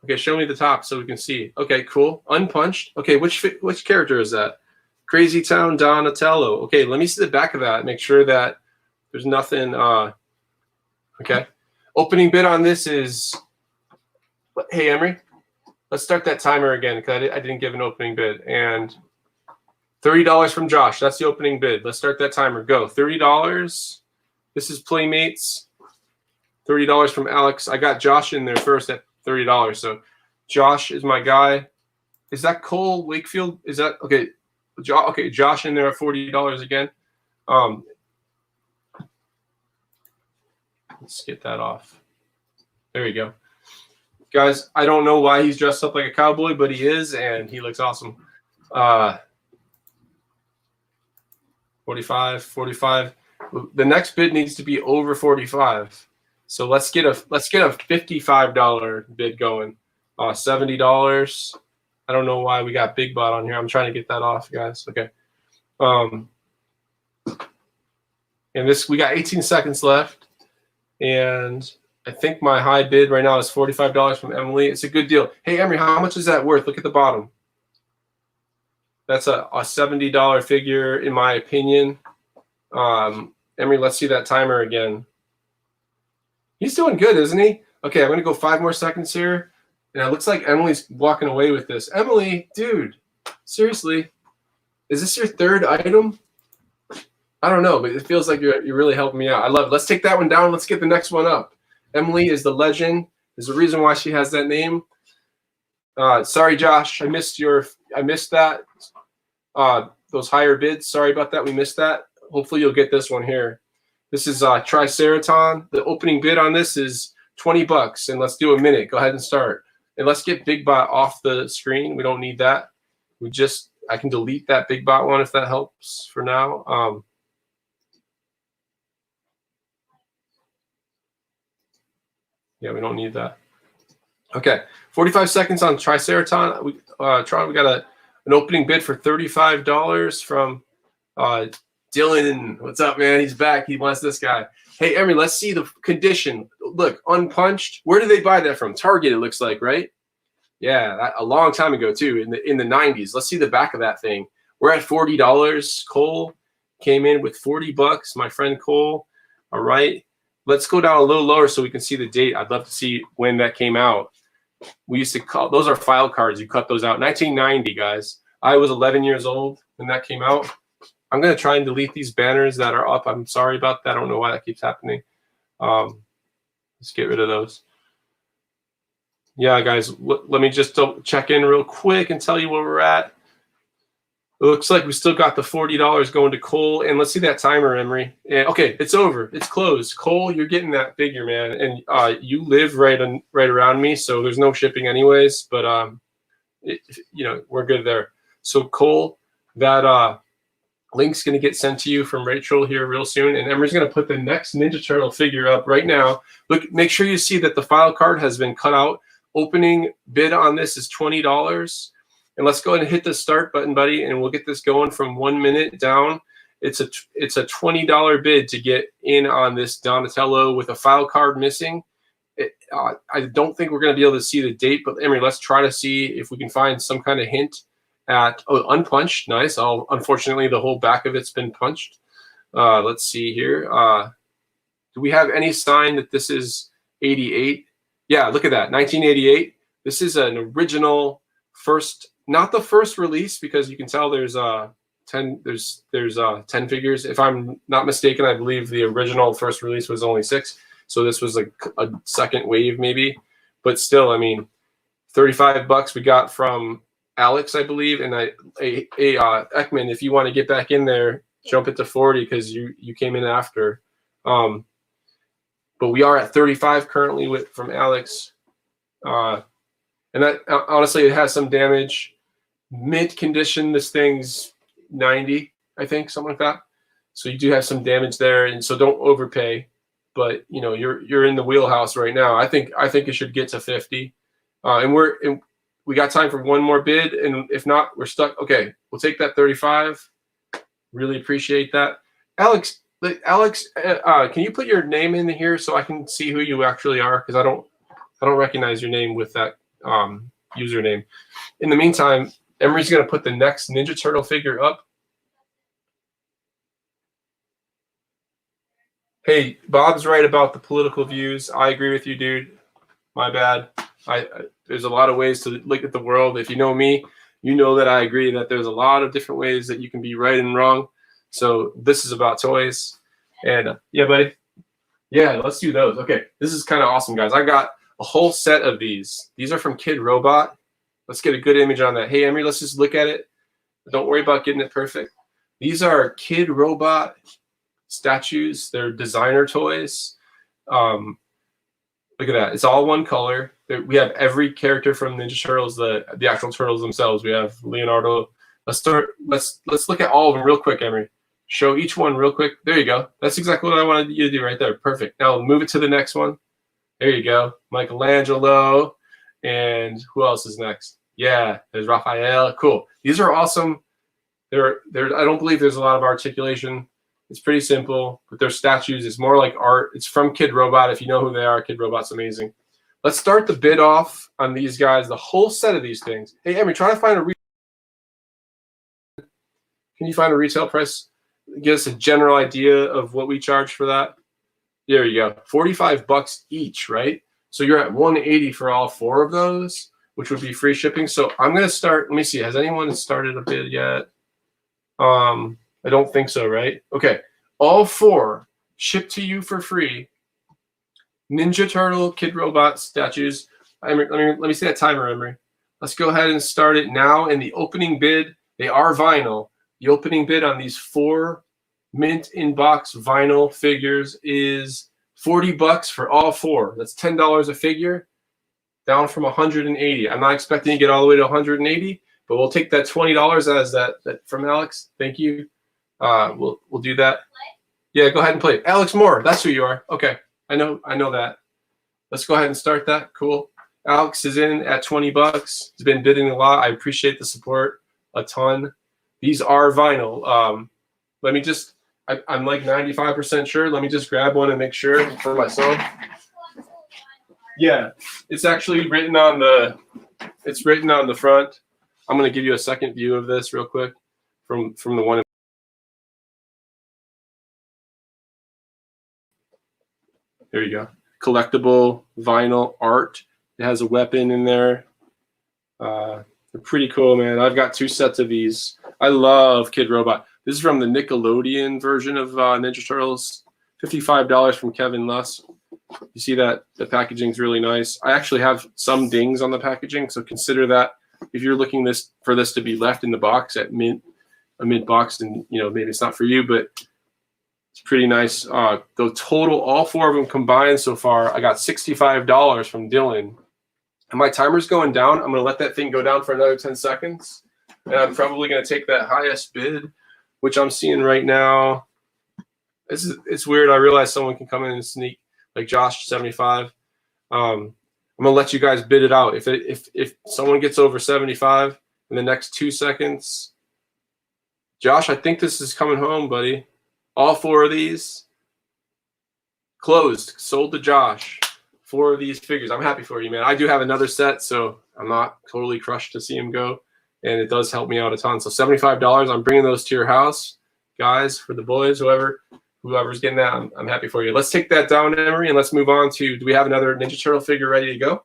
Okay, show me the top so we can see. Okay, cool. Unpunched. Okay, which character is that? Crazy Town Donatello. Okay, let me see the back of that. Make sure that there's nothing. Okay. Opening bid on this is. Hey, Emery, let's start that timer again because I didn't give an opening bid. And $30 from Josh. That's the opening bid. Let's start that timer. Go. $30. This is Playmates. $30 from Alex. I got Josh in there first at $30. So Josh is my guy. Is that Cole Wakefield? Is that okay? Okay, Josh in there at $40 again. Let's get that off. There you go. Guys, I don't know why he's dressed up like a cowboy, but he is, and he looks awesome. 45. The next bid needs to be over 45. So let's get a $55 bid going. $70. I don't know why we got Big Bot on here. I'm trying to get that off, guys. Okay. And this, we got 18 seconds left. And I think my high bid right now is $45 from Emily. It's a good deal. Hey, Emery, how much is that worth? Look at the bottom. That's a $70 figure, in my opinion. Emery, let's see that timer again. He's doing good, isn't he? Okay, I'm going to go 5 more seconds here. And it looks like Emily's walking away with this. Emily, dude, seriously, is this your third item? I don't know, but it feels like you're really helping me out. I love it. Let's take that one down. Let's get the next one up. Emily is the legend. There's a reason why she has that name. Sorry, Josh, I missed that. Those higher bids. Sorry about that. We missed that. Hopefully you'll get this one here. This is Triceraton. The opening bid on this is $20, and let's do a minute. Go ahead and start. And let's get Big Bot off the screen. We don't need that. I can delete that Big Bot one if that helps for now. Yeah, we don't need that. Okay, 45 seconds on Triceraton. We got an opening bid for $35 from Dylan. What's up, man? He's back. He wants this guy. Hey, Emery, let's see the condition. Look, unpunched. Where did they buy that from? Target, it looks like, right? Yeah, a long time ago too, in the 90s. Let's see the back of that thing. We're at $40. Cole came in with $40. My friend Cole. All right. Let's go down a little lower so we can see the date. I'd love to see when that came out. We used to call those are file cards. You cut those out. 1990, guys. I was 11 years old when that came out. I'm going to try and delete these banners that are up. I'm sorry about that. I don't know why that keeps happening. Let's get rid of those. Yeah, guys, let me just check in real quick and tell you where we're at. It looks like we still got the $40 going to Cole. And let's see that timer, Emery. Yeah, okay, it's over. It's closed. Cole, you're getting that figure, man. And you live right around me, so there's no shipping anyways. But, we're good there. So, Cole, that link's going to get sent to you from Rachel here real soon. And Emery's going to put the next Ninja Turtle figure up right now. Look, make sure you see that the file card has been cut out. Opening bid on this is $20. And let's go ahead and hit the start button, buddy, and we'll get this going from 1 minute down. It's a $20 bid to get in on this Donatello with a file card missing. I don't think we're going to be able to see the date, but Emery, let's try to see if we can find some kind of hint at unpunched. Nice. Unfortunately, the whole back of it's been punched. Let's see here. Do we have any sign that this is 88? Yeah, look at that, 1988. This is an original first, not the first release, because you can tell there's 10 figures. If I'm not mistaken, I believe the original first release was only 6. So this was like a second wave maybe, but still, I mean, $35 we got from Alex, I believe, and Ekman. If you want to get back in there, jump it to 40 because you came in after. But we are at 35 currently from Alex, and that honestly it has some damage. Mint condition, this thing's 90, I think, something like that. So you do have some damage there, and so don't overpay. But you know you're in the wheelhouse right now. I think it should get to 50, and we got time for one more bid, and if not, we're stuck. Okay, we'll take that 35. Really appreciate that, Alex. Can you put your name in here so I can see who you actually are? Because I don't recognize your name with that username. In the meantime, Emery's going to put the next Ninja Turtle figure up. Hey, Bob's right about the political views. I agree with you, dude. My bad. There's a lot of ways to look at the world. If you know me, you know that I agree that there's a lot of different ways that you can be right and wrong. So this is about toys. And yeah, buddy. Yeah, let's do those. Okay, this is kind of awesome, guys. I got a whole set of these. These are from Kid Robot. Let's get a good image on that. Hey, Emery, let's just look at it. Don't worry about getting it perfect. These are Kid Robot statues. They're designer toys. Look at that. It's all one color. We have every character from Ninja Turtles, the actual turtles themselves. We have Leonardo. Let's look at all of them real quick, Emery. Show each one real quick. There you go. That's exactly what I wanted you to do right there. Perfect. Now move it to the next one. There you go. Michelangelo. And who else is next? Yeah, there's Raphael. Cool. These are awesome. I don't believe there's a lot of articulation. It's pretty simple, but they're statues. It's more like art. It's from Kid Robot. If you know who they are, Kid Robot's amazing. Let's start the bid off on these guys, the whole set of these things. Hey, Emery, try to find can you find a retail price? Give us a general idea of what we charge for that. There you go. $45 each, right? So you're at $180 for all 4 of those, which would be free shipping. So I'm going to start. Let me see. Has anyone started a bid yet? I don't think so, right? Okay. All 4 shipped to you for free. Ninja Turtle, Kid Robot statues. Let me see that timer, Emery. Let's go ahead and start it now. And the opening bid, they are vinyl. The opening bid on these 4 mint in-box vinyl figures is $40 for all 4. That's $10 a figure, down from $180. I'm not expecting to get all the way to $180, but we'll take that $20 as that from Alex. Thank you. We'll do that. Yeah, go ahead and play it. Alex Moore, that's who you are. Okay, I know that. Let's go ahead and start that. Cool. Alex is in at $20. He's been bidding a lot. I appreciate the support a ton. These are vinyl. Let me just, I'm like 95% sure. Let me just grab one and make sure for myself. Yeah, it's actually written on the front. I'm going to give you a second view of this real quick from the one. There you go. Collectible vinyl art. It has a weapon in there. They're pretty cool, man. I've got 2 sets of these. I love Kid Robot. This is from the Nickelodeon version of Ninja Turtles. $55 from Kevin Luss. You see that the packaging is really nice. I actually have some dings on the packaging, so consider that if you're looking for this to be left in the box at a mint box, and maybe it's not for you, but it's pretty nice. The total, all 4 of them combined so far, I got $65 from Dylan. And my timer's going down. I'm going to let that thing go down for another 10 seconds. And I'm probably going to take that highest bid, which I'm seeing right now. It's weird. I realize someone can come in and sneak, like Josh, 75. I'm going to let you guys bid it out. If someone gets over 75 in the next 2 seconds, Josh, I think this is coming home, buddy. All 4 of these closed, sold to Josh. 4 of these figures. I'm happy for you, man. I do have another set, so I'm not totally crushed to see him go. and it does help me out a ton. So $75, I'm bringing those to your house, guys, for the boys, whoever's getting that. I'm happy for you. Let's take that down, Emery, and let's move on to, do we have another Ninja Turtle figure ready to go?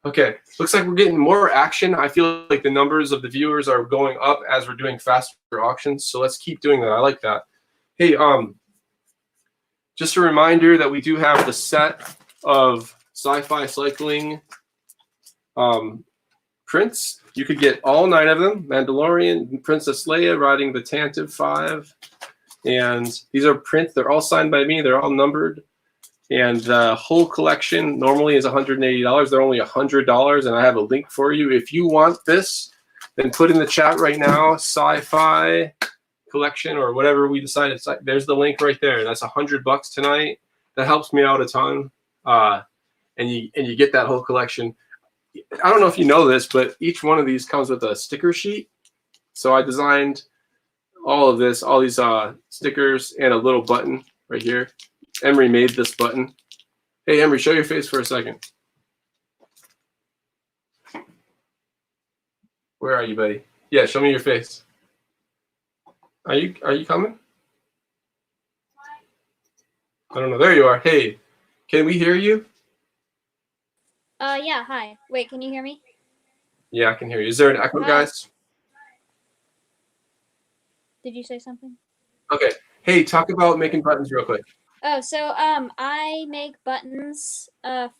Okay, looks like we're getting more action. I feel like the numbers of the viewers are going up as we're doing faster auctions, so let's keep doing that. I like that. Hey, just a reminder that we do have the set of Sci-Fi Cycling prints. You could get all 9 of them. Mandalorian, Princess Leia riding the Tantive 5. And these are prints. They're all signed by me. They're all numbered. And the whole collection normally is $180. They're only $100, and I have a link for you. If you want this, then put in the chat right now, Sci-Fi collection or whatever we decided. There's the link right there. That's $100 tonight. That helps me out a ton. And you get that whole collection. I don't know if you know this, but each one of these comes with a sticker sheet. So I designed all of this, all these stickers, and a little button right here. Emery made this button. Hey, Emery, show your face for a second. Where are you, buddy? Yeah, show me your face. Are you coming? I don't know. There you are. Hey, can we hear you? Yeah, hi. Wait, can you hear me? Yeah, I can hear you. Is there an echo, guys? Did you say something? Okay. Hey, talk about making buttons real quick. Oh, so I make buttons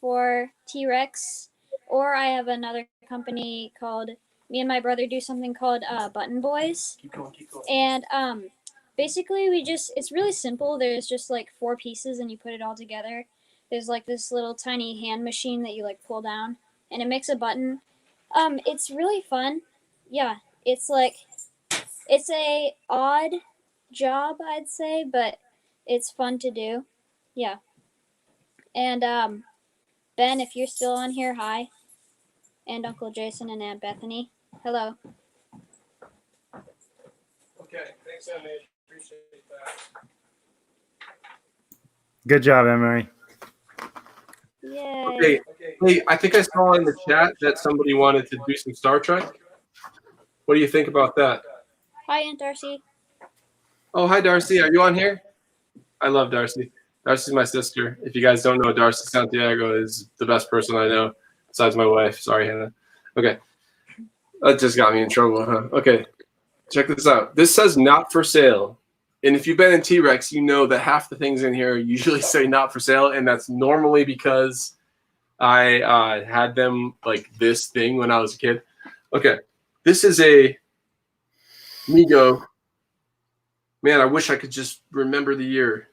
for T-Rex, or I have another company called, me and my brother do something called Button Boys. Keep going. And basically it's really simple. There's just like 4 pieces and you put it all together. There's like this little tiny hand machine that you like pull down and it makes a button. It's really fun. Yeah, it's a odd job, I'd say, but it's fun to do. Yeah. And Ben, if you're still on here, hi. And Uncle Jason and Aunt Bethany. Hello. Okay, thanks, Emily. Appreciate that. Good job, Emery. Yay. Okay. Hey, I think I saw in the chat that somebody wanted to do some Star Trek. What do you think about that? Hi, Aunt Darcy. Oh, hi, Darcy. Are you on here? I love Darcy. Darcy's my sister. If you guys don't know, Darcy Santiago is the best person I know, besides my wife. Sorry, Hannah. Okay. That just got me in trouble, huh? Okay. Check this out. This says not for sale. And if you've been in T-Rex, you know that half the things in here usually say not for sale, and that's normally because I had them like this thing when I was a kid. Okay. This is a Mego. Man, I wish I could just remember the year.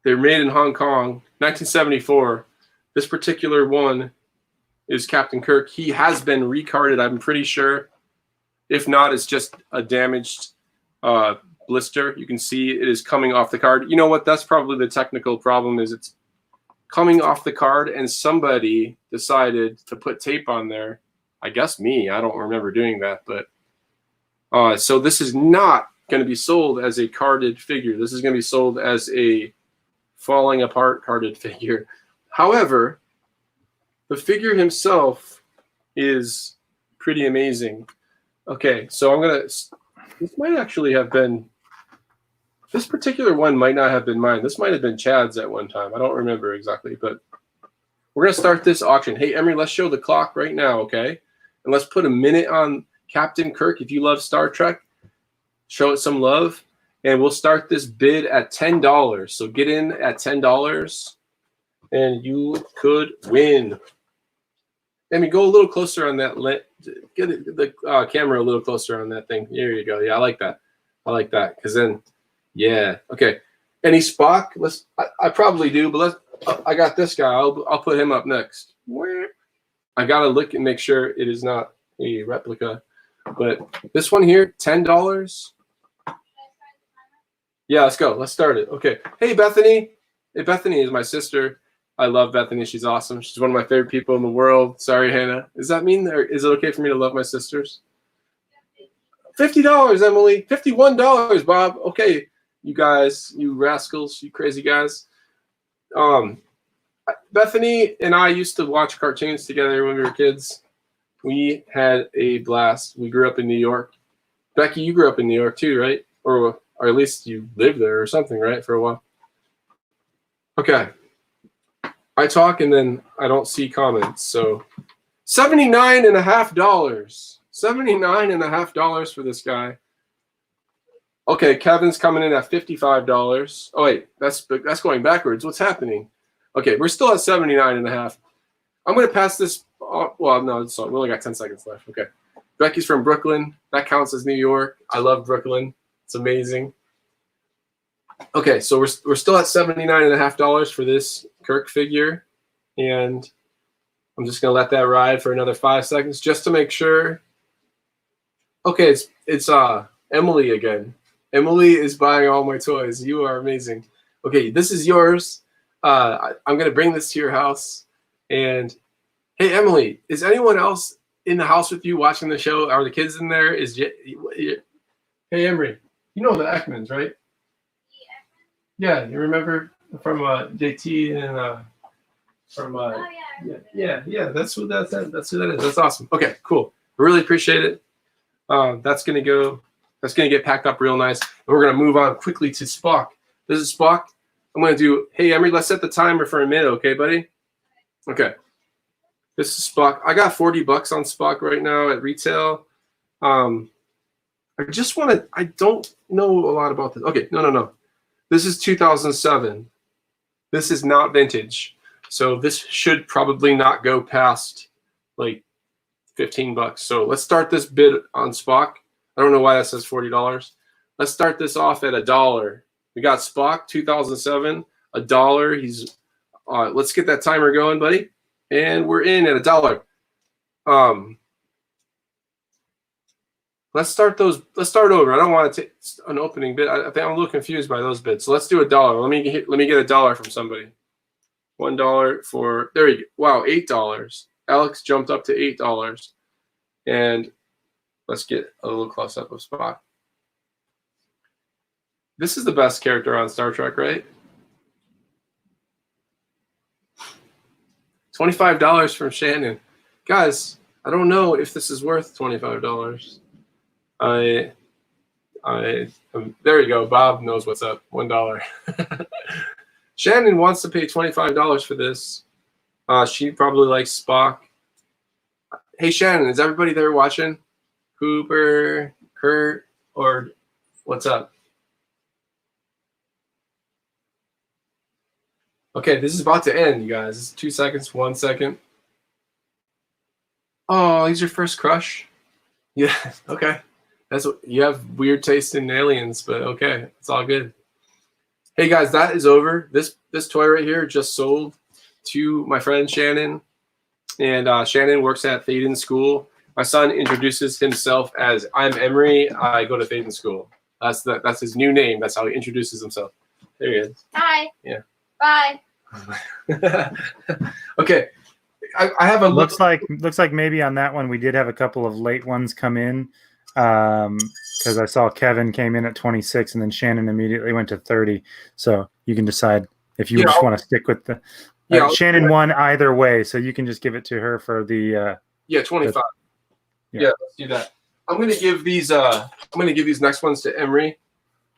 They're made in Hong Kong, 1974. This particular one is Captain Kirk. He has been recarded, I'm pretty sure. If not, it's just a damaged blister. You can see it is coming off the card. You know what? That's probably the technical problem, is it's coming off the card and somebody decided to put tape on there. I guess me. I don't remember doing that. But so this is not going to be sold as a carded figure. This is going to be sold as a falling apart carded figure. However, the figure himself is pretty amazing. Okay, so I'm going to, this might actually have been, this particular one might not have been mine. This might have been Chad's at one time. I don't remember exactly, but we're going to start this auction. Hey, Emery, let's show the clock right now, okay? And let's put a minute on Captain Kirk. If you love Star Trek, show it some love. And we'll start this bid at $10. So get in at $10 and you could win. Let me go a little closer on that. Get the camera a little closer on that thing. There you go. Yeah, I like that. I like that. Because then, yeah. Okay. Any Spock? I probably do, but I got this guy. I'll put him up next. I got to look and make sure it is not a replica. But this one here, $10. Yeah, let's go. Let's start it. Okay. Hey, Bethany. Hey, Bethany is my sister. I love Bethany. She's awesome. She's one of my favorite people in the world. Sorry, Hannah. Does that mean, or is it okay for me to love my sisters? $50, Emily. $51, Bob. Okay, you guys, you rascals, you crazy guys. Bethany and I used to watch cartoons together when we were kids. We had a blast. We grew up in New York. Becky, you grew up in New York too, right? Or at least you lived there or something, right, for a while. Okay. I talk and then I don't see comments. So $79.50. $79.50 for this guy. Okay, Kevin's coming in at $55. Oh wait, that's going backwards. What's happening? Okay, we're still at $79.50. I'm gonna pass this. Well, no, we only got 10 seconds left. Okay, Becky's from Brooklyn. That counts as New York. I love Brooklyn. It's amazing. Okay, so we're still at $79.50 for this Kirk figure, and I'm just gonna let that ride for another 5 seconds just to make sure. Okay, it's Emily again. Emily is buying all my toys. You are amazing. Okay, this is yours. I'm going to bring this to your house. And hey, Emily, is anyone else in the house with you watching the show? Are the kids in there? Hey, Emery, you know the Ekmans, right? Yeah, you remember from JT and from yeah. That's who that is. That's awesome. Okay, cool. I really appreciate it. That's gonna get packed up real nice. And we're gonna move on quickly to Spock. This is Spock. I'm gonna do. Hey, Emery, let's set the timer for a minute, okay, buddy? Okay. This is Spock. I got $40 on Spock right now at retail. I don't know a lot about this. Okay, no. This is 2007. This is not vintage, so this should probably not go past like $15. So let's start this bid on Spock. I don't know why that says $40. Let's start this off at $1. We got Spock 2007, $1. He's let's get that timer going, buddy. And we're in at $1. Let's start over. I don't want to take an opening bid. I think I'm a little confused by those bids. So let's do $1. Let me get $1 from somebody. $1 for there you go. Wow, $8. Alex jumped up to $8. And let's get a little close up of Spock. This is the best character on Star Trek, right? $25 from Shannon. Guys, I don't know if this is worth $25. There you go. Bob knows what's up. $1. Shannon wants to pay $25 for this. She probably likes Spock. Hey, Shannon, is everybody there watching? Cooper, Kurt, or what's up? Okay, this is about to end, you guys. It's 2 seconds, 1 second. Oh, he's your first crush? Yeah, okay. That's what you have weird taste in aliens, but okay, it's all good. Hey guys, that is over. This toy right here just sold to my friend Shannon, and Shannon works at Thaden School. My son introduces himself as I'm Emery. I go to Thaden School. That's his new name. That's how he introduces himself. There he is. Hi. Yeah. Bye. Okay. I have a looks like maybe on that one we did have a couple of late ones come in. Because I saw Kevin came in at 26 and then Shannon immediately went to 30. So you can decide if you just want to stick with the Shannon won either way, so you can just give it to her for the 25. Let's do that. I'm gonna give these next ones to Emery,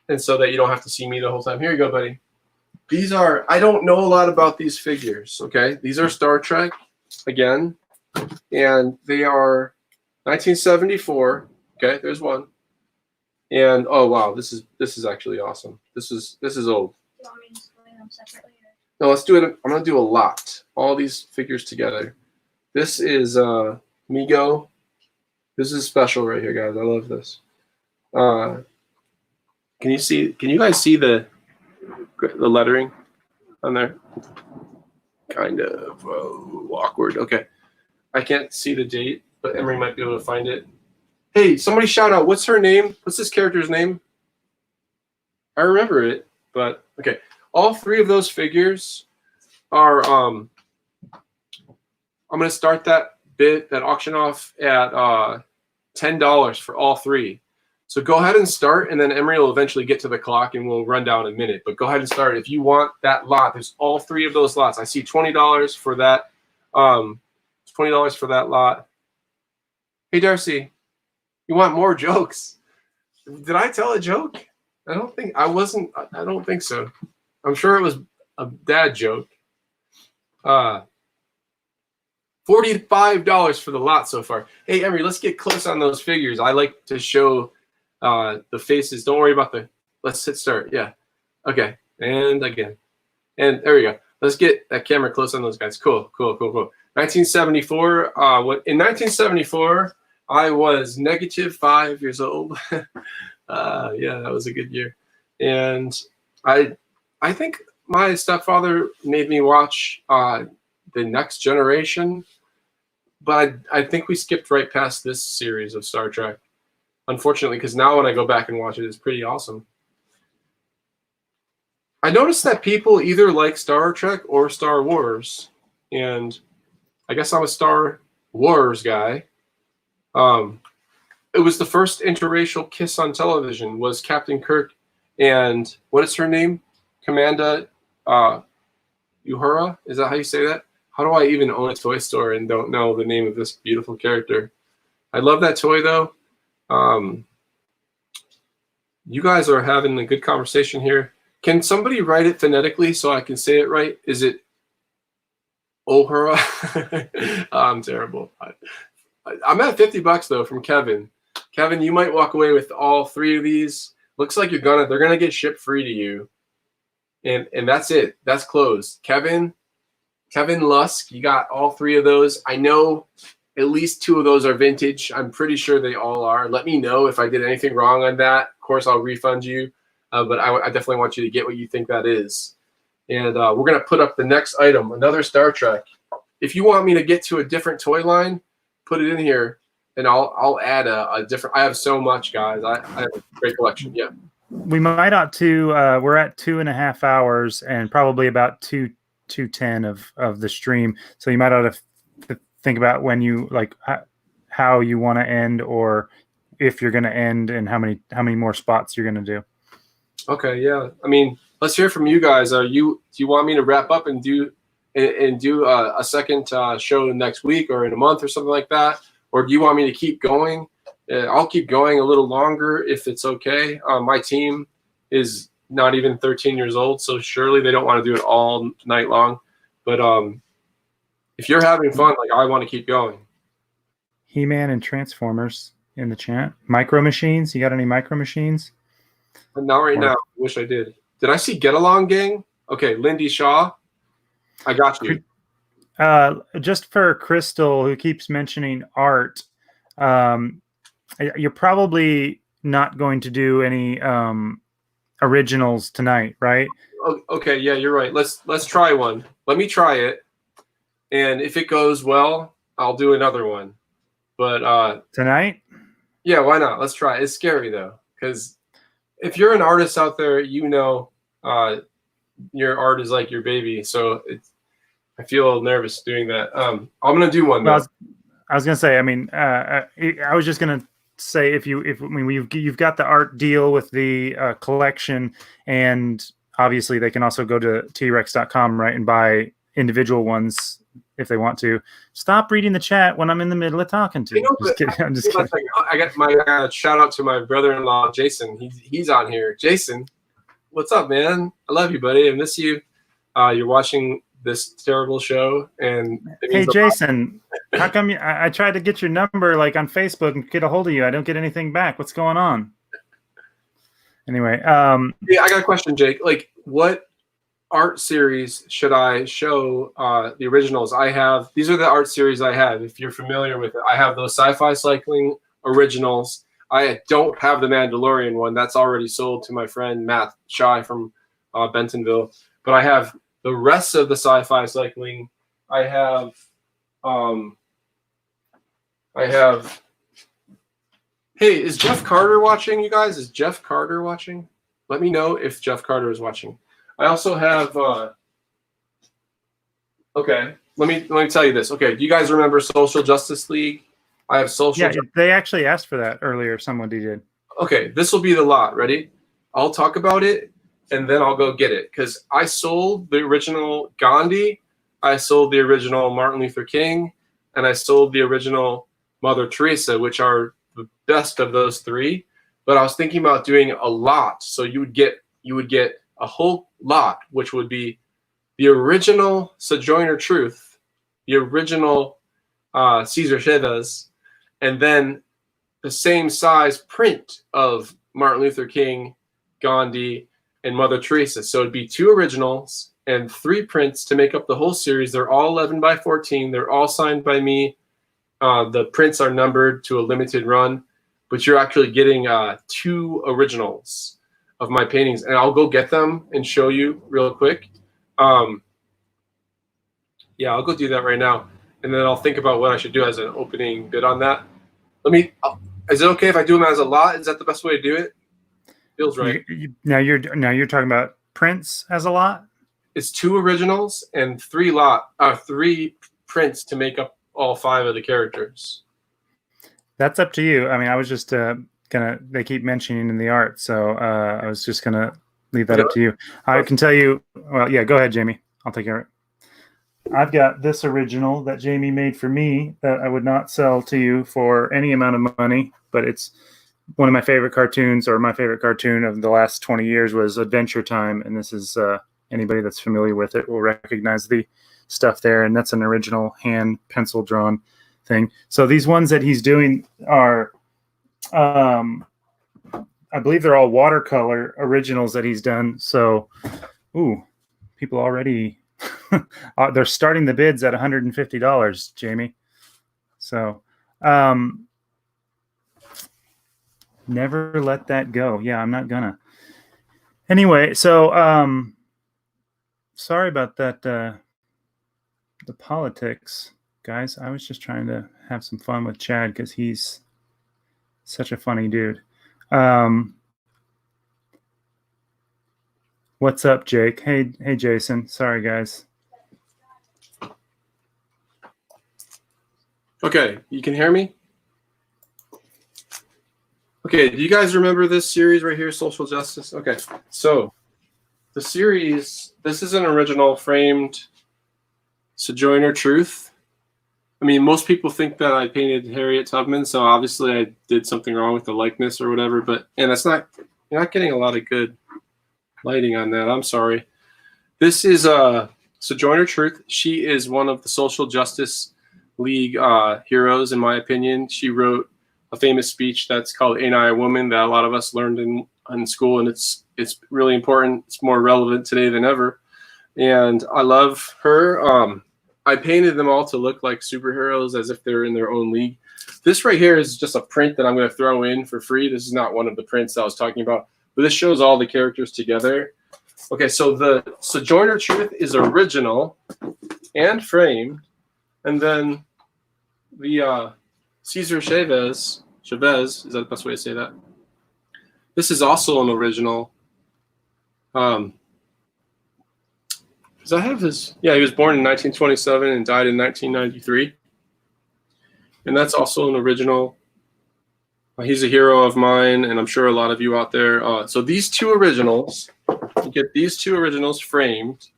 and so that you don't have to see me the whole time. Here you go, buddy. These are I don't know a lot about these figures. Okay, these are Star Trek again, and they are 1974. Okay, there's one. And oh wow, this is actually awesome. This is old. Do you want me to display them separately? No, let's do it. I'm gonna do a lot. All these figures together. This is Migo. This is special right here, guys. I love this. Can you guys see the lettering on there? Kind of awkward. Okay. I can't see the date, but Emery might be able to find it. Hey, somebody shout out. What's her name? What's this character's name? I remember it, but okay. All three of those figures are I'm going to start that auction off at $10 for all three. So go ahead and start, and then Emery will eventually get to the clock, and we'll run down in a minute. But go ahead and start. If you want that lot, there's all three of those lots. I see $20 for that. $20 for that lot. Hey, Darcy, you want more jokes? Did I tell a joke? I don't think so. I'm sure it was a dad joke. $45 for the lot so far. Hey, Emery, let's get close on those figures. I like to show the faces. Don't worry about let's hit start. Yeah. Okay. And again. And there we go. Let's get that camera close on those guys. Cool. 1974. In 1974, I was -5 years old. Yeah, that was a good year. And I think my stepfather made me watch The Next Generation, but I think we skipped right past this series of Star Trek, unfortunately, because now when I go back and watch it, it's pretty awesome. I noticed that people either like Star Trek or Star Wars, and I guess I'm a Star Wars guy. It was the first interracial kiss on television, was Captain Kirk and what is her name? Commander Uhura? Is that how you say that? How do I even own a toy store and don't know the name of this beautiful character? I love that toy though. You guys are having a good conversation here. Can somebody write it phonetically so I can say it right? Is it Uhura? I'm terrible. I'm at $50 though from Kevin. Kevin, you might walk away with all 3 of these. Looks like they're gonna get shipped free to you. And that's it. That's closed. Kevin Lusk, you got all 3 of those. I know at least 2 of those are vintage. I'm pretty sure they all are. Let me know if I did anything wrong on that. Of course, I'll refund you. But I definitely want you to get what you think that is. And we're gonna put up the next item, another Star Trek. If you want me to get to a different toy line, put it in here, and I'll add a different. I have so much, guys. I have a great collection. Yeah. We might ought to. We're at 2.5 hours and probably about 2:10 of the stream. So you might ought to think about when you how you want to end, or if you're going to end, and how many more spots you're going to do. Okay. Yeah. I mean, let's hear from you guys. Do you want me to wrap up and do a second show next week or in a month or something like that, or do you want me to keep going? I'll keep going a little longer if it's okay. My team is not even 13 years old, so surely they don't want to do it all night long. But if you're having fun, I want to keep going. He-Man and Transformers in the chat. Micro Machines. You got any Micro Machines? But not right now. I wish I did. Did I see Get Along Gang? Okay, Lindy Shaw. I got you. Just for Crystal, who keeps mentioning art, you're probably not going to do any originals tonight, right? Okay, yeah, you're right. Let's try one. Let me try it, and if it goes well, I'll do another one. But tonight? Yeah, why not? Let's try it. It's scary though, because if you're an artist out there, your art is like your baby. So I feel nervous doing that. I'm gonna do one. Well, I was gonna say. I mean, I was just gonna say you've got the art deal with the collection, and obviously they can also go to trex.com, right, and buy individual ones if they want to. Stop reading the chat when I'm in the middle of talking to you. I'm just kidding. I got my shout out to my brother-in-law Jason. He's on here. Jason, what's up, man? I love you, buddy. I miss you. You're watching this terrible show, and hey, Jason, how come I tried to get your number on Facebook and get a hold of you? I don't get anything back. What's going on? Anyway, yeah, I got a question, Jake. What art series should I show the originals? These are the art series I have. If you're familiar with it, I have those Sci-Fi Cycling originals. I don't have the Mandalorian one. That's already sold to my friend Matt Shy from Bentonville. But I have the rest of the Sci-Fi Cycling. I have. Hey, is Jeff Carter watching, you guys? Is Jeff Carter watching? Let me know if Jeff Carter is watching. I also have. Okay, let me tell you this. Okay, do you guys remember Social Justice League? I have Social. Yeah, they actually asked for that earlier. Somebody did. Okay, this will be the lot. Ready? I'll talk about it, and then I'll go get it. Because I sold the original Gandhi, I sold the original Martin Luther King, and I sold the original Mother Teresa, which are the best of those three. But I was thinking about doing a lot, so you would get a whole lot, which would be the original Sojourner Truth, the original Cesar Chavez, and then the same size print of Martin Luther King, Gandhi, and Mother Teresa. So it'd be 2 originals and 3 prints to make up the whole series. They're all 11 by 14. They're all signed by me. The prints are numbered to a limited run, but you're actually getting 2 originals of my paintings, and I'll go get them and show you real quick. Yeah, I'll go do that right now, and then I'll think about what I should do as an opening bid on that. Is it okay if I do them as a lot? Is that the best way to do it? Feels right. Now you're talking about prints as a lot? It's 2 originals and 3 prints to make up all 5 of the characters. That's up to you. I mean, I was just they keep mentioning in the art, so I was just gonna leave that up to you. I can tell you. Well, yeah, go ahead, Jayme. I'll take care of it. I've got this original that Jayme made for me that I would not sell to you for any amount of money, but it's one of my favorite cartoons, or my favorite cartoon of the last 20 years was Adventure Time, and this is anybody that's familiar with it will recognize the stuff there, and that's an original hand pencil drawn thing. So these ones that he's doing are I believe they're all watercolor originals that he's done. So people already they're starting the bids at $150, Jayme. So never let that go. Yeah, I'm not gonna. Anyway, so sorry about that, the politics, guys. I was just trying to have some fun with Chad because he's such a funny dude. What's up, Jake? Hey, Jason. Sorry, guys. Okay, you can hear me? Okay, do you guys remember this series right here, Social Justice? Okay, so the series, this is an original framed Sojourner Truth. I mean, most people think that I painted Harriet Tubman, so obviously I did something wrong with the likeness or whatever, and it's not, you're not getting a lot of good lighting on that. I'm sorry. This is Sojourner Truth. She is one of the Social Justice League heroes, in my opinion. She wrote a famous speech that's called "Ain't I a Woman" that a lot of us learned in school, and it's really important. It's more relevant today than ever, and I love her. I painted them all to look like superheroes, as if they're in their own league. This right here is just a print that I'm going to throw in for free. This is not one of the prints I was talking about, but this shows all the characters together. Okay, so the Sojourner Truth is original and framed, and then the Cesar Chavez, is that the best way to say that? This is also an original. Because I have his, he was born in 1927 and died in 1993. And that's also an original. He's a hero of mine, and I'm sure a lot of you out there. So these 2 originals, you get these 2 originals framed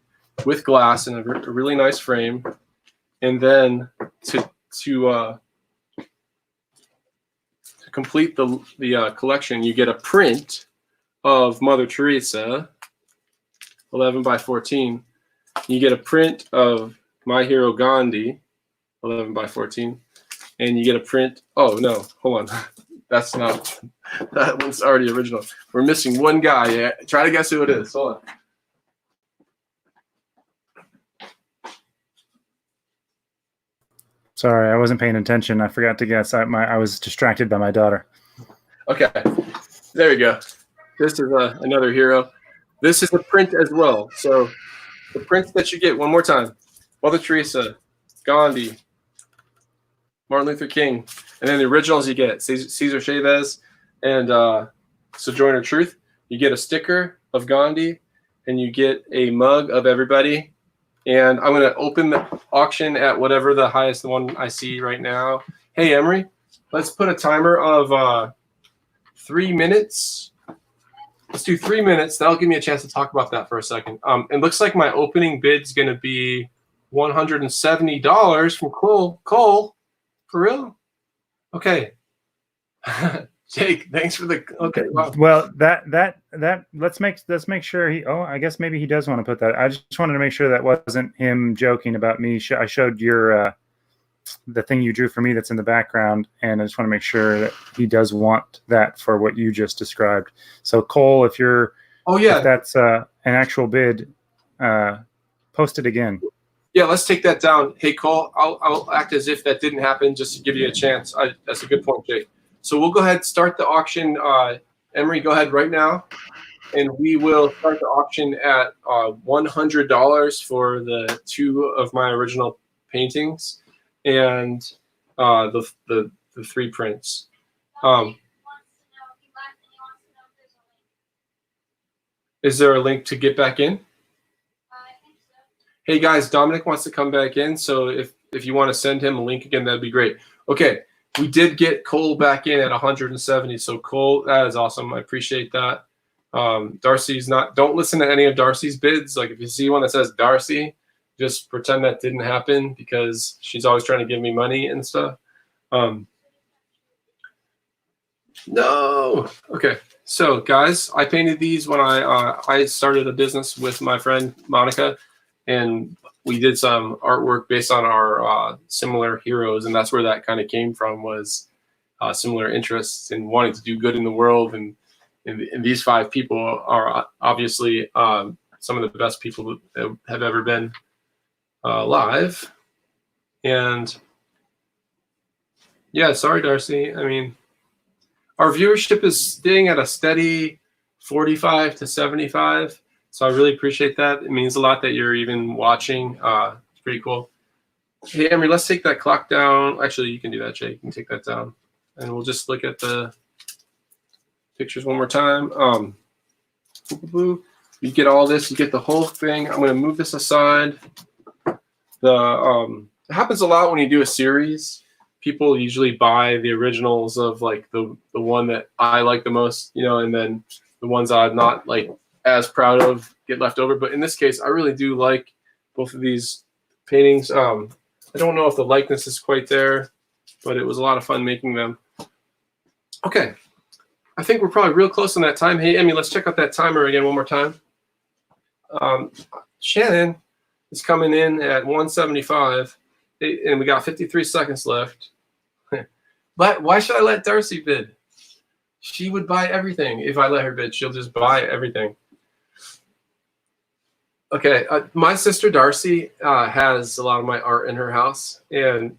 with glass in a really nice frame. And then to complete the collection, you get a print of Mother Teresa, 11 by 14. You get a print of my hero Gandhi, 11 by 14. And you get a print. Oh, no, hold on. That's not, that one's already original. We're missing one guy. Yeah. Try to guess who it is. Hold on. Sorry, I wasn't paying attention. I forgot to guess. I was distracted by my daughter. Okay, there you go. This is another hero. This is a print as well. So the prints that you get, one more time: Mother Teresa, Gandhi, Martin Luther King, and then the originals you get Cesar Chavez and Sojourner Truth. You get a sticker of Gandhi, and you get a mug of everybody. And I'm going to open the auction at whatever the highest one I see right now. Hey, Emery, let's put a timer of 3 minutes. Let's do 3 minutes. That'll give me a chance to talk about that for a second. It looks like my opening bid's going to be $170 from Cole. Cole, for real? Okay. Jake, thanks for the okay. Wow. Well, that let's make sure he. Oh, I guess maybe he does want to put that. I just wanted to make sure that wasn't him joking about me. I showed your the thing you drew for me that's in the background, and I just want to make sure that he does want that for what you just described. So Cole, if you're, if that's an actual bid, post it again. Yeah, let's take that down. Hey Cole, I'll act as if that didn't happen just to give you a chance. That's a good point, Jake. So we'll go ahead and start the auction. Emery, go ahead right now. And we will start the auction at $100 for the 2 of my original paintings and the 3 prints. Is there a link to get back in? Hey guys, Dominic wants to come back in. So if you want to send him a link again, that'd be great. Okay. We did get Cole back in at 170. So Cole, that is awesome. I appreciate that. Darcy's not, don't listen to any of Darcy's bids. Like if you see one that says Darcy, just pretend that didn't happen because she's always trying to give me money and stuff. No. Okay. So guys, I painted these when I started a business with my friend Monica, and we did some artwork based on our similar heroes, and that's where that kind of came from, was similar interests in wanting to do good in the world. And these 5 people are obviously some of the best people that have ever been alive. And yeah, sorry, Darcy. I mean, our viewership is staying at a steady 45 to 75. So I really appreciate that. It means a lot that you're even watching. It's pretty cool. Hey, Emery, let's take that clock down. Actually, you can do that, Jay. You can take that down. And we'll just look at the pictures one more time. You get all this. You get the whole thing. I'm going to move this aside. It happens a lot when you do a series. People usually buy the originals of like the one that I like the most, you know, and then the ones I'm not like as proud of get left over. But in this case, I really do like both of these paintings. I don't know if the likeness is quite there, but it was a lot of fun making them. Okay. I think we're probably real close on that time. Hey, Emmy, let's check out that timer again one more time. Shannon is coming in at 175, and we got 53 seconds left. But why should I let Darcy bid? She would buy everything. If I let her bid, she'll just buy everything. Okay, my sister Darcy has a lot of my art in her house, and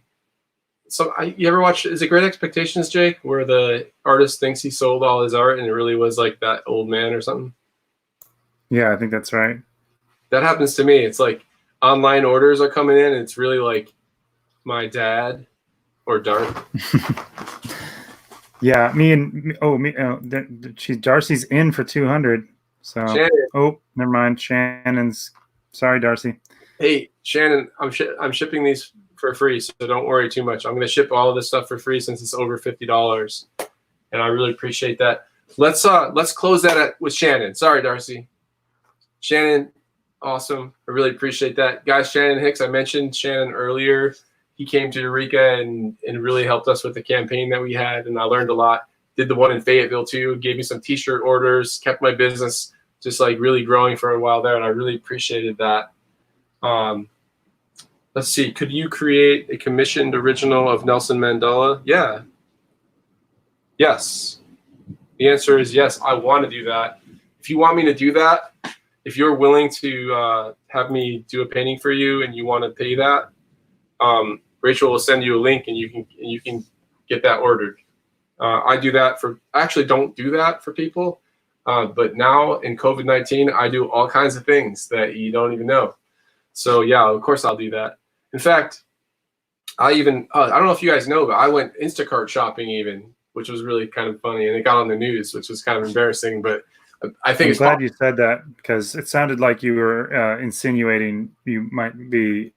so you ever watch? Is it Great Expectations, Jake, where the artist thinks he sold all his art and it really was like that old man or something? Yeah, I think that's right. That happens to me. It's like online orders are coming in, and it's really like my dad or Dart. Yeah, Darcy's in for 200. So Shannon. Oh, never mind. Shannon's sorry, Darcy. Hey, Shannon, I'm shipping these for free, so don't worry too much. I'm going to ship all of this stuff for free since it's over $50, and I really appreciate that. Let's close that with Shannon. Sorry, Darcy. Shannon, awesome. I really appreciate that, guys. Shannon Hicks, I mentioned Shannon earlier. He came to Eureka and really helped us with the campaign that we had, and I learned a lot. Did the one in Fayetteville too. Gave me some T-shirt orders. Kept my business just like really growing for a while there, and I really appreciated that. Let's see. Could you create a commissioned original of Nelson Mandela? Yeah. Yes. The answer is yes. I want to do that. If you want me to do that, if you're willing to have me do a painting for you and you want to pay that, Rachel will send you a link and you can get that ordered. I do that for. I actually don't do that for people, but now in COVID-19, I do all kinds of things that you don't even know. So yeah, of course I'll do that. In fact, I don't know if you guys know, but I went Instacart shopping even, which was really kind of funny, and it got on the news, which was kind of embarrassing. But I think I'm glad you said that, because it sounded like you were insinuating you might be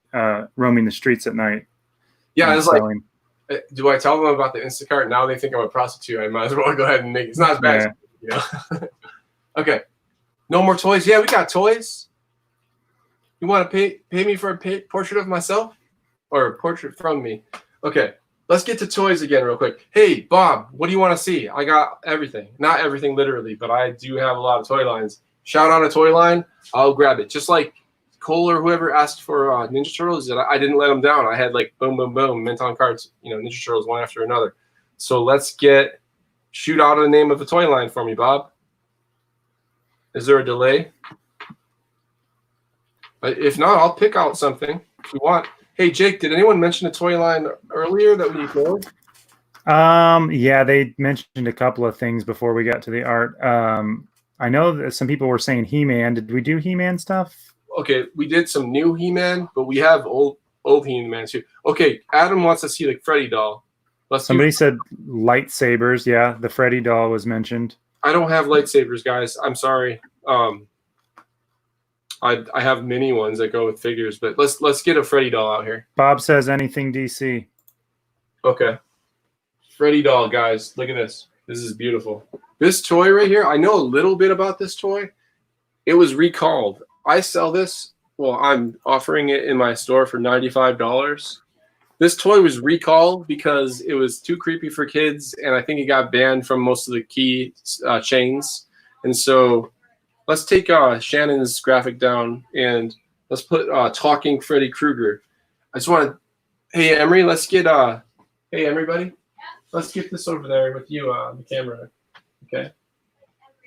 roaming the streets at night. Yeah, it's like, do I tell them about the Instacart? Now they think I'm a prostitute. I might as well go ahead and make it. It's not as bad, as, you know. Okay, no more toys. Yeah, we got toys. You want to pay me for a portrait of myself, or a portrait from me? Okay, let's get to toys again real quick. Hey, Bob, what do you want to see? I got everything. Not everything literally, but I do have a lot of toy lines. Shout out a toy line, I'll grab it. Just like Cole or whoever asked for Ninja Turtles, I didn't let them down. I had like boom, boom, boom, Menton cards, Ninja Turtles one after another. So let's shoot out the name of the toy line for me, Bob. Is there a delay? If not, I'll pick out something if we want. Hey, Jake, did anyone mention a toy line earlier that we ignored? Yeah, they mentioned a couple of things before we got to the art. I know that some people were saying He-Man. Did we do He-Man stuff? Okay, we did some new He-Man, but we have old He-Man too. Okay, Adam wants to see the Freddy doll. Somebody said lightsabers. Yeah, the Freddy doll was mentioned. I don't have lightsabers, guys. I'm sorry. I have mini ones that go with figures, but let's get a Freddy doll out here. Bob says anything DC. Okay. Freddy doll, guys. Look at this. This is beautiful. This toy right here, I know a little bit about this toy. It was recalled. I sell this. Well, I'm offering it in my store for $95. This toy was recalled because it was too creepy for kids, and I think it got banned from most of the key chains. And so let's take Shannon's graphic down, and let's put Talking Freddy Krueger. I just want to, hey, Emery, let's get, hey, everybody, let's get this over there with you on the camera, okay?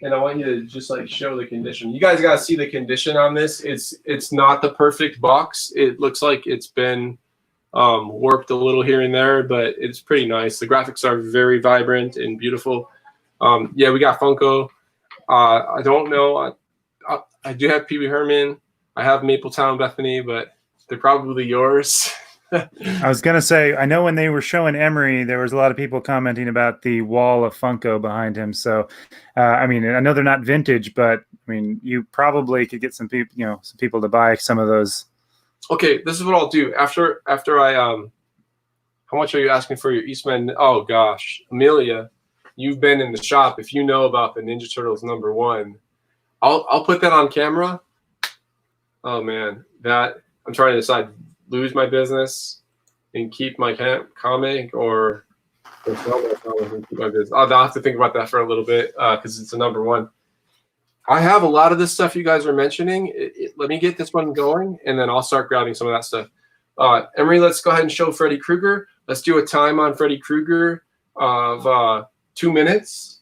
And I want you to just like show the condition. You guys got to see the condition on this. It's not the perfect box. It looks like it's been warped a little here and there, but it's pretty nice. The graphics are very vibrant and beautiful. Yeah, we got Funko. I don't know. I do have Pee Wee Herman. I have Mapletown Bethany, but they're probably yours. I was going to say, I know when they were showing Emery, there was a lot of people commenting about the wall of Funko behind him. So, I mean, I know they're not vintage, but I mean, you probably could get some people, some people to buy some of those. Okay, this is what I'll do after I how much are you asking for your Eastman? Oh gosh, Amelia, you've been in the shop. If you know about the Ninja Turtles #1, I'll put that on camera. Oh man, that I'm trying to decide: lose my business and keep my comic, or sell my comic and keep my business. I'll have to think about that for a little bit because it's a #1. I have a lot of this stuff you guys are mentioning. Let me get this one going, and then I'll start grabbing some of that stuff. Emery, let's go ahead and show Freddy Krueger. Let's do a time on Freddy Krueger of 2 minutes.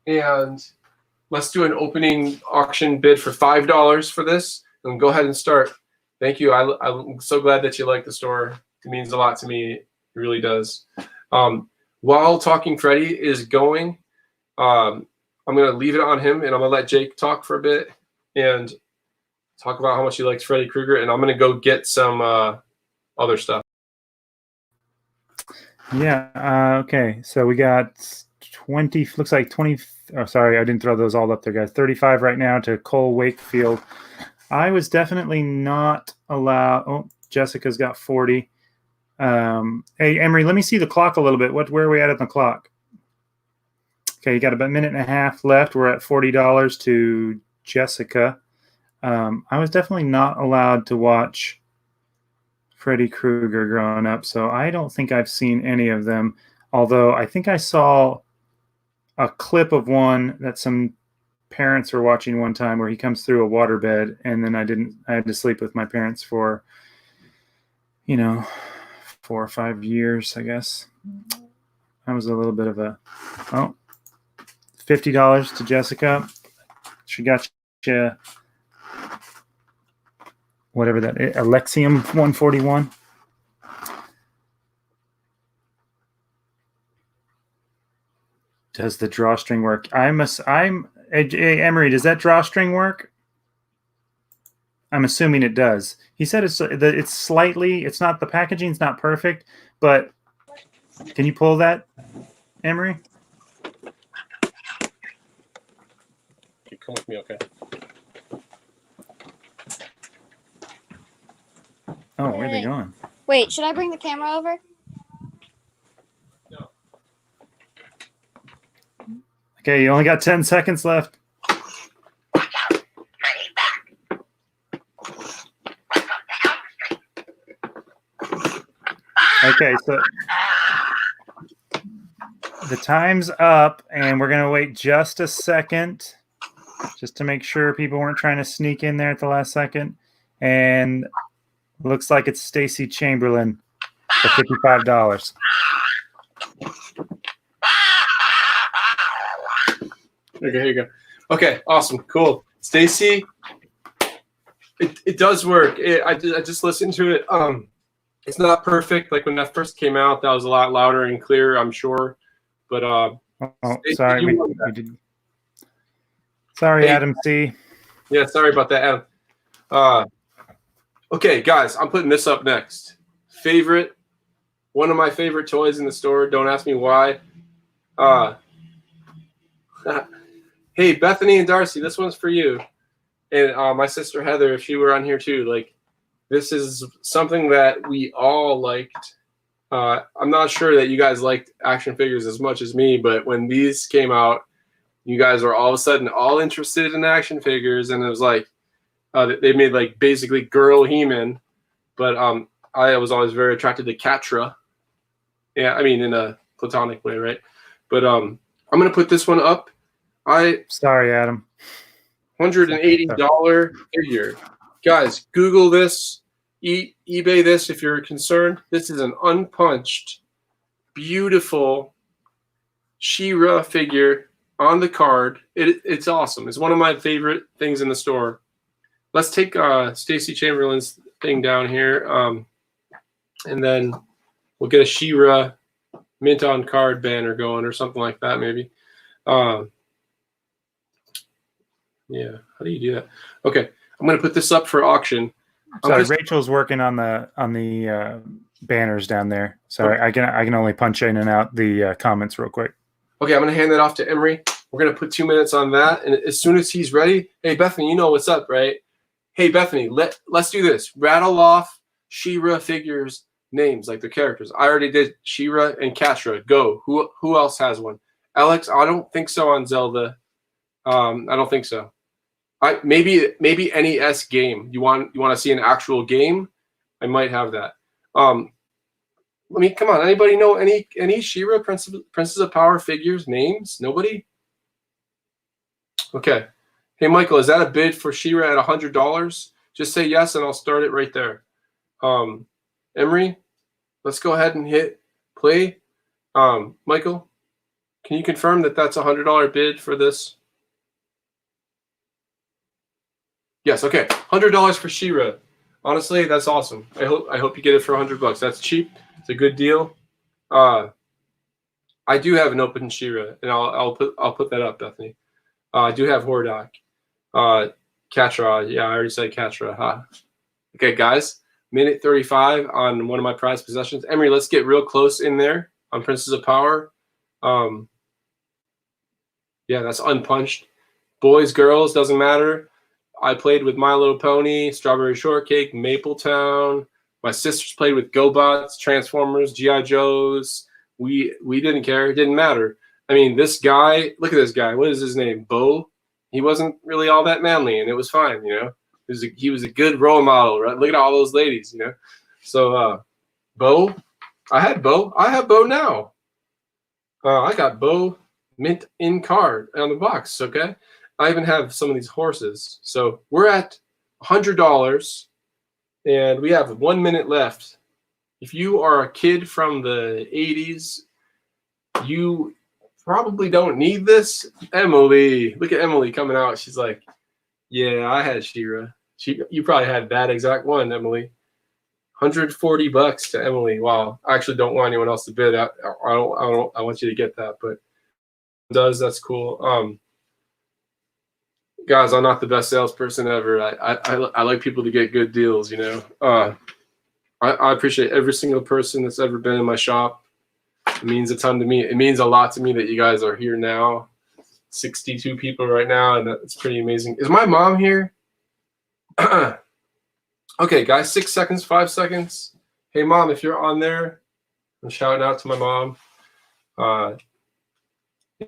And let's do an opening auction bid for $5 for this. And go ahead and start. Thank you. I'm so glad that you like the store. It means a lot to me. It really does. While Talking Freddy is going, I'm going to leave it on him, and I'm going to let Jake talk for a bit and talk about how much he likes Freddy Krueger, and I'm going to go get some other stuff. Yeah, okay. So we got 20, looks like 20, oh, sorry, I didn't throw those all up there, guys. 35 right now to Cole Wakefield. I was definitely not allowed. Oh, Jessica's got 40. Hey, Emery, let me see the clock a little bit. Where are we at the clock? Okay, you got about a minute and a half left. We're at $40 to Jessica. I was definitely not allowed to watch Freddy Krueger growing up, so I don't think I've seen any of them. Although I think I saw a clip of one that some parents were watching one time where he comes through a waterbed, and then I had to sleep with my parents for, 4 or 5 years, I guess. That was a little bit of a, oh. $50 to Jessica. She got you whatever that is, Alexium 141. Does the drawstring work? Emery, does that drawstring work? I'm assuming it does. He said it's slightly, it's not, the packaging's not perfect, but can you pull that, Emery? Come with me, okay? Oh, where are they going? Wait, should I bring the camera over? No. Okay, you only got 10 seconds left. Okay, so the time's up, and we're gonna wait just a second, just to make sure people weren't trying to sneak in there at the last second. And looks like it's Stacy Chamberlain for $55. Okay, here you go. Okay, awesome, cool. Stacy, it does work. I just listened to it. It's not perfect. Like when that first came out, that was a lot louder and clearer, I'm sure. But Stacy, sorry, we did. Sorry, Hey. Adam C. Yeah, sorry about that, Adam. Okay, guys, I'm putting this up next. One of my favorite toys in the store. Don't ask me why. Hey, Bethany and Darcy, this one's for you. And my sister Heather, if she were on here too. Like, this is something that we all liked. I'm not sure that you guys liked action figures as much as me, but when these came out, you guys were all of a sudden all interested in action figures, and it was like they made like basically girl He-Man, but I was always very attracted to Catra. Yeah, I mean in a platonic way, right? But I'm gonna put this one up. Sorry, Adam. $180 figure. Guys, Google this, eBay this if you're concerned. This is an unpunched, beautiful She-Ra figure on the card. It's awesome. It's one of my favorite things in the store. Let's take Stacy Chamberlain's thing down here, and then we'll get a She-Ra mint on card banner going or something like that, maybe. Yeah, how do you do that? Okay, I'm gonna put this up for auction. Sorry, Rachel's working on the banners down there. Sorry, I can only punch in and out the comments real quick. Okay, I'm gonna hand that off to Emery. We're gonna put 2 minutes on that, and as soon as he's ready, hey Bethany, you know what's up, right? Hey Bethany, let's do this. Rattle off She-Ra figures names, like the characters. I already did She-Ra and Catra. Go. Who else has one? Alex, I don't think so on Zelda. I don't think so. Maybe NES game. You want to see an actual game? I might have that. Come on. Anybody know any She-Ra Princess of Power figures names? Nobody. Okay. Hey Michael, is that a bid for She-Ra at $100? Just say yes, and I'll start it right there. Emery, let's go ahead and hit play. Michael, can you confirm that that's a $100 bid for this? Yes, okay. $100 for She-Ra. Honestly, that's awesome. I hope you get it for $100. That's cheap. It's a good deal. I do have an open She-Ra, and I'll put that up, Bethany. I do have Hordak. Catra. Yeah, I already said Catra. Huh? Okay, guys. Minute 35 on one of my prized possessions. Emery, let's get real close in there on Princess of Power. Yeah, that's unpunched. Boys, girls, doesn't matter. I played with My Little Pony, Strawberry Shortcake, Mapletown. My sisters played with GoBots, Transformers, G.I. Joes. We didn't care. It didn't matter. I mean, this guy, look at this guy. What is his name? Bo? He wasn't really all that manly, and it was fine, you know. He was a good role model, right? Look at all those ladies, you know. So, Bo, I have Bo now. I got Bo mint in card on the box, okay? I even have some of these horses. So we're at $100, and we have 1 minute left. If you are a kid from the 80s, you probably don't need this. Emily, look at Emily coming out. She's like, yeah, I had She-Ra. You probably had that exact one, Emily. $140 to Emily. Wow. I actually don't want anyone else to bid. I want you to get that, but that's cool. Guys, I'm not the best salesperson ever. I like people to get good deals, you know. I appreciate every single person that's ever been in my shop. It means a ton to me. It means a lot to me that you guys are here now. 62 people right now, and that's pretty amazing. Is my mom here? Okay, guys, 6 seconds, 5 seconds. Hey, Mom, if you're on there, I'm shouting out to my mom.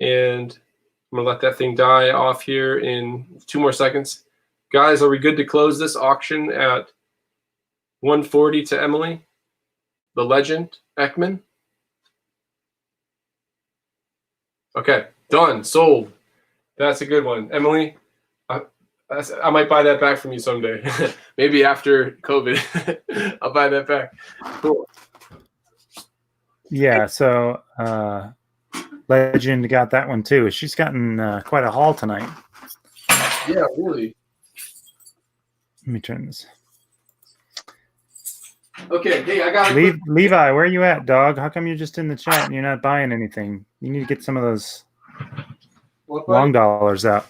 And I'm going to let that thing die off here in 2 more seconds. Guys, are we good to close this auction at $140 to Emily, the legend, Ekman? Okay, done. Sold. That's a good one. Emily, I might buy that back from you someday. Maybe after COVID. I'll buy that back. Cool. Yeah, so Legend got that one too. She's gotten quite a haul tonight. Yeah, really. Let me turn this. Okay, hey, I got Levi, where are you at, dog? How come you're just in the chat and you're not buying anything? You need to get some of those long dollars out.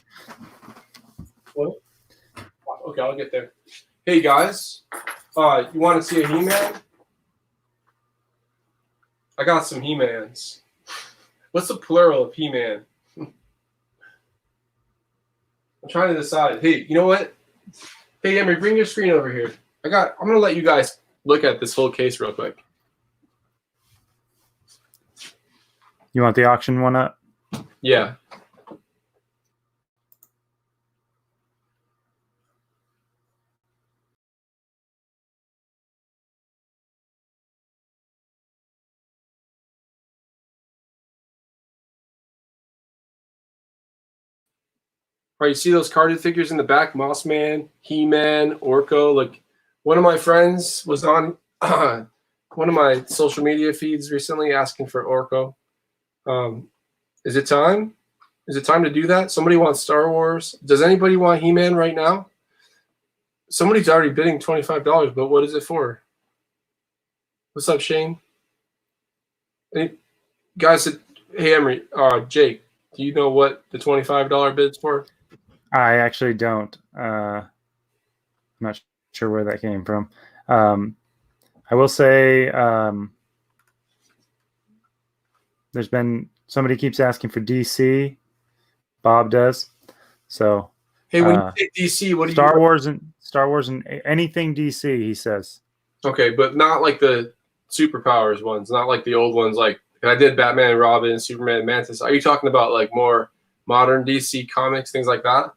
What? Okay, I'll get there. Hey guys, you want to see a He-Man? I got some He-Mans. What's the plural of He-Man? I'm trying to decide. Hey, you know what? Hey, Emery, bring your screen over here. I'm gonna let you guys look at this whole case real quick. You want the auction one up? Yeah. All right, you see those carded figures in the back? Mossman, He-Man, Orko. Like, one of my friends was on one of my social media feeds recently asking for Orko. Is it time? Is it time to do that? Somebody wants Star Wars. Does anybody want He-Man right now? Somebody's already bidding $25, but what is it for? What's up, Shane? Any guys, hey, Emery, Jake, do you know what the $25 bid's for? I actually don't. I'm not sure where that came from. I will say there's been somebody keeps asking for DC. Bob does. So hey, when you say DC, what do Star you Wars and anything DC, he says. Okay, but not like the superpowers ones, not like the old ones. Like I did Batman and Robin, Superman and Mantis. Are you talking about like more modern DC comics, things like that?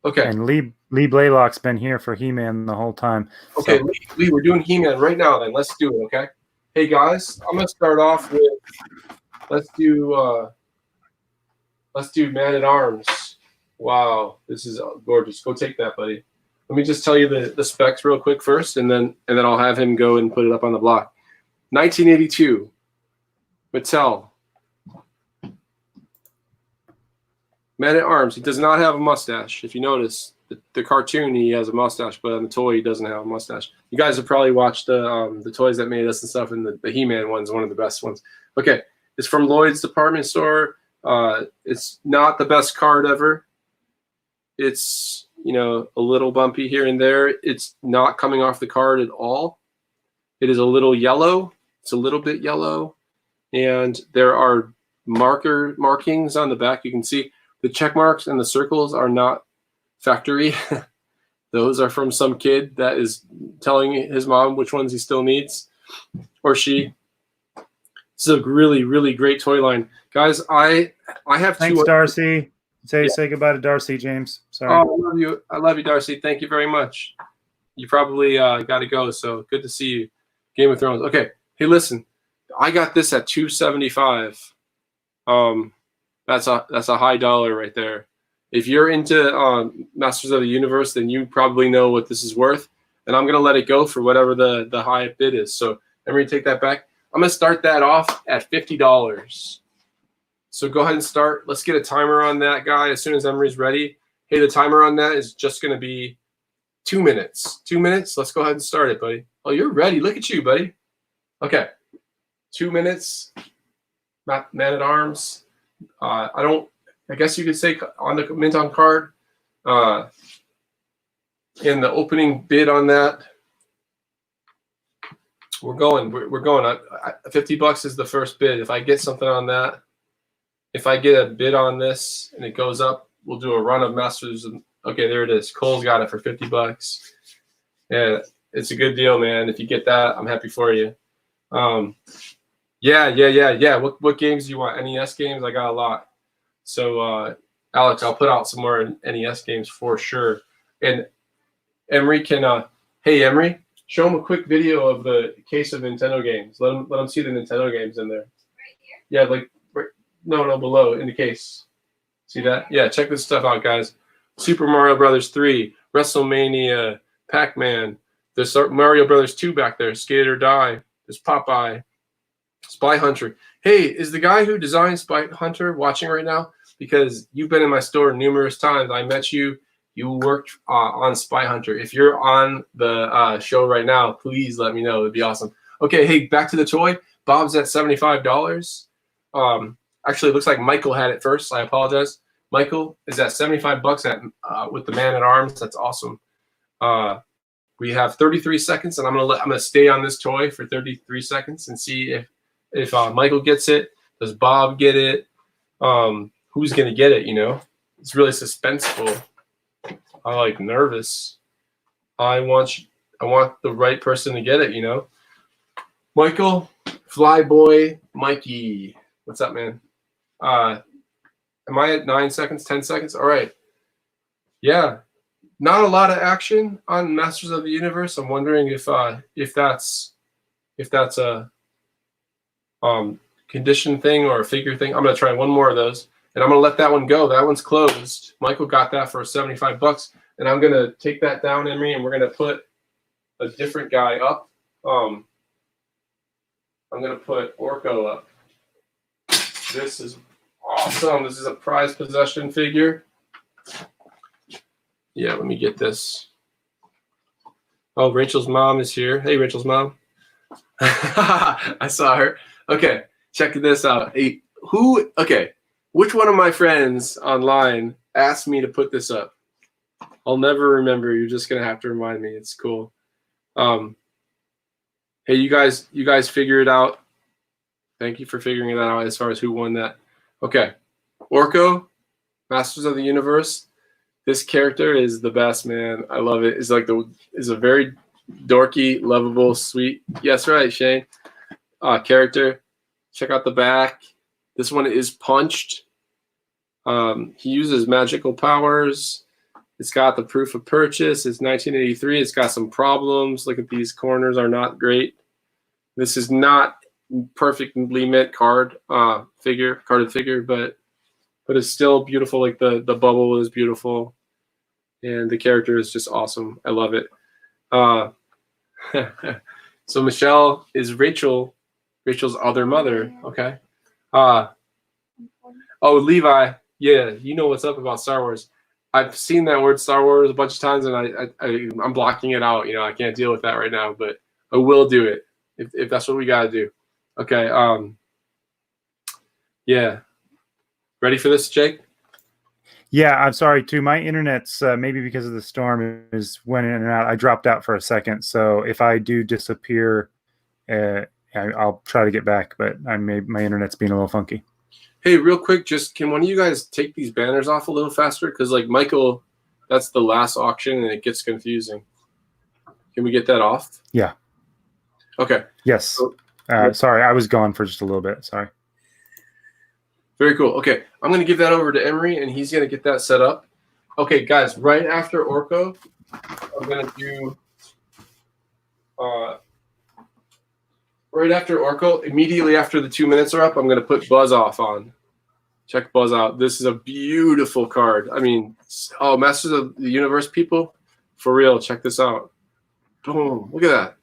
Okay. And Lee Blaylock's been here for He-Man the whole time. Okay, So. Lee, we're doing He-Man right now then. Let's do it, okay? Hey guys, I'm gonna start off with let's do Man at Arms. Wow, this is gorgeous. Go take that, buddy. Let me just tell you the specs real quick first, and then I'll have him go and put it up on the block. 1982, Mattel. Man at Arms. He does not have a mustache. If you notice, the cartoon he has a mustache, but on the toy he doesn't have a mustache. You guys have probably watched the toys that made us and stuff, and the He-Man one's one of the best ones. Okay, it's from Lloyd's department store. It's not the best card ever. It's, you know, a little bumpy here and there. It's not coming off the card at all. It is a little yellow. It's a little bit yellow. And there are markings on the back. You can see the check marks and the circles are not factory. Those are from some kid that is telling his mom which ones he still needs, or she. It's a really, really great toy line. Guys, I have Thanks, Darcy. Say goodbye to Darcy, James. Sorry. Oh, I love you. I love you, Darcy. Thank you very much. You probably got to go, so good to see you. Game of Thrones. Okay. Hey, listen. I got this at $275. That's a high dollar right there. If you're into Masters of the Universe, then you probably know what this is worth. And I'm gonna let it go for whatever the high bid is. So I'm gonna take that back. I'm gonna start that off at $50. So go ahead and start. Let's get a timer on that guy as soon as Emery's ready. Hey, the timer on that is just gonna be 2 minutes. 2 minutes. Let's go ahead and start it, buddy. Oh, you're ready. Look at you, buddy. Okay. 2 minutes. Man at Arms. I guess you could say on the mint on card. In the opening bid on that, we're going. $50 is the first bid. If I get something on that, if I get a bid on this and it goes up, we'll do a run of Masters. Okay, there it is. Cole's got it for $50. Yeah, it's a good deal, man. If you get that, I'm happy for you. Yeah. What games do you want? NES games? I got a lot. So, Alex, I'll put out some more NES games for sure. And Emery can, hey, Emery, show him a quick video of the case of Nintendo games. Let him see the Nintendo games in there. Right here? Yeah, like No, below in the case. See that? Yeah, check this stuff out, guys. Super Mario Brothers 3, WrestleMania, Pac-Man. There's Mario Brothers 2 back there. Skate or Die. There's Popeye. Spy Hunter. Hey, is the guy who designed Spy Hunter watching right now? Because you've been in my store numerous times. I met you. You worked on Spy Hunter. If you're on the show right now, please let me know. It'd be awesome. Okay, hey, back to the toy. Bob's at $75. Actually, it looks like Michael had it first. I apologize. Michael is at $75 at with the Man at Arms. That's awesome. We have 33 seconds, and I'm gonna stay on this toy for 33 seconds and see if Michael gets it. Does Bob get it? Who's gonna get it? You know, it's really suspenseful. I'm like nervous. I want the right person to get it. You know, Michael, Flyboy, Mikey. What's up, man? Am I at 9 seconds, 10 seconds? All right. Yeah. Not a lot of action on Masters of the Universe. I'm wondering if that's a condition thing or a figure thing. I'm gonna try one more of those, and I'm gonna let that one go. That one's closed. Michael got that for $75, and I'm gonna take that down, Emery, and we're gonna put a different guy up. I'm gonna put Orko up. This is awesome. This is a prized possession figure. Yeah, let me get this. Oh, Rachel's mom is here. Hey, Rachel's mom. I saw her. Okay, check this out. Okay, which one of my friends online asked me to put this up? I'll never remember. You're just gonna have to remind me. It's cool. Hey, you guys figure it out. Thank you for figuring it out as far as who won that. Okay, Orko, Masters of the Universe. This character is the best, man. I love it. It's like is a very dorky, lovable, sweet. Yes, right, Shane. Character. Check out the back. This one is punched. He uses magical powers. It's got the proof of purchase. It's 1983. It's got some problems. Look at these corners are not great. This is not perfectly mint carded figure, but it's still beautiful. Like the bubble is beautiful, and the character is just awesome. I love it. So Michelle is Rachel's other mother. Okay. Oh, Levi. Yeah, you know what's up about Star Wars. I've seen that word Star Wars a bunch of times, and I'm blocking it out. You know, I can't deal with that right now, but I will do it if that's what we got to do. Okay. Yeah. Ready for this, Jake? Yeah, I'm sorry too. My internet's maybe because of the storm is went in and out. I dropped out for a second, so if I do disappear, I'll try to get back. But my internet's being a little funky. Hey, real quick, just can one of you guys take these banners off a little faster? Because like Michael, that's the last auction, and it gets confusing. Can we get that off? Yeah. Okay. Yes. Sorry, I was gone for just a little bit. Sorry. Very cool. Okay, I'm going to give that over to Emery, and he's going to get that set up. Okay, guys, right after Orko, I'm going to do right after Orko, immediately after the 2 minutes are up, I'm going to put Buzz off on. Check Buzz out. This is a beautiful card. I mean, oh, Masters of the Universe people, for real, check this out. Boom, look at that.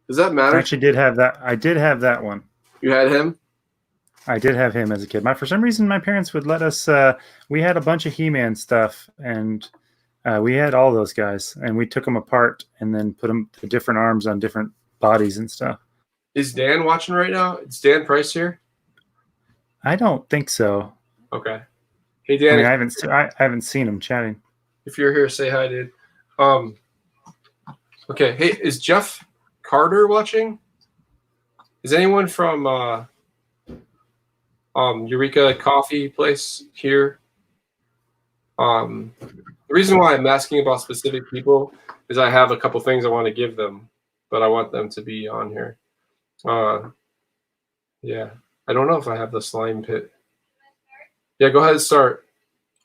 Does that matter? I actually did have that. I did have that one. You had him? I did have him as a kid. For some reason, my parents would let us. We had a bunch of He-Man stuff, and we had all those guys, and we took them apart and then put them the different arms on different bodies and stuff. Is Dan watching right now? Is Dan Price here? I don't think so. Okay. Hey Dan, I mean, I haven't seen him chatting. If you're here, say hi, dude. Okay. Hey, is Jeff Carter watching? Is anyone from Eureka Coffee place here? The reason why I'm asking about specific people is I have a couple things I want to give them, but I want them to be on here. Yeah, I don't know if I have the slime pit. Yeah, go ahead and start.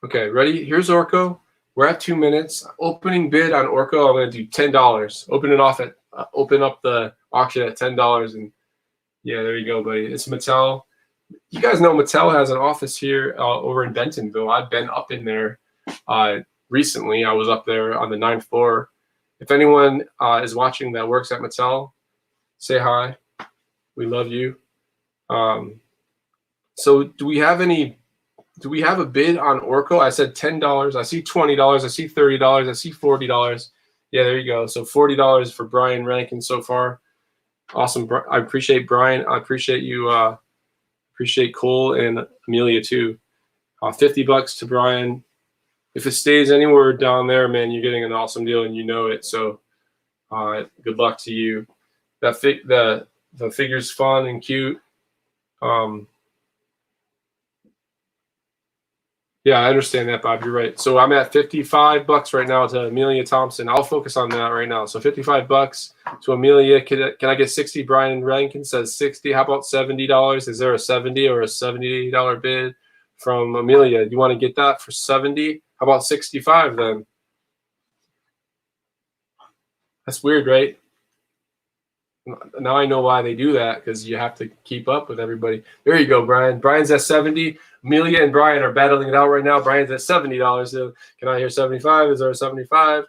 Okay, ready? Here's Orko. We're at 2 minutes. Opening bid on Orko, I'm going to do $10. Open up the auction at $10, and yeah, there you go, buddy. It's Mattel. you guys know Mattel has an office here over in Bentonville. I've been up in there recently. I was up there on the 9th floor. If anyone is watching that works at Mattel, say hi. We love you. So do we have a bid on Orko? I said $10. I see $20. I see $30. I see $40. Yeah, there you go. So $40 for Brian Rankin so far. Awesome. I appreciate Brian. I appreciate you. Appreciate Cole and Amelia too. $50 to Brian. If it stays anywhere down there, man, you're getting an awesome deal and you know it. So good luck to you. The figure's fun and cute. Yeah, I understand that, Bob. You're right. So I'm at $55 right now to Amelia Thompson. I'll focus on that right now. So $55 to Amelia. Can I get 60? Brian Rankin says 60. How about $70? Is there a 70 or a $70 bid from Amelia? Do you want to get that for 70? How about 65 then? That's weird, right? Now I know why they do that, because you have to keep up with everybody. There you go, Brian. Brian's at 70. Amelia and Brian are battling it out right now. Brian's at $70. So can I hear 75? Is there a 75?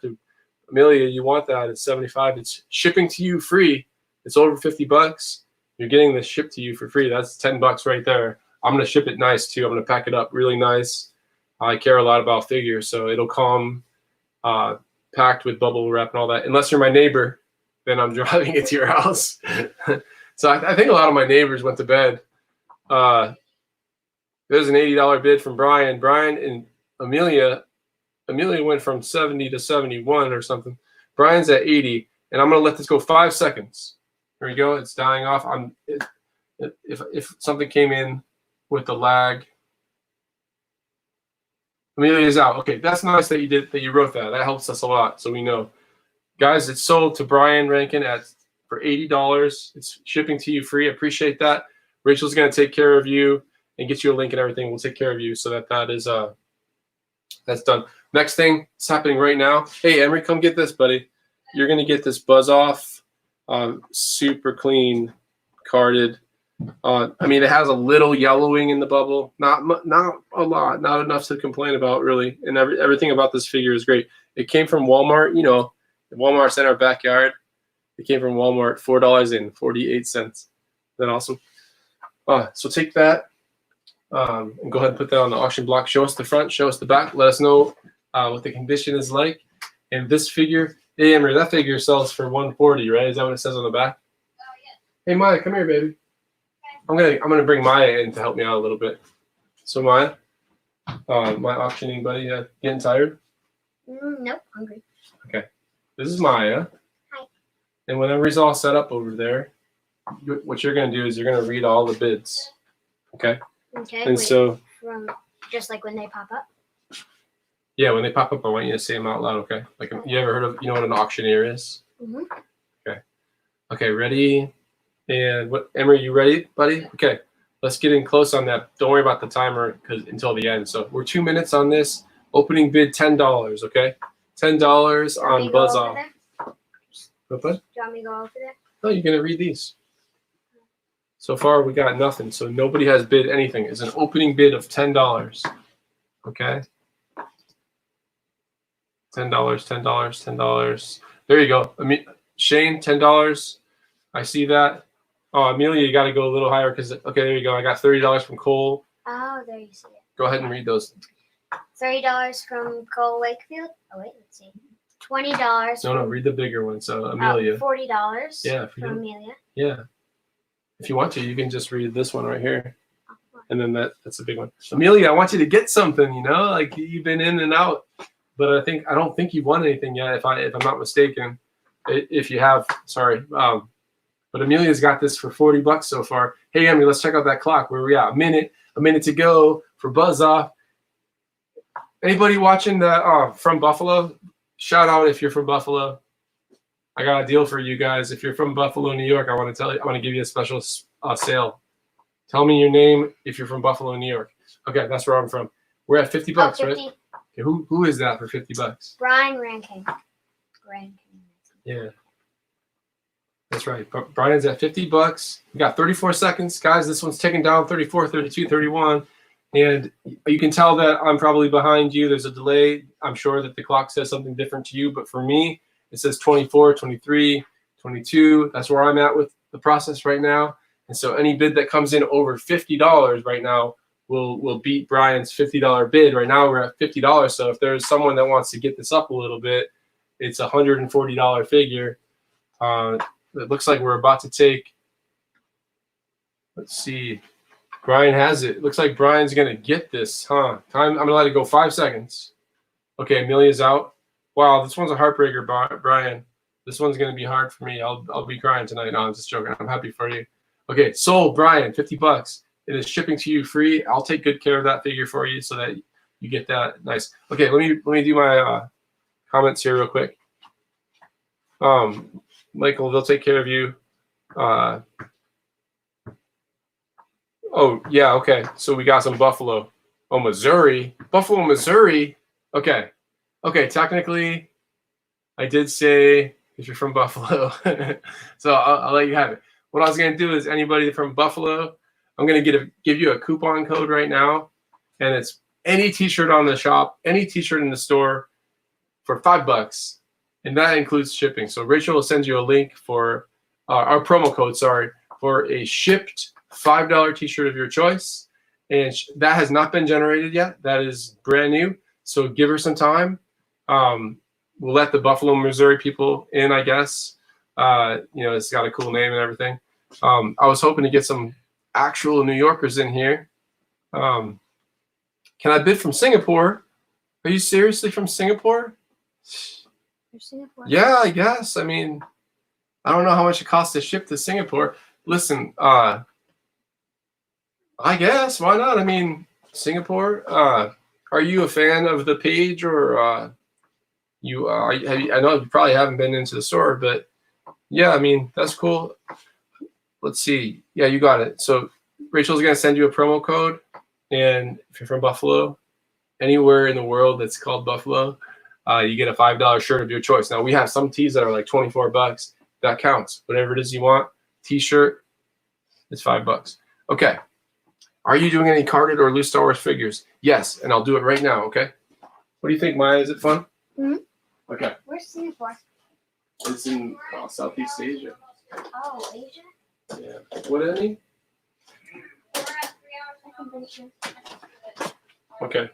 Amelia, you want that? It's 75. It's shipping to you free. It's over $50. You're getting this shipped to you for free. That's $10 right there. I'm gonna ship it nice too. I'm gonna pack it up really nice. I care a lot about figures, so it'll come packed with bubble wrap and all that. Unless you're my neighbor, then I'm driving it to your house. So I think a lot of my neighbors went to bed. There's an $80 bid from Brian. Brian and Amelia went from 70 to 71 or something. Brian's at 80, and I'm going to let this go 5 seconds. There we go. It's dying off. If something came in with the lag, Amelia's out. Okay, that's nice that you wrote that. That helps us a lot, so we know. Guys, it's sold to Brian Rankin for $80. It's shipping to you free. I appreciate that. Rachel's going to take care of you and get you a link and everything. We'll take care of you so that is that's done. Next thing is happening right now. Hey, Emery, come get this, buddy. You're going to get this Buzz Off, super clean, carded. I mean, it has a little yellowing in the bubble. Not a lot. Not enough to complain about, really. And everything about this figure is great. It came from Walmart. You know, Walmart's in our backyard. It came from Walmart, $4.48. Isn't that awesome? So take that and go ahead and put that on the auction block. Show us the front, show us the back. Let us know what the condition is like. And this figure, hey, Emery, that figure sells for $140, right? Is that what it says on the back? Oh, yeah. Hey, Maya, come here, baby. Okay. I'm gonna bring Maya in to help me out a little bit. So Maya, my auctioning buddy, getting tired? Nope, hungry. Okay. This is Maya. Hi. And whenever he's all set up over there, what you're going to do is you're going to read all the bids. Okay? Okay. And so, from just like when they pop up? Yeah, when they pop up, I want you to say them out loud, okay? Like, you ever heard of, you know what an auctioneer is? Mm-hmm. Okay. Okay, ready? And what, Emery, you ready, buddy? Okay. Let's get in close on that. Don't worry about the timer until the end. So we're 2 minutes on this. Opening bid $10, okay? $10 on Buzz Off. What? Do you want me to go over there? No, you're going to read these. So far, we got nothing. So nobody has bid anything. It's an opening bid of $10. Okay? $10, $10, $10. There you go. Shane, $10. I see that. Oh, Amelia, you got to go a little higher because, okay, there you go. I got $30 from Cole. Oh, there you see it. Go ahead and read those. $30 from Cole Wakefield. Oh, wait, let's see. $20. No, read the bigger one. So, Amelia. $40 yeah, from Amelia. Yeah. If you want to, you can just read this one right here. And then that's a big one. Amelia, I want you to get something, you know? Like, you've been in and out. But I don't think you've won anything yet, if I'm not mistaken. If you have, sorry. But Amelia's got this for $40 so far. Hey, Emily, let's check out that clock. Where we at? A minute to go for Buzz Off. Anybody watching from Buffalo? Shout out if you're from Buffalo. I got a deal for you guys. If you're from Buffalo, New York, I want to give you a special sale. Tell me your name if you're from Buffalo, New York. Okay, that's where I'm from. We're at $50, 50. right? Okay, who is that for $50? Brian Rankin. Yeah. That's right. Brian's at $50. We got 34 seconds. Guys, this one's ticking down 34, 32, 31. And you can tell that I'm probably behind you. There's a delay. I'm sure that the clock says something different to you. But for me, it says 24, 23, 22. That's where I'm at with the process right now. And so any bid that comes in over $50 right now will beat Brian's $50 bid. Right now we're at $50. So if there's someone that wants to get this up a little bit, it's a $140 figure. It looks like we're about to take, let's see, Brian has it. Looks like Brian's going to get this, huh? I'm going to let it go 5 seconds. Okay, Amelia's out. Wow, this one's a heartbreaker, Brian. This one's going to be hard for me. I'll be crying tonight. No, I'm just joking. I'm happy for you. Okay, sold, Brian, $50. It is shipping to you free. I'll take good care of that figure for you so that you get that. Nice. Okay, let me do my comments here real quick. Michael, they'll take care of you. Oh, yeah, okay. So we got some Buffalo. Oh, Missouri. Buffalo, Missouri. Okay. Okay, technically, I did say if you're from Buffalo. So I'll let you have it. What I was going to do is anybody from Buffalo, I'm going to give you a coupon code right now. And it's any T-shirt on the shop, any T-shirt in the store for $5. And that includes shipping. So Rachel will send you a link for our promo code, sorry, for a shipped $5 T-shirt of your choice. And that has not been generated yet. That is brand new. So give her some time. We'll let the Buffalo, Missouri people in, I guess. It's got a cool name and everything. I was hoping to get some actual New Yorkers in here. Can I bid from Singapore? Are you seriously from Singapore? Singapore. Yeah, I guess. I mean, I don't know how much it costs to ship to Singapore. Listen, I guess, why not? I mean, Singapore. Are you a fan of the page, or I know you probably haven't been into the store, but yeah, I mean, that's cool. Let's see. Yeah, you got it. So Rachel's gonna send you a promo code, and if you're from Buffalo, anywhere in the world that's called Buffalo, you get a $5 shirt of your choice. Now we have some tees that are like $24. That counts. Whatever it is you want. T-shirt, it's $5. Okay. Are you doing any carded or loose Star Wars figures? Yes, and I'll do it right now. Okay. What do you think, Maya? Is it fun? Hmm. Okay. Where's Singapore? It's in Southeast Asia. Oh, Asia. Yeah. What, Annie? Okay.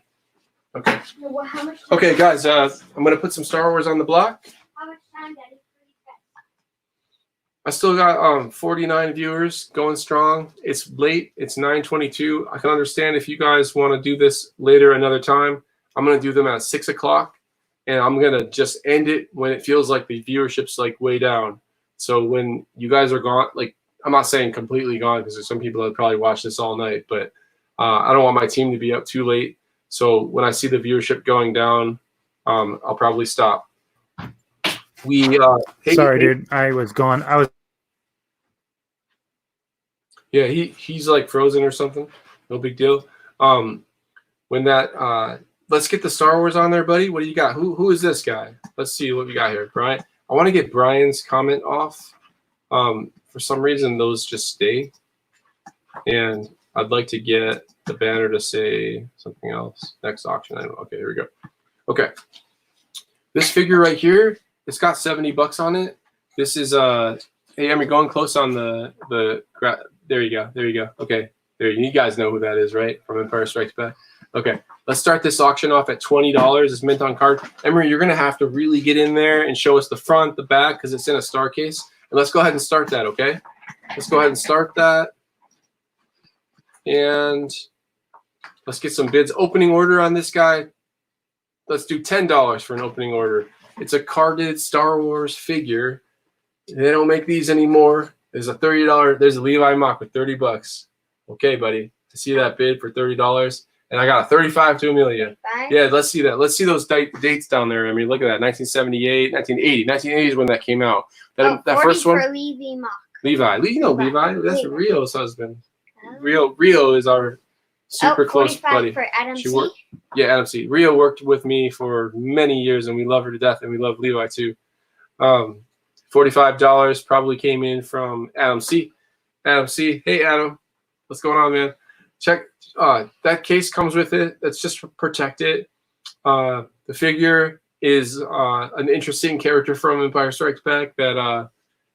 Okay. How much time? Okay, guys. I'm gonna put some Star Wars on the block. How much time, Daddy? I still got 49 viewers going strong. It's late. It's 9:22. I can understand if you guys want to do this later another time. I'm gonna do them at 6 o'clock, and I'm gonna just end it when it feels like the viewership's like way down. So when you guys are gone, like I'm not saying completely gone because there's some people that probably watch this all night, but I don't want my team to be up too late. So when I see the viewership going down, I'll probably stop. Sorry, dude. I was gone. Yeah, he's like frozen or something. No big deal. Let's get the Star Wars on there, buddy. What do you got? Who is this guy? Let's see what we got here. Brian. I want to get Brian's comment off. For some reason, those just stay. And I'd like to get the banner to say something else. Next auction item. Okay, here we go. Okay. This figure right here, it's got $70 on it. This is hey, I'm going close on the there you go. There you go. Okay. There you guys know who that is, right? From Empire Strikes Back. Okay. Let's start this auction off at $20. It's mint on card. Emery, you're gonna have to really get in there and show us the front, the back, because it's in a star case. And let's go ahead and start that, okay? Let's go ahead and start that. And let's get some bids. Opening order on this guy. Let's do $10 for an opening order. It's a carded Star Wars figure. They don't make these anymore. There's a $30. There's a Levi Mock with $30. Okay, buddy. To see that bid for $30. And I got a 35 to Amelia. Yeah, let's see that. Let's see those dates down there. I mean, look at that. 1978, 1980. 1980 is when that came out. That first one. For Levi Mock. Levi. You know Levi. That's Rio's husband. Rio is our super close buddy. For Adam C. Yeah, Adam C. Rio worked with me for many years, and we love her to death, and we love Levi too. $45 probably came in from Adam C. Adam C. Hey, Adam. What's going on, man? Check. That case comes with it. That's just to protect it. The figure is an interesting character from Empire Strikes Back that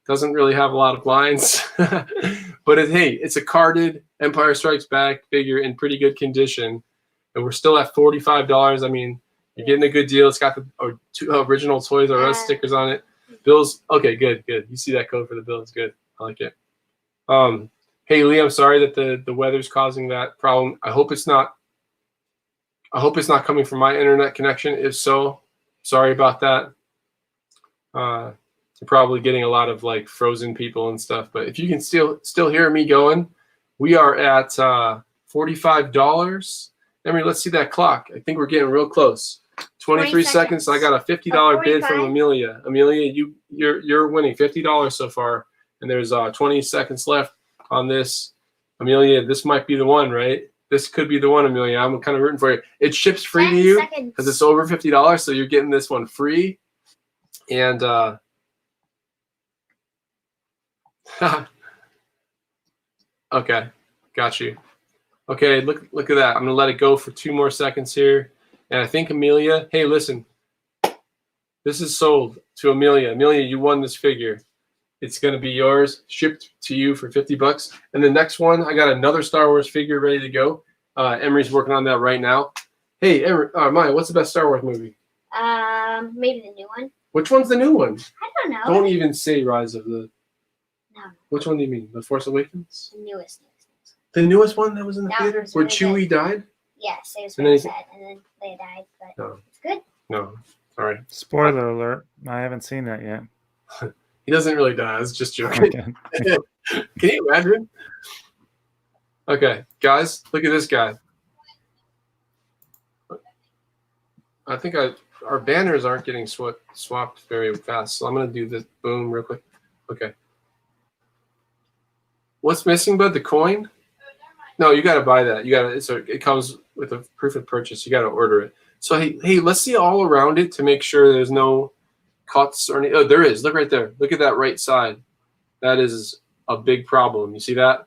doesn't really have a lot of lines. But hey, it's a carded Empire Strikes Back figure in pretty good condition. And we're still at $45. I mean, you're getting a good deal. It's got the two original Toys R Us stickers on it. Bills. Okay, good. You see that code for the bill. It's good. I like it. Hey, Lee, I'm sorry that the weather's causing that problem. I hope it's not coming from my internet connection. If so, sorry about that. You're probably getting a lot of like frozen people and stuff. But if you can still hear me going, we are at $45. Emery, let's see that clock. I think we're getting real close. 23 seconds. I got a $50 bid from Amelia. Amelia, you're winning $50 so far, and there's 20 seconds left on this. Amelia, this might be the one, right? This could be the one, Amelia. I'm kind of rooting for you. It ships free to you because it's over $50, so you're getting this one free. And okay, got you. Okay, look at that. I'm gonna let it go for 2 more seconds here. And I think Amelia, hey, listen, this is sold to Amelia. Amelia, you won this figure. It's going to be yours, shipped to you for $50. And the next one, I got another Star Wars figure ready to go. Emery's working on that right now. Hey, Maya, what's the best Star Wars movie? Maybe the new one. Which one's the new one? I don't know. Don't even say Rise of the... No. Which one do you mean? The Force Awakens? The newest. The newest one that was in the theater? Was Where really Chewie died? Yes, it was really sad. And then Leia died, but no. It's good. No, sorry. Spoiler alert. I haven't seen that yet. He doesn't really die. I was just joking. Okay. Can you imagine? Okay, guys, look at this guy. I think our banners aren't getting swapped very fast, so I'm going to do this. Boom, real quick. Okay. What's missing, bud? The coin? No, you got to buy that. You got to. It comes with a proof of purchase. You got to order it. So hey, let's see all around it to make sure there's no cuts or any. Oh, there is. Look right there. Look at that right side. That is a big problem. You see that?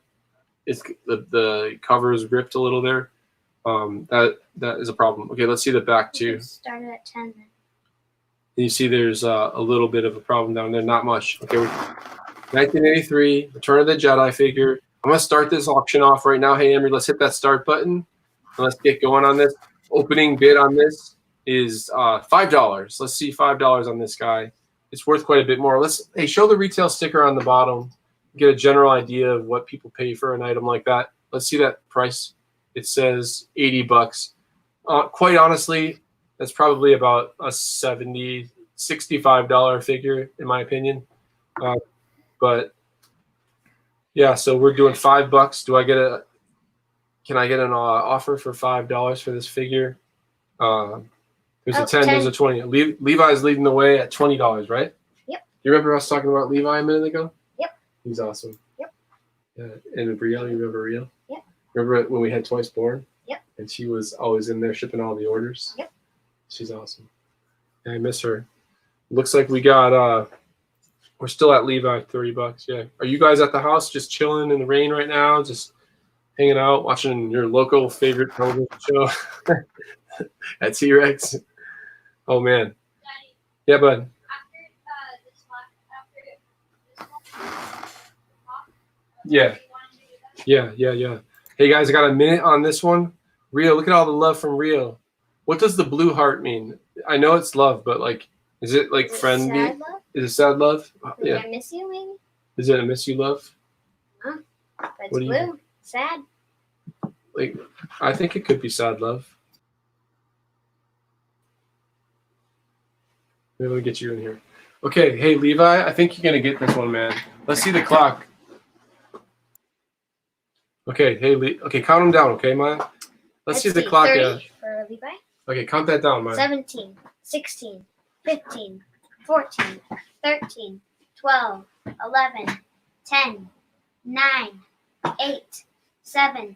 It's the cover is ripped a little there. That is a problem. Okay, let's see the back too. Started at 10 then. And you see there's a little bit of a problem down there. Not much. Okay, 1983 Return of the Jedi figure. I'm gonna start this auction off right now. Hey, Emery, let's hit that start button and let's get going on this. Opening bid on this is $5. Let's see $5 on this guy. It's worth quite a bit more. Hey, show the retail sticker on the bottom. Get a general idea of what people pay for an item like that. Let's see that price. It says $80. Quite honestly, that's probably about a $65 figure in my opinion. But yeah, so we're doing $5. Can I get an offer for $5 for this figure? There's a 10, there's a 20. Levi's leading the way at $20, right? Yep. You remember us talking about Levi a minute ago? Yep. He's awesome. Yep. Yeah. And Brielle, you remember Brielle? Yep. Remember when we had Twice Born? Yep. And she was always in there shipping all the orders? Yep. She's awesome. Yeah, I miss her. Looks like we got we're still at Levi, $30. Yeah. Are you guys at the house just chilling in the rain right now? Just hanging out, watching your local favorite television show at T-Rex? Oh man. Yeah, bud. Yeah. Hey guys, I got a minute on this one. Rio, look at all the love from Rio. What does the blue heart mean? I know it's love, but like, is it like friendly? Sad love? Is it sad love? Yeah. I miss you, maybe? Is it a miss you love? Huh? But it's What do you- blue. Sad. Like, I think it could be sad love. Maybe we'll get you in here. Okay, hey Levi, I think you're gonna get this one, man. Let's see the clock. Okay, hey okay, count them down, okay, Maya? Let's see the clock. 30 Yeah. for Levi. Okay, count that down, Maya. 17, 16, 15, 14, 13, 12, 11, 10, 9, 8, 7,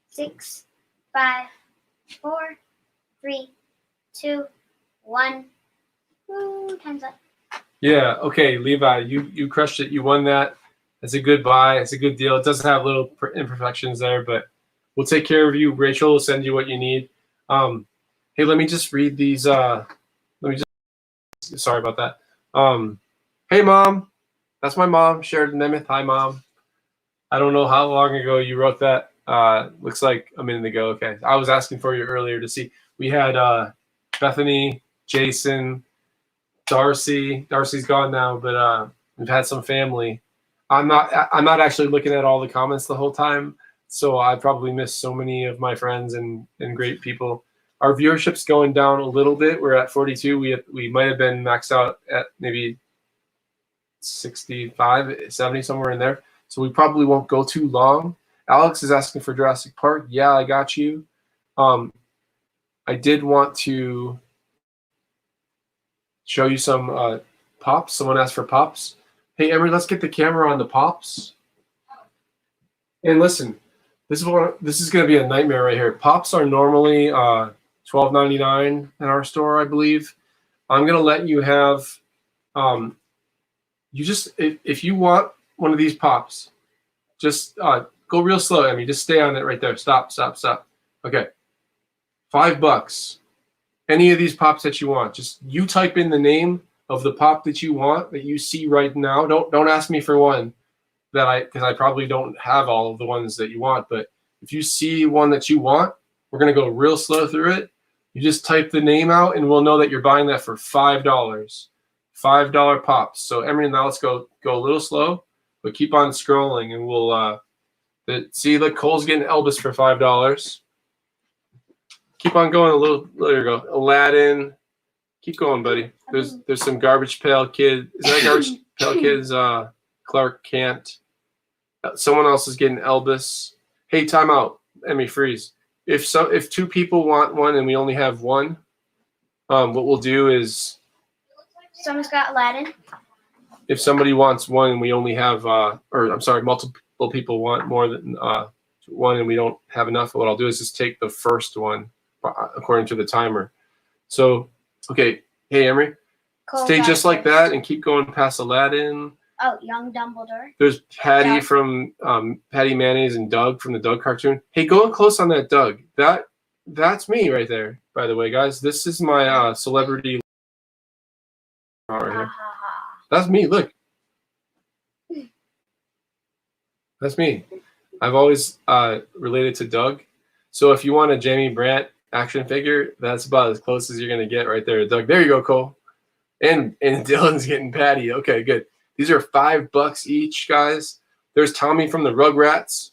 6, 5, 4, 3, 2, 1. Ooh, time's up. Yeah. Okay, Levi, you crushed it. You won that. It's a good buy. It's a good deal. It does have little imperfections there, but we'll take care of you. Rachel will send you what you need. Hey, let me just read these. Sorry about that. Hey, Mom. That's my mom, Sheridan Nemeth. Hi, Mom. I don't know how long ago you wrote that. Looks like a minute ago. Okay. I was asking for you earlier to see. We had Bethany, Jason, Darcy. Darcy's gone now, but we've had some family. I'm not actually looking at all the comments the whole time, so I probably missed so many of my friends and great people. Our viewership's going down a little bit. We're at 42. We might have been maxed out at maybe 65, 70, somewhere in there. So we probably won't go too long. Alex is asking for Jurassic Park. Yeah, I got you. I did want to show you some pops. Someone asked for pops. Hey, Emery, let's get the camera on the pops. And listen, this is going to be a nightmare right here. Pops are normally $12.99 in our store, I believe. I'm going to let you have. You just if you want one of these pops, just go real slow, Emmy. Just stay on it right there. Stop. Okay, $5. Any of these pops that you want. Just you type in the name of the pop that you want that you see right now. Don't ask me for one because I probably don't have all of the ones that you want. But if you see one that you want, we're gonna go real slow through it. You just type the name out, and we'll know that you're buying that for $5. $5 pops. So Emery, now let's go a little slow, but keep on scrolling, and we'll see. Look, Cole's getting Elvis for $5. Keep on going a little. There you go. Aladdin. Keep going, buddy. There's some Garbage Pail Kid. Is that Garbage Pail Kid's Clark Kent? Someone else is getting Elvis. Hey, time out. Emmy, freeze. If two people want one and we only have one, what we'll do is Someone's got Aladdin. if somebody wants one and we only have multiple people want more than one and we don't have enough, what I'll do is just take the first one according to the timer. So, okay. Hey, Emery, stay just like that and keep going past Aladdin. Oh, young Dumbledore. There's Patty from Patty Mayonnaise and Doug from the Doug cartoon. Hey, go in close on that Doug. That's me right there, by the way, guys. This is my celebrity right here. That's me. Look. That's me. I've always related to Doug. So if you want a Jayme Brandt action figure, that's about as close as you're going to get right there. Doug, there you go, Cole. And Dylan's getting Patty. Okay, good. These are $5 each, guys. There's Tommy from the Rugrats.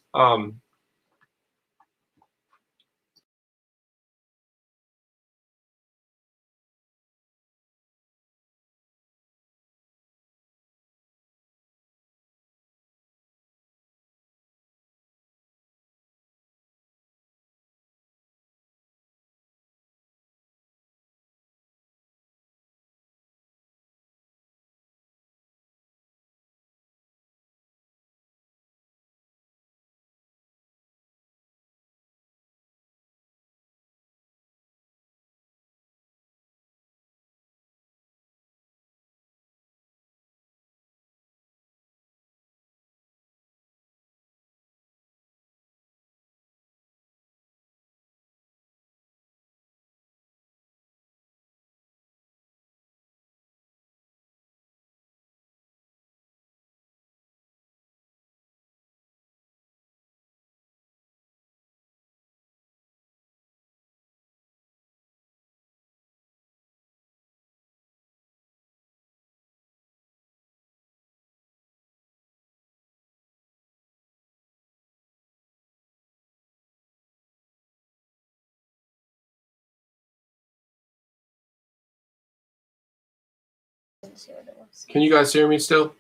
Can you guys hear me still?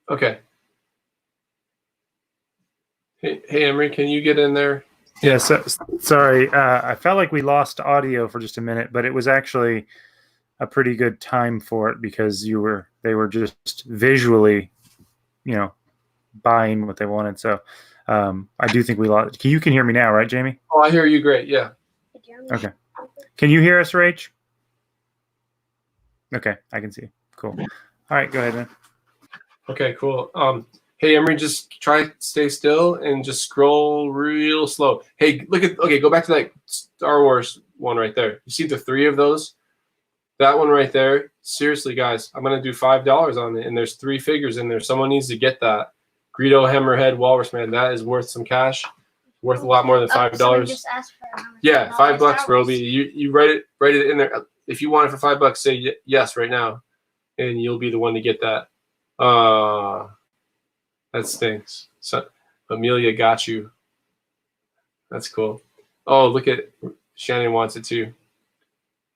Okay. Hey, Emery, can you get in there? Yeah, sorry. I felt like we lost audio for just a minute, but it was actually a pretty good time for it because they were just visually, buying what they wanted. So I do think we lost. You can hear me now, right, Jayme? Oh, I hear you great. Yeah. Okay. Can you hear us, Rach? Okay, I can see. Cool. All right, go ahead, man. Okay, cool. Hey, Emery, just try stay still and just scroll real slow. Hey, look at, okay, go back to that Star Wars one right there. You see the 3 of those? That one right there. Seriously, guys, I'm going to do $5 on it, and there's 3 figures in there. Someone needs to get that. Greedo, Hammerhead, Walrus Man. That is worth some cash. Worth a lot more than $5. Just asked for Yeah, $5, Roby. You write it in there. If you want it for $5, say yes right now, and you'll be the one to get that. That stinks. So Amelia got you. That's cool. Oh, look at Shannon wants it too.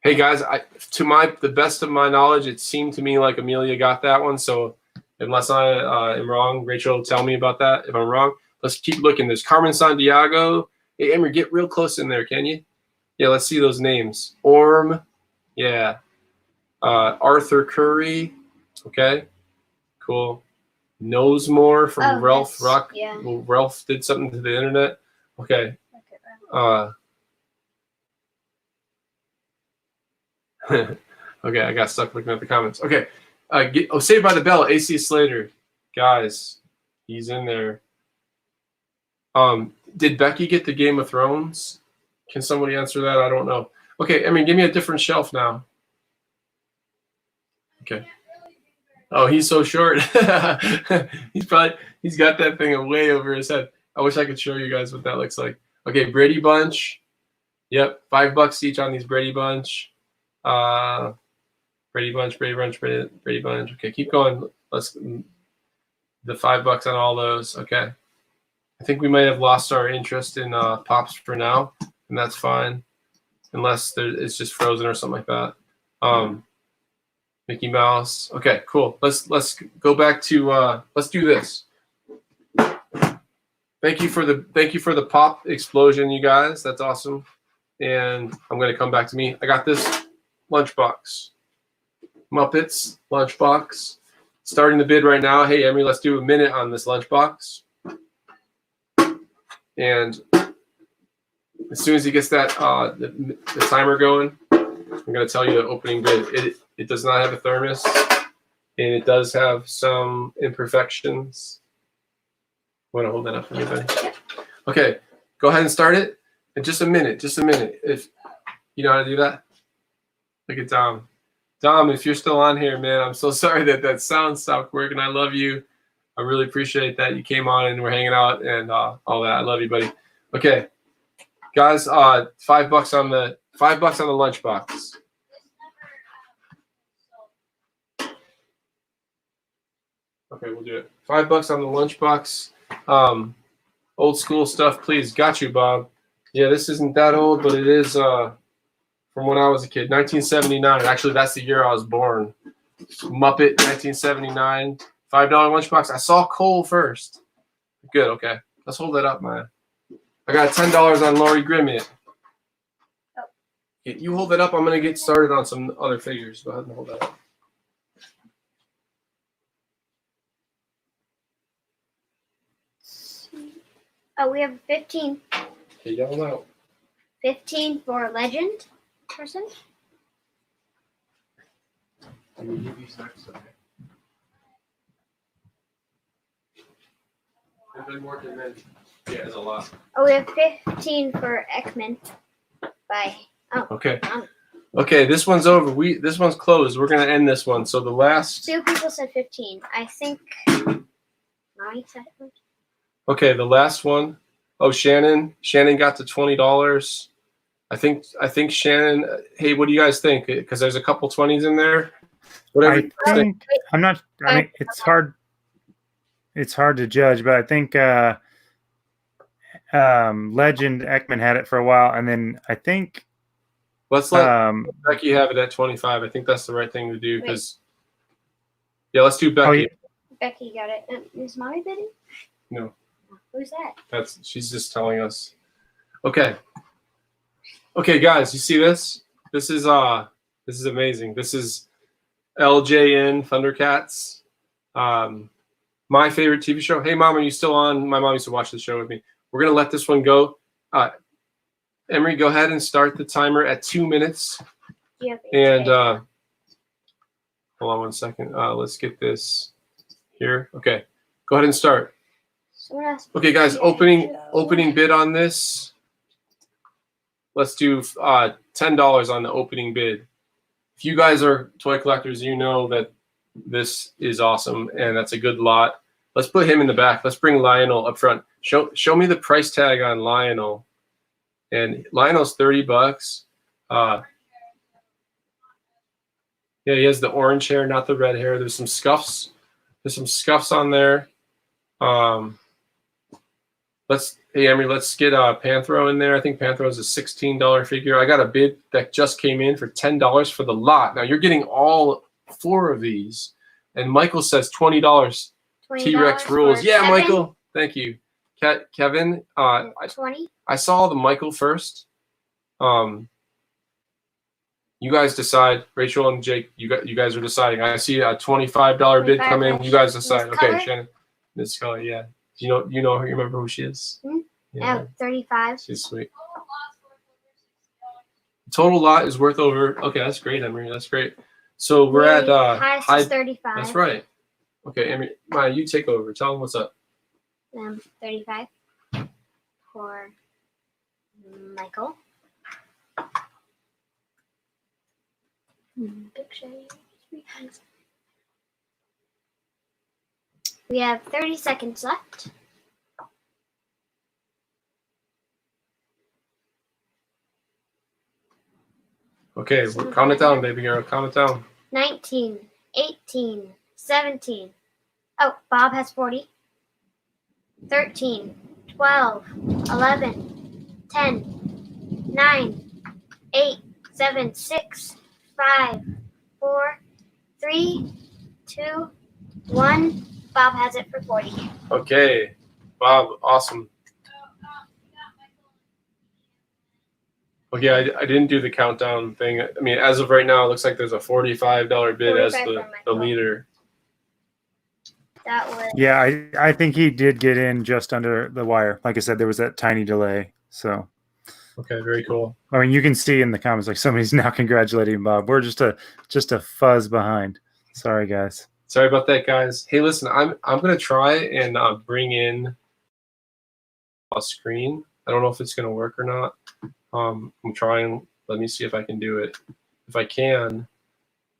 Hey guys, to the best of my knowledge, it seemed to me like Amelia got that one. So unless I am wrong, Rachel, tell me about that if I'm wrong. Let's keep looking. There's Carmen Sandiego. Hey, Emery, get real close in there, can you? Yeah, let's see those names. Orm, yeah. Arthur Curry, okay, cool. Knows More from Ralph Rock. Yeah. Well, Ralph did something to the internet. Okay. Okay, I got stuck looking at the comments. Okay. Saved by the Bell, AC Slater. Guys, he's in there. Did Becky get the Game of Thrones? Can somebody answer that? I don't know. Okay, I mean, give me a different shelf now. Okay. Oh, he's so short. He's got that thing way over his head. I wish I could show you guys what that looks like. Okay, Brady Bunch. Yep, $5 each on these Brady Bunch. Brady Bunch. Okay, keep going. Let's the $5 on all those. Okay. I think we might have lost our interest in Pops for now, and that's fine, unless it's just frozen or something like that. Mickey Mouse. Okay, cool. Let's go back to let's do this. Thank you for the pop explosion, you guys. That's awesome. And I'm gonna come back to me. I got this lunchbox. Muppets lunchbox. Starting the bid right now. Hey, Emery, let's do a minute on this lunchbox. And as soon as he gets that the timer going, I'm gonna tell you the opening bid. It does not have a thermos, and it does have some imperfections. Want to hold that up for anybody? Okay, go ahead and start it. In just a minute. If you know how to do that, look at Dom. Dom, if you're still on here, man, I'm so sorry that sound stopped working. I love you. I really appreciate that you came on and we're hanging out and all that. I love you, buddy. Okay, guys, $5 on the lunchbox. Okay, we'll do it. $5 on the lunchbox. Old school stuff, please. Got you, Bob. Yeah, this isn't that old, but it is from when I was a kid. 1979. Actually, that's the year I was born. Muppet, 1979. $5 lunchbox. I saw Cole first. Good, okay. Let's hold that up, man. I got $10 on Laurie Grimmitt. You hold that up. I'm going to get started on some other figures. Go ahead and hold that up. Oh, we have 15. Okay, yell them out. 15 for legend person. I'm going to give you snacks, okay? Yeah, it's a lot. Oh, we have 15 for Ekman. Bye. Oh. Okay. Okay, this one's over. This one's closed. We're gonna end this one. So the last. 2 people said 15. I think. Mommy said it. Okay, the last one. Oh, Shannon. Shannon got to $20. I think Shannon. Hey, what do you guys think? Because there's a couple 20s in there. Whatever. I think I'm not. I mean, it's hard. It's hard to judge, but I think Legend Ekman had it for a while, and then I think let's let Becky have it at 25. I think that's the right thing to do because yeah, let's do Becky. Oh, yeah. Becky got it. Is Mommy bidding? No. Who's that? She's just telling us. Okay. Okay, guys, you see this? This is amazing. This is LJN ThunderCats. My favorite TV show. Hey, Mom, are you still on? My mom used to watch the show with me. We're going to let this one go. Emery, go ahead and start the timer at 2 minutes. Yeah. And Hold on one second. Let's get this here. Okay, go ahead and start. Okay, guys, opening bid on this. Let's do $10 on the opening bid. If you guys are toy collectors, you know that this is awesome and that's a good lot. Let's put him in the back. Let's bring Lionel up front. Show me the price tag on Lionel. And Lionel's $30. Yeah, he has the orange hair, not the red hair. There's some scuffs. There's some scuffs on there. Hey Emery, let's get Panthro in there. I think Panthro is a $16 figure. I got a bid that just came in for $10 for the lot. Now you're getting all 4 of these. And Michael says $20. T-Rex rules. Yeah, Kevin? Michael. Thank you. Kevin, 20. I saw the Michael first. You guys decide. Rachel and Jake, you guys are deciding. I see a $25 bid come in. You guys decide. Okay, Color? Shannon. Miss Color, yeah. You know her. You remember who she is? Hmm? Yeah. 35. She's sweet. Total lot is worth over. Okay, that's great, Emery. That's great. So we're at highest is 35. That's right. Okay, Emery, Maya, you take over. Tell them what's up. 35 for Michael. Picture. We have 30 seconds left. Okay, count it down, baby girl. Count it down. 19, 18, 17. Oh, Bob has 40. 13, 12, 11, 10, 9, 8, 7, 6, 5, 4, 3, 2, 1. Bob has it for 40. Okay, Bob, awesome. Okay, I didn't do the countdown thing. I mean, as of right now, it looks like there's a $45 bid as the leader. That was. Yeah, I think he did get in just under the wire. Like I said, there was that tiny delay. So. Okay, very cool. I mean, you can see in the comments like somebody's now congratulating Bob. We're just a fuzz behind. Sorry, guys. Sorry about that, guys. Hey, listen, I'm gonna try and bring in a screen. I don't know if it's gonna work or not. I'm trying. Let me see if I can do it. If I can,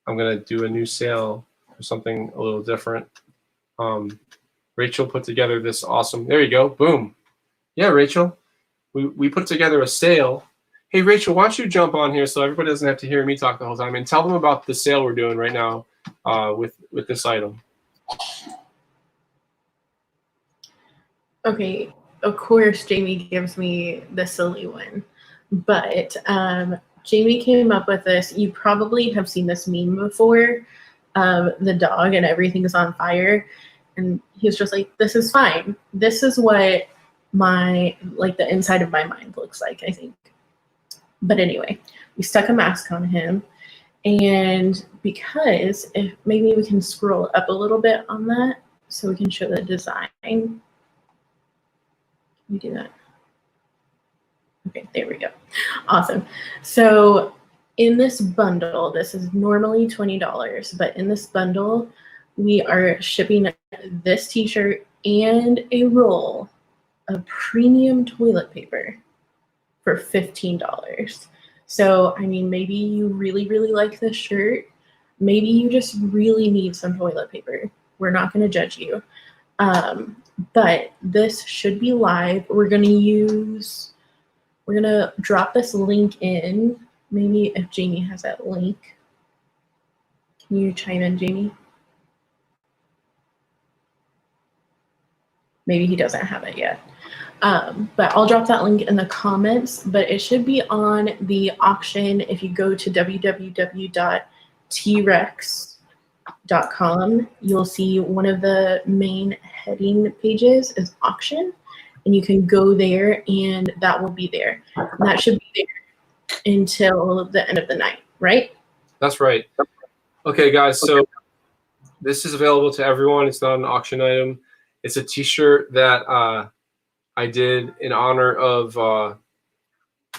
I'm gonna do a new sale for something a little different. Rachel put together this awesome. There you go. Boom. Yeah, Rachel. We put together a sale. Hey, Rachel, why don't you jump on here so everybody doesn't have to hear me talk the whole time and tell them about the sale we're doing right now with this item. Okay, of course, Jayme gives me the silly one, but Jayme came up with this. You probably have seen this meme before, the dog and everything's on fire, and he's just like, "This is fine. This is what the inside of my mind looks like, I think." But anyway, we stuck a mask on him, and because if maybe we can scroll up a little bit on that so we can show the design. Can we do that? Okay, there we go. Awesome. So in this bundle, this is normally $20, but in this bundle, we are shipping this t-shirt and a roll of premium toilet paper for $15. So, I mean, maybe you really, really like this shirt. Maybe you just really need some toilet paper. We're not going to judge you. But this should be live. We're going to drop this link in. Maybe if Jayme has that link. Can you chime in, Jayme? Maybe he doesn't have it yet. But I'll drop that link in the comments, but it should be on the auction. If you go to www.trex.com, you'll see one of the main heading pages is auction, and you can go there and that will be there. And that should be there until the end of the night, right? That's right. Okay, guys, so this is available to everyone. It's not an auction item. It's a t-shirt that I did in honor of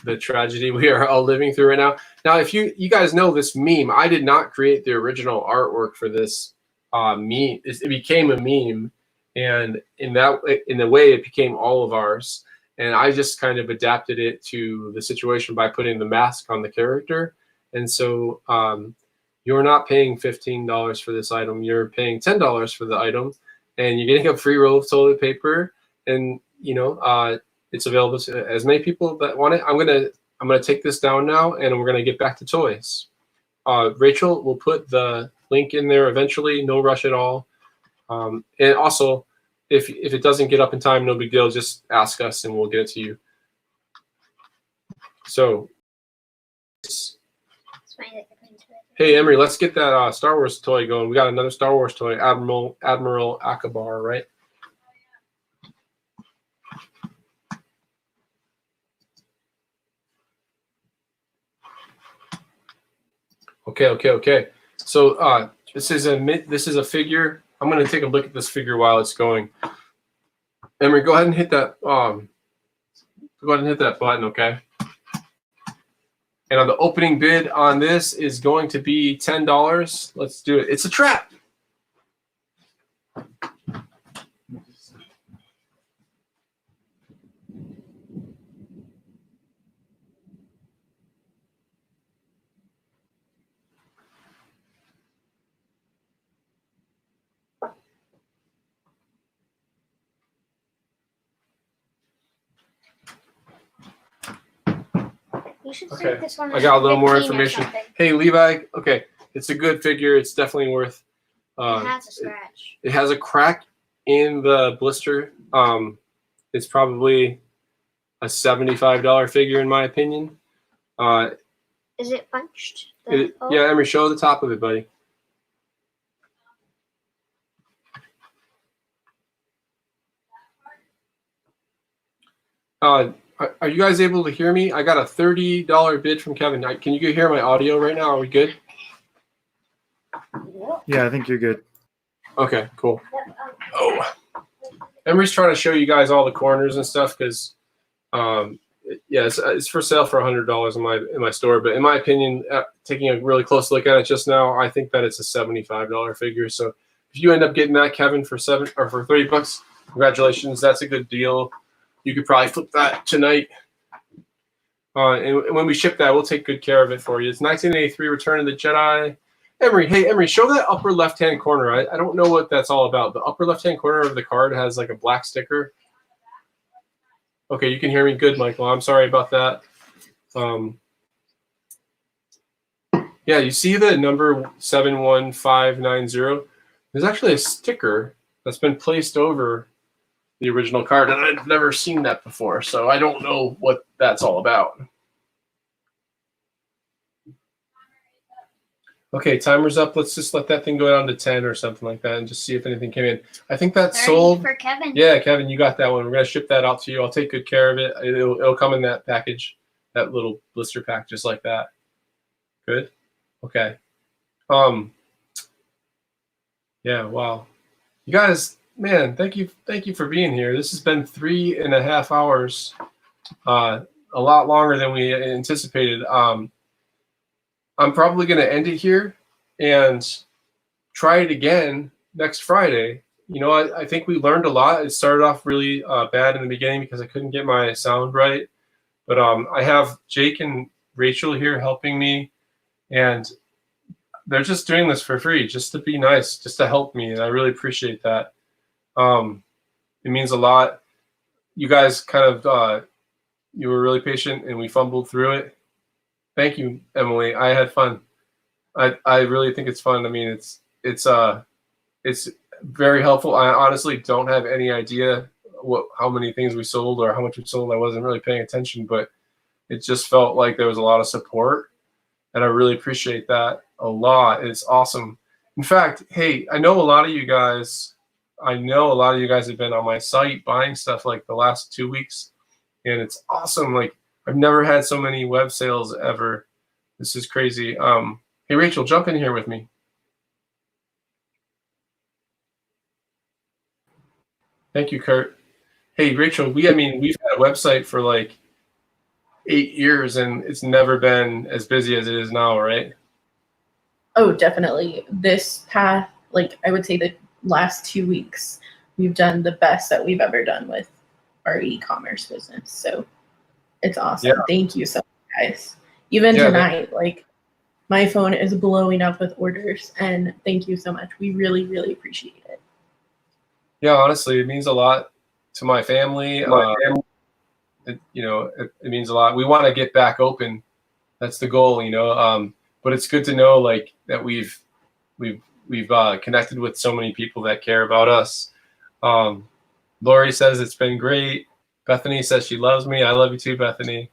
the tragedy we are all living through right now. Now, if you guys know this meme, I did not create the original artwork for this meme. It became a meme, and in the way it became all of ours. And I just kind of adapted it to the situation by putting the mask on the character. And so you're not paying $15 for this item. You're paying $10 for the item, and you're getting a free roll of toilet paper. And it's available to as many people that want it. I'm gonna take this down now, and we're gonna get back to toys. Rachel will put the link in there eventually. No rush at all. And also, if it doesn't get up in time, no big deal. Just ask us, and we'll get it to you. So, hey Emery, let's get that Star Wars toy going. We got another Star Wars toy, Admiral Akbar, right? Okay. So this is a figure. I'm gonna take a look at this figure while it's going. Emery, go ahead and hit that. Go ahead and hit that button, okay? And on the opening bid on this is going to be $10. Let's do it. It's a trap. You should Okay, think this one I is got a little more 15 or information. something. Hey, Levi. Okay, it's a good figure. It's definitely worth. It has a scratch. It has a crack in the blister. It's probably a $75 figure in my opinion. Is it punched? Yeah, Emery, show the top of it, buddy. Are you guys able to hear me? I got a $30 bid from Kevin. Can you hear my audio right now? Are we good? Yeah, I think you're good. Okay, cool. Oh, Emery's trying to show you guys all the corners and stuff because, it's for sale for $100 in my store. But in my opinion, taking a really close look at it just now, I think that it's a $75 figure. So if you end up getting that, Kevin, for $30, congratulations. That's a good deal. You could probably flip that tonight. And when we ship that, we'll take good care of it for you. It's 1983 Return of the Jedi. Emery, show that upper left-hand corner. I don't know what that's all about. The upper left-hand corner of the card has like a black sticker. Okay, you can hear me good, Michael. I'm sorry about that. Yeah, you see the number 71590? There's actually a sticker that's been placed over the original card, and I've never seen that before, so I don't know what that's all about. Okay, timer's up. Let's just let that thing go down to 10 or something like that and just see if anything came in. I think that's 30 sold. for Kevin. Yeah, Kevin, you got that one. We're going to ship that out to you. I'll take good care of it. It'll come in that package, that little blister pack, just like that. Good? Okay. Yeah, wow. You guys, man, thank you for being here. This has been 3.5 hours, a lot longer than we anticipated. I'm probably going to end it here and try it again next Friday. I think we learned a lot. It started off really bad in the beginning because I couldn't get my sound right. But I have Jake and Rachel here helping me, and they're just doing this for free, just to be nice, just to help me, and I really appreciate that. It means a lot. You guys kind of, you were really patient, and we fumbled through it. Thank you, Emily. I had fun. I really think it's fun. I mean, it's very helpful. I honestly don't have any idea how many things we sold or how much we sold. I wasn't really paying attention, but it just felt like there was a lot of support, and I really appreciate that a lot. It's awesome. In fact, hey, I know a lot of you guys have been on my site buying stuff like the last 2 weeks, and it's awesome. Like, I've never had so many web sales ever. This is crazy. Hey, Rachel, jump in here with me. Thank you, Kurt. Hey, Rachel, we've had a website for like 8 years, and it's never been as busy as it is now, right? Oh, definitely. This past, like, I would say the last 2 weeks, we've done the best that we've ever done with our e-commerce business. So it's awesome. Yeah. Thank you so much, guys. Even tonight, like, my phone is blowing up with orders, and thank you so much. We really, really appreciate it. Yeah, honestly, it means a lot to my family. It means a lot. We want to get back open. That's the goal, but it's good to know like that we've connected with so many people that care about us. Lori says it's been great. Bethany says she loves me. I love you too, Bethany.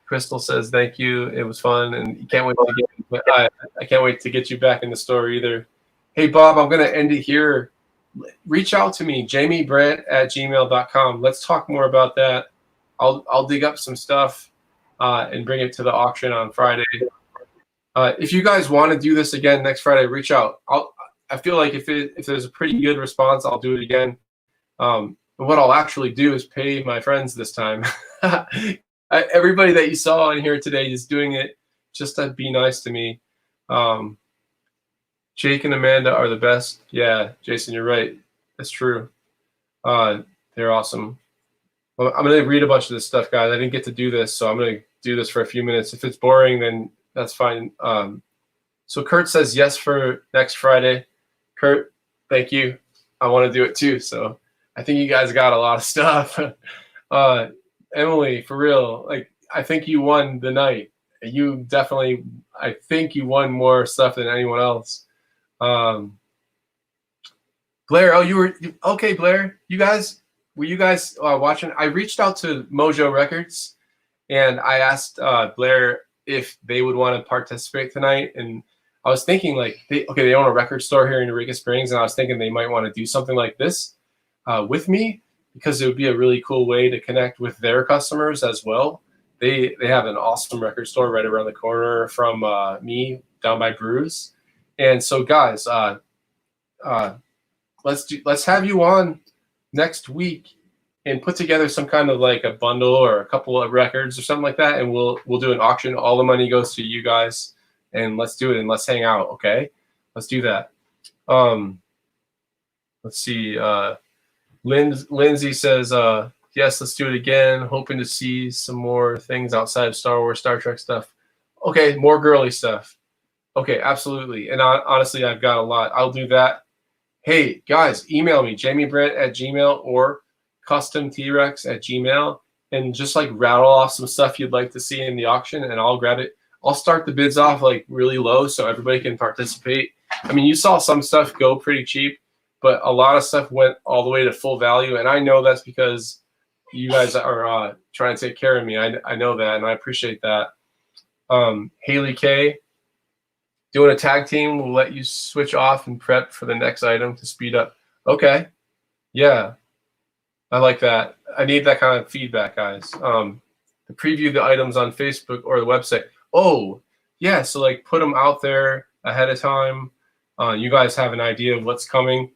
Crystal says thank you. It was fun, and you can't wait to I can't wait to get you back in the store either. Hey Bob, I'm gonna end it here. Reach out to me, jaymebrandt@gmail.com. Let's talk more about that. I'll dig up some stuff and bring it to the auction on Friday. If you guys want to do this again next Friday, reach out. I feel like if there's a pretty good response, I'll do it again. But what I'll actually do is pay my friends this time. Everybody that you saw in here today is doing it just to be nice to me. Jake and Amanda are the best. Yeah, Jason, you're right. That's true. They're awesome. Well, I'm going to read a bunch of this stuff, guys. I didn't get to do this, so I'm going to do this for a few minutes. If it's boring, then that's fine. So Kurt says yes for next Friday. Kurt, thank you. I want to do it too. So I think you guys got a lot of stuff. Emily, for real, like I think you won the night. You definitely, I think you won more stuff than anyone else. Blair, oh, you were okay. Blair, were you guys watching? I reached out to Mojo Records, and I asked Blair if they would want to participate tonight. And I was thinking like, they own a record store here in Eureka Springs, and I was thinking they might want to do something like this with me, because it would be a really cool way to connect with their customers as well. They have an awesome record store right around the corner from me down by Brews. And so guys, let's have you on next week and put together some kind of like a bundle or a couple of records or something like that, and we'll do an auction. All the money goes to you guys, and let's do it, and let's hang out. Okay, let's do that. Let's see. Lindsay says yes, let's do it again. Hoping to see some more things outside of Star Wars, Star Trek stuff. Okay, more girly stuff. Okay, absolutely. And honestly, I've got a lot. I'll do that. Hey, guys, email me, JaymeBrandt@gmail or CustomTrex@gmail, and just like rattle off some stuff you'd like to see in the auction, and I'll grab it. I'll start the bids off like really low so everybody can participate. I mean, you saw some stuff go pretty cheap, but a lot of stuff went all the way to full value, and I know that's because you guys are trying to take care of me. I know that, and I appreciate that. Haley K, doing a tag team will let you switch off and prep for the next item to speed up. Okay. Yeah. I like that. I need that kind of feedback, guys. To preview the items on Facebook or the website. Oh, yeah. So like put them out there ahead of time. You guys have an idea of what's coming,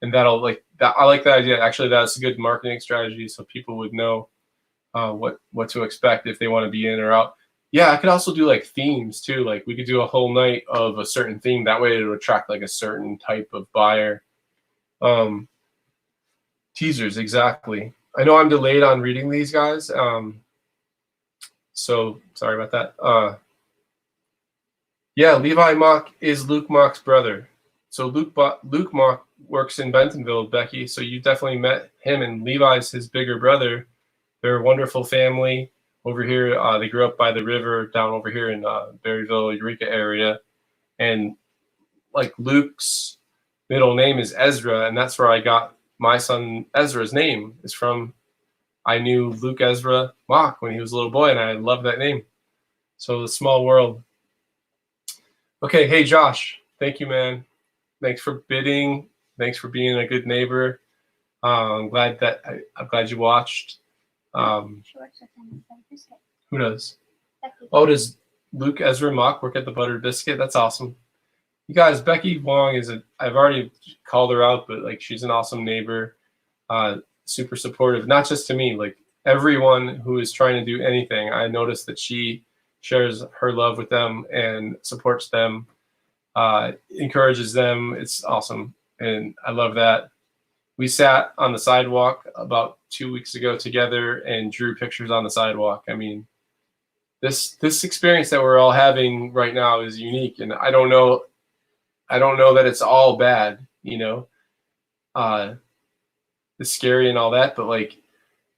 and that'll like that. I like that idea. Actually, that's a good marketing strategy, so people would know what to expect if they want to be in or out. Yeah, I could also do like themes too. Like we could do a whole night of a certain theme. That way it would attract like a certain type of buyer. Teasers, exactly. I know I'm delayed on reading these, guys. So sorry about that. Yeah, Levi Mock is Luke Mock's brother. So Luke Mock works in Bentonville, Becky. So you definitely met him, and Levi's his bigger brother. They're a wonderful family over here. They grew up by the river down over here in Berryville, Eureka area. And like Luke's middle name is Ezra, and that's where I got my son Ezra's name is from. I knew Luke Ezra Mock when he was a little boy, and I love that name. So the small world. Okay, hey Josh, thank you, man. Thanks for bidding. Thanks for being a good neighbor. I'm glad you watched. Who does? Oh, does Luke Ezra Mock work at the Buttered Biscuit? That's awesome. You guys, Becky Wong I've already called her out, but like she's an awesome neighbor, super supportive, not just to me. Like everyone who is trying to do anything. I noticed that she shares her love with them and supports them, encourages them. It's awesome, and I love that. We sat on the sidewalk about 2 weeks ago together and drew pictures on the sidewalk. I mean, this experience that we're all having right now is unique, and I don't know that it's all bad, you know. It's scary and all that, but like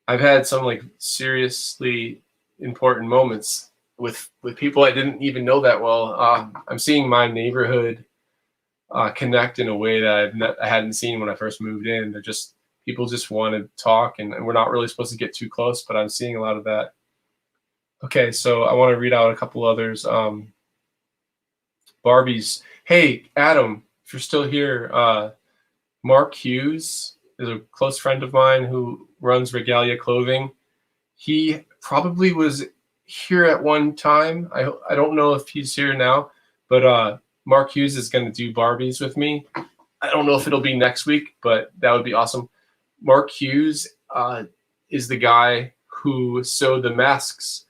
I've had some like seriously important moments with people I didn't even know that well. I'm seeing my neighborhood connect in a way that I hadn't seen when I first moved in. They're just people just want to talk, and we're not really supposed to get too close, but I'm seeing a lot of that. Okay, so I want to read out a couple others. Barbies. Hey, Adam, if you're still here, Mark Hughes is a close friend of mine who runs Regalia Clothing. He probably was here at one time. I don't know if he's here now, but Mark Hughes is going to do Barbies with me. I don't know if it'll be next week, but that would be awesome. Mark Hughes is the guy who sewed the masks.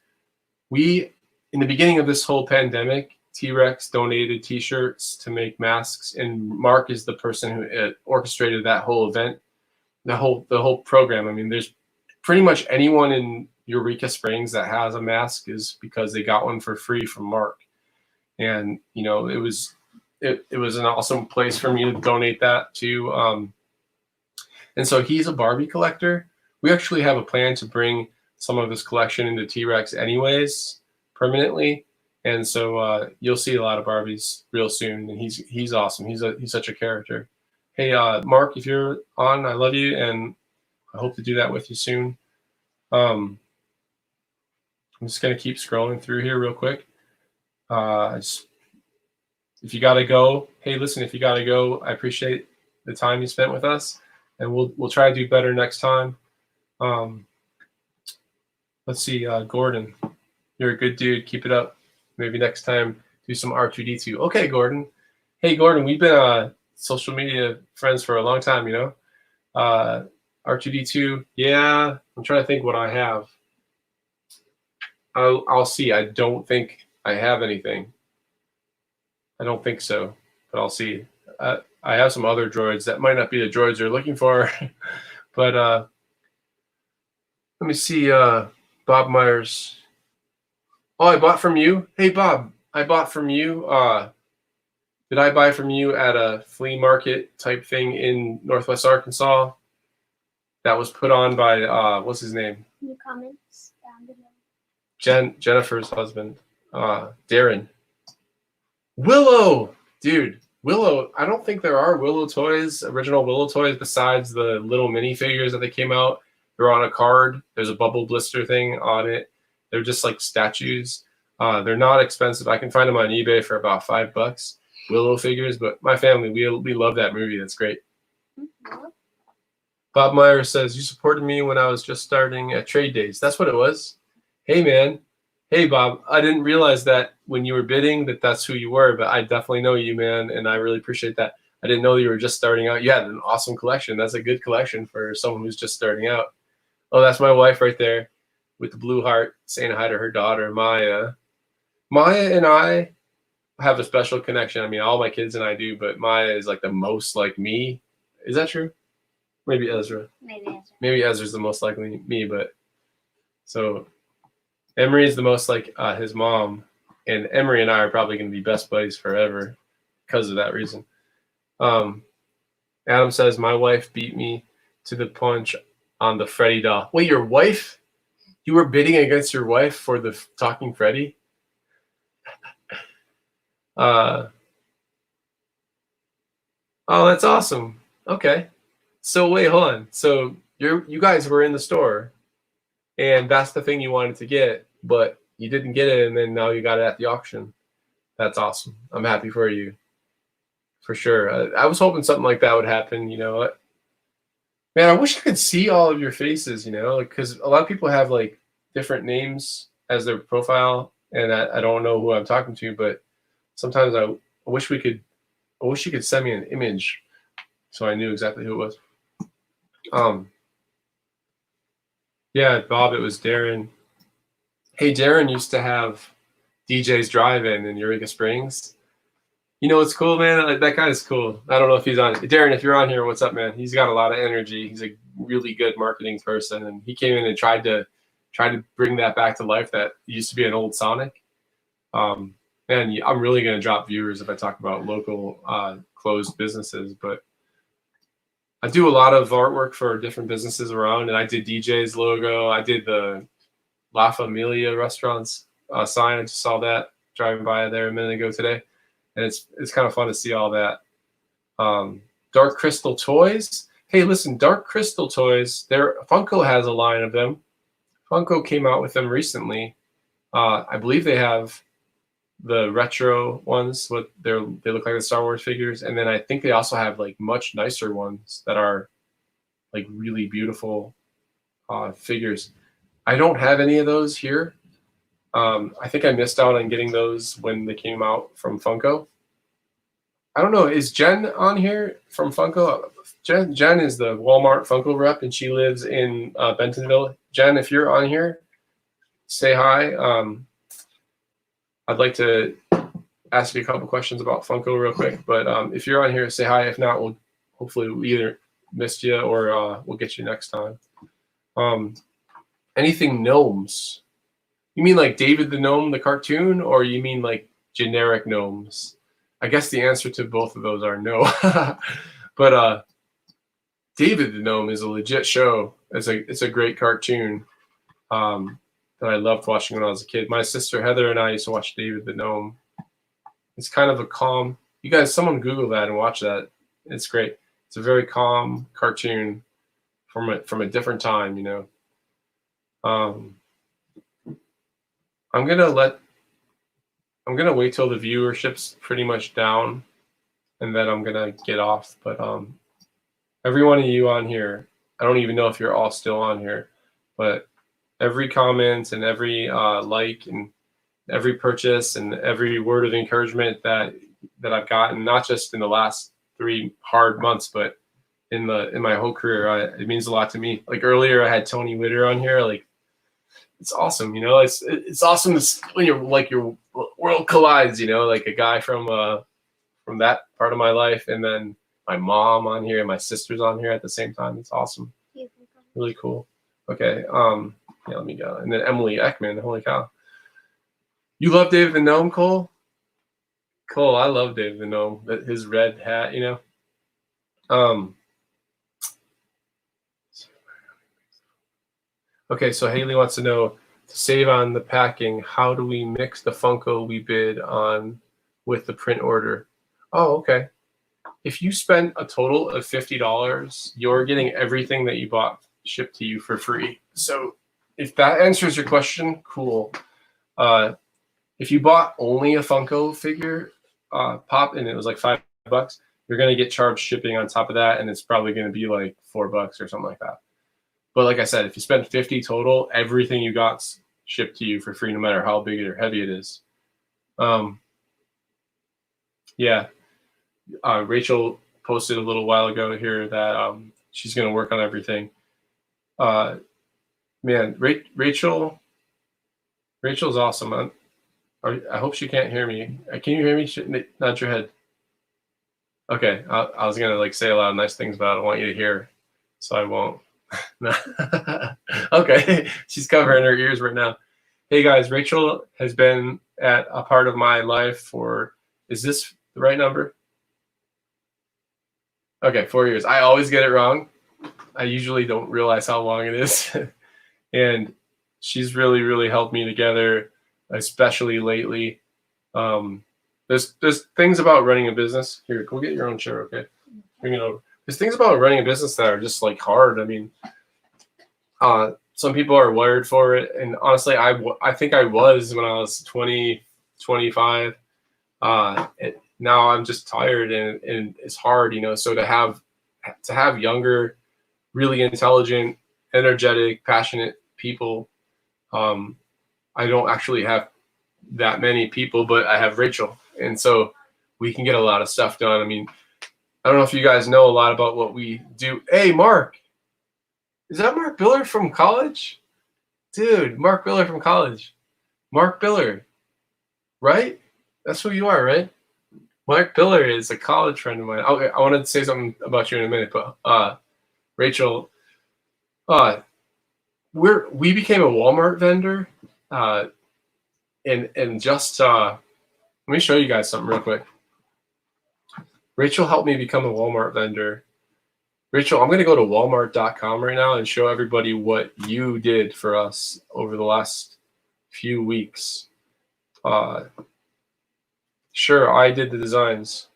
In the beginning of this whole pandemic, T-Rex donated T-shirts to make masks, and Mark is the person who orchestrated that whole event, the whole program. I mean, there's pretty much anyone in Eureka Springs that has a mask is because they got one for free from Mark, and you know it was an awesome place for me to donate that to. And so he's a Barbie collector. We actually have a plan to bring some of his collection into T-Rex anyways, permanently. And so you'll see a lot of Barbies real soon. And he's awesome. He's such a character. Hey, Mark, if you're on, I love you, and I hope to do that with you soon. I'm just gonna keep scrolling through here real quick. If you gotta go, hey, listen, if you gotta go, I appreciate the time you spent with us, and we'll try to do better next time. Let's see, Gordon, you're a good dude. Keep it up. Maybe next time do some R2D2. Okay, Gordon. Hey, Gordon, we've been social media friends for a long time, you know. R2D2, yeah. I'm trying to think what I have. I'll see. I don't think I have anything. I don't think so, but I'll see. I have some other droids that might not be the droids you're looking for, but let me see. Bob Myers. Oh, I bought from you. Hey, Bob, I bought from you. Did I buy from you at a flea market type thing in Northwest Arkansas? That was put on by what's his name? New comments down below. Jennifer's husband, Darren. Willow, dude. Willow. I don't think there are Willow toys, original Willow toys, besides the little minifigures that they came out. They're on a card. There's a bubble blister thing on it. They're just like statues. They're not expensive. I can find them on eBay for about $5. Willow figures, but my family, we love that movie. That's great. Mm-hmm. Bob Myers says, you supported me when I was just starting at Trade Days. That's what it was. Hey, man. Hey, Bob. I didn't realize that when you were bidding that's who you were, but I definitely know you, man, and I really appreciate that. I didn't know you were just starting out. You had an awesome collection. That's a good collection for someone who's just starting out. Oh, that's my wife right there with the blue heart saying hi to her daughter, Maya. Maya and I have a special connection. I mean, all my kids and I do, but Maya is like the most like me. Is that true? Maybe Ezra. Maybe Ezra's the most like me, but so Emery is the most like his mom, and Emery and I are probably going to be best buddies forever because of that reason. Adam says, my wife beat me to the punch on the Freddy doll. Wait, your wife? You were bidding against your wife for the talking Freddy? Oh, that's awesome. Okay. So wait, hold on. So you guys were in the store, and that's the thing you wanted to get, but you didn't get it, and then now you got it at the auction. That's awesome. I'm happy for you. For sure. I was hoping something like that would happen, you know. Man, I wish I could see all of your faces, you know, because a lot of people have like different names as their profile, and I don't know who I'm talking to, but sometimes I wish you could send me an image so I knew exactly who it was. Yeah, Bob, it was Darren. Hey, Darren used to have DJ's Drive-In in Eureka Springs. You know what's cool, man? Like, that guy's cool. I don't know if he's on. Darren, if you're on here, what's up, man? He's got a lot of energy. He's a really good marketing person, and he came in and tried to bring that back to life. That used to be an old Sonic. Man, I'm really going to drop viewers if I talk about local closed businesses, but I do a lot of artwork for different businesses around, and I did DJ's logo. I did the La Familia restaurants sign. I just saw that driving by there a minute ago today. And it's kind of fun to see all that. Dark Crystal Toys. Hey, listen, Dark Crystal Toys. Funko has a line of them. Funko came out with them recently. I believe they have the retro ones. They look like the Star Wars figures, and then I think they also have like much nicer ones that are like really beautiful figures. I don't have any of those here. I think I missed out on getting those when they came out from Funko. I don't know. Is Jen on here from Funko? Jen is the Walmart Funko rep, and she lives in Bentonville. Jen, if you're on here, say hi. I'd like to ask you a couple questions about Funko real quick. But if you're on here, say hi. If not, we'll hopefully we either missed you or we'll get you next time. Anything gnomes? You mean like David the Gnome, the cartoon, or you mean like generic gnomes? I guess the answer to both of those are no. But David the Gnome is a legit show. It's a great cartoon that I loved watching when I was a kid. My sister Heather and I used to watch David the Gnome. It's kind of a calm. You guys, someone Google that and watch that. It's great. It's a very calm cartoon from a different time, you know. I'm gonna wait till the viewership's pretty much down, and then I'm gonna get off. But every one of you on here, I don't even know if you're all still on here, but every comment and every like and every purchase and every word of encouragement that I've gotten, not just in the last 3 hard months, but in my whole career, it means a lot to me. Like earlier, I had Tony Witter on here. Like, it's awesome, you know. It's awesome when your world collides, you know, like a guy from that part of my life, and then my mom on here and my sister's on here at the same time. It's awesome, really cool. Okay, yeah, let me go. And then Emily Ekman, holy cow, you love David the Gnome, Cole? Cole, I love David the Gnome. His red hat, you know. Okay, so Haley wants to know, to save on the packing, how do we mix the Funko we bid on with the print order? Oh, okay. If you spend a total of $50, you're getting everything that you bought shipped to you for free. So if that answers your question, cool. If you bought only a Funko figure pop and it was like $5, you're going to get charged shipping on top of that, and it's probably going to be like $4 or something like that. But like I said, if you spend $50 total, everything you got's shipped to you for free, no matter how big or heavy it is. Yeah. Rachel posted a little while ago here that she's going to work on everything. Man, Rachel's awesome. I hope she can't hear me. Can you hear me? Nod your head. Okay. I was going to say a lot of nice things, but I don't want you to hear, so I won't. Okay, she's covering her ears right now. Hey guys, Rachel has been at a part of my life for, is this the right number? Okay, 4 years. I always get it wrong. I usually don't realize how long it is. And she's really, really helped me together, especially lately. There's things about running a business. Here, go get your own chair, okay? Bring it over. There's things about running a business that are just like hard. I mean, some people are wired for it, and honestly, I think I was when I was 20, 25. Now I'm just tired, and it's hard, you know. So to have younger, really intelligent, energetic, passionate people, I don't actually have that many people, but I have Rachel, and so we can get a lot of stuff done. I mean, I don't know if you guys know a lot about what we do. Hey, Mark. Is that Mark Biller from college? Dude, Mark Biller from college. Mark Biller, right? That's who you are, right? Mark Biller is a college friend of mine. Okay, I wanted to say something about you in a minute, but Rachel, we became a Walmart vendor, and just let me show you guys something real quick. Rachel helped me become a Walmart vendor. Rachel, I'm going to go to walmart.com right now and show everybody what you did for us over the last few weeks. Sure, I did the designs,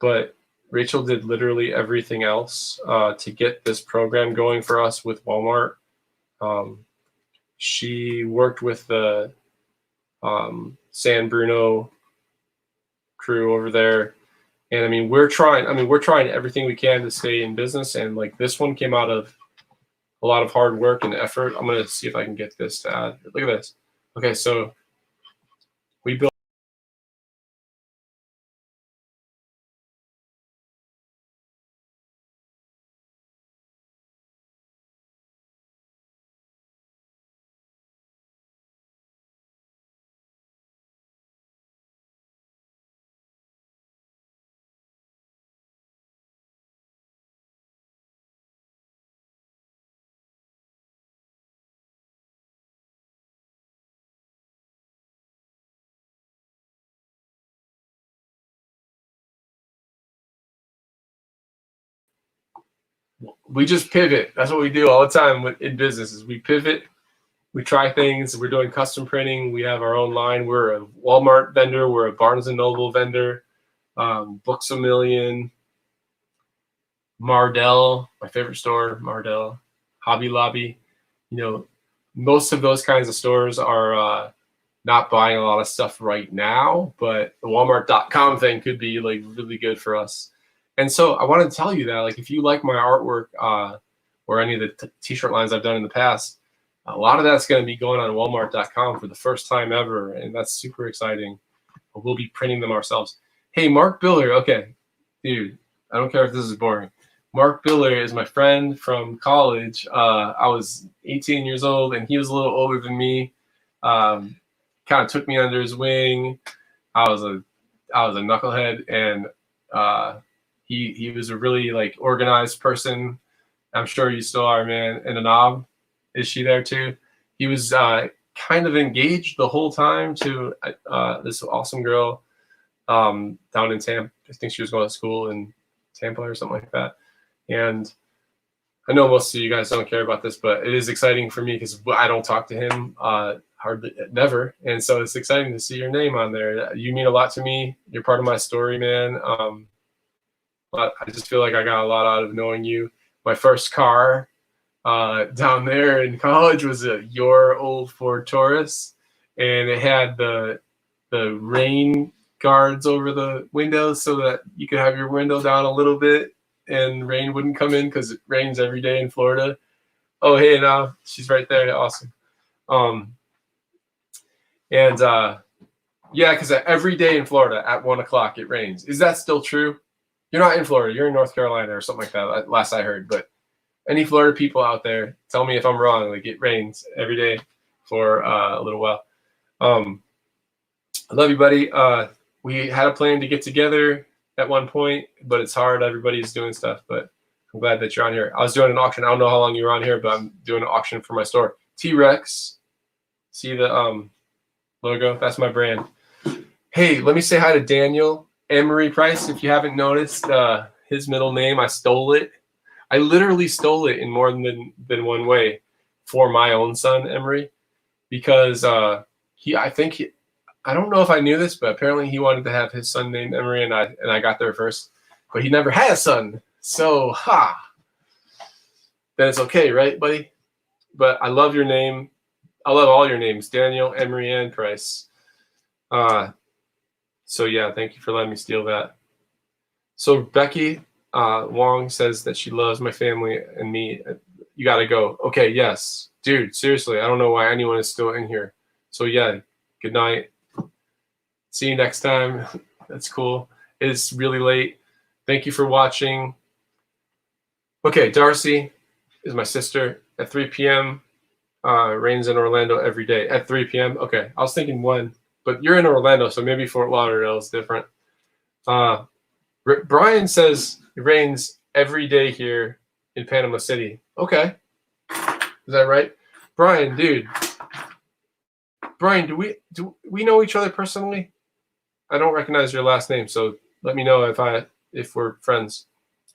but Rachel did literally everything else to get this program going for us with Walmart. She worked with the San Bruno crew over there. And I mean, we're trying everything we can to stay in business. And like this one came out of a lot of hard work and effort. I'm going to see if I can get this to add. Look at this. Okay, so we built. We just pivot. That's what we do all the time in business is we pivot. We try things. We're doing custom printing. We have our own line. We're a Walmart vendor. We're a Barnes & Noble vendor. Books A Million. Mardell, my favorite store, Mardell. Hobby Lobby. You know, most of those kinds of stores are not buying a lot of stuff right now, but the Walmart.com thing could be like really good for us. And so I wanted to tell you that, like, if you like my artwork or any of the t-shirt lines I've done in the past, a lot of that's going to be going on Walmart.com for the first time ever, and that's super exciting. We'll be printing them ourselves. Hey, Mark Biller. Okay, dude, I don't care if this is boring. Mark Biller is my friend from college. I was 18 years old, and he was a little older than me. Kind of took me under his wing. I was a knucklehead, and he was a really like organized person. I'm sure you still are, man. And a knob, is she there too? He was kind of engaged the whole time to this awesome girl down in Tampa. I think she was going to school in Tampa or something like that. And I know most of you guys don't care about this, but it is exciting for me because I don't talk to him hardly never. And so it's exciting to see your name on there. You mean a lot to me. You're part of my story, man. But I just feel like I got a lot out of knowing you. My first car down there in college was your old Ford Taurus, and it had the rain guards over the windows so that you could have your window down a little bit and rain wouldn't come in because it rains every day in Florida. Oh, hey, now she's right there. Awesome. Yeah, because every day in Florida at 1 o'clock it rains. Is that still true? You're not in Florida. You're in North Carolina or something like that, last I heard. But any Florida people out there, tell me if I'm wrong. Like, it rains every day for a little while. I love you, buddy. We had a plan to get together at one point, but it's hard. Everybody's doing stuff, but I'm glad that you're on here. I was doing an auction. I don't know how long you were on here, but I'm doing an auction for my store. T-Rex. See the logo? That's my brand. Hey, let me say hi to Daniel Emery Price. If you haven't noticed, his middle name, I stole it. I literally stole it in more than one way for my own son, Emery, because I don't know if I knew this, but apparently he wanted to have his son named Emery, and I got there first, but he never had a son. So, then it's okay, right, buddy? But I love your name. I love all your names, Daniel, Emery, and Price. So yeah, thank you for letting me steal that. So Becky Wong says that she loves my family and me. You got to go. Okay, yes. Dude, seriously, I don't know why anyone is still in here. So yeah, good night. See you next time. That's cool. It's really late. Thank you for watching. Okay, Darcy is my sister. At 3 p.m., rains in Orlando every day at 3 p.m. Okay, I was thinking 1, but you're in Orlando, so maybe Fort Lauderdale is different. Brian says it rains every day here in Panama City. Okay, is that right, Brian? Dude, Brian, do we know each other personally? I don't recognize your last name, so let me know if we're friends.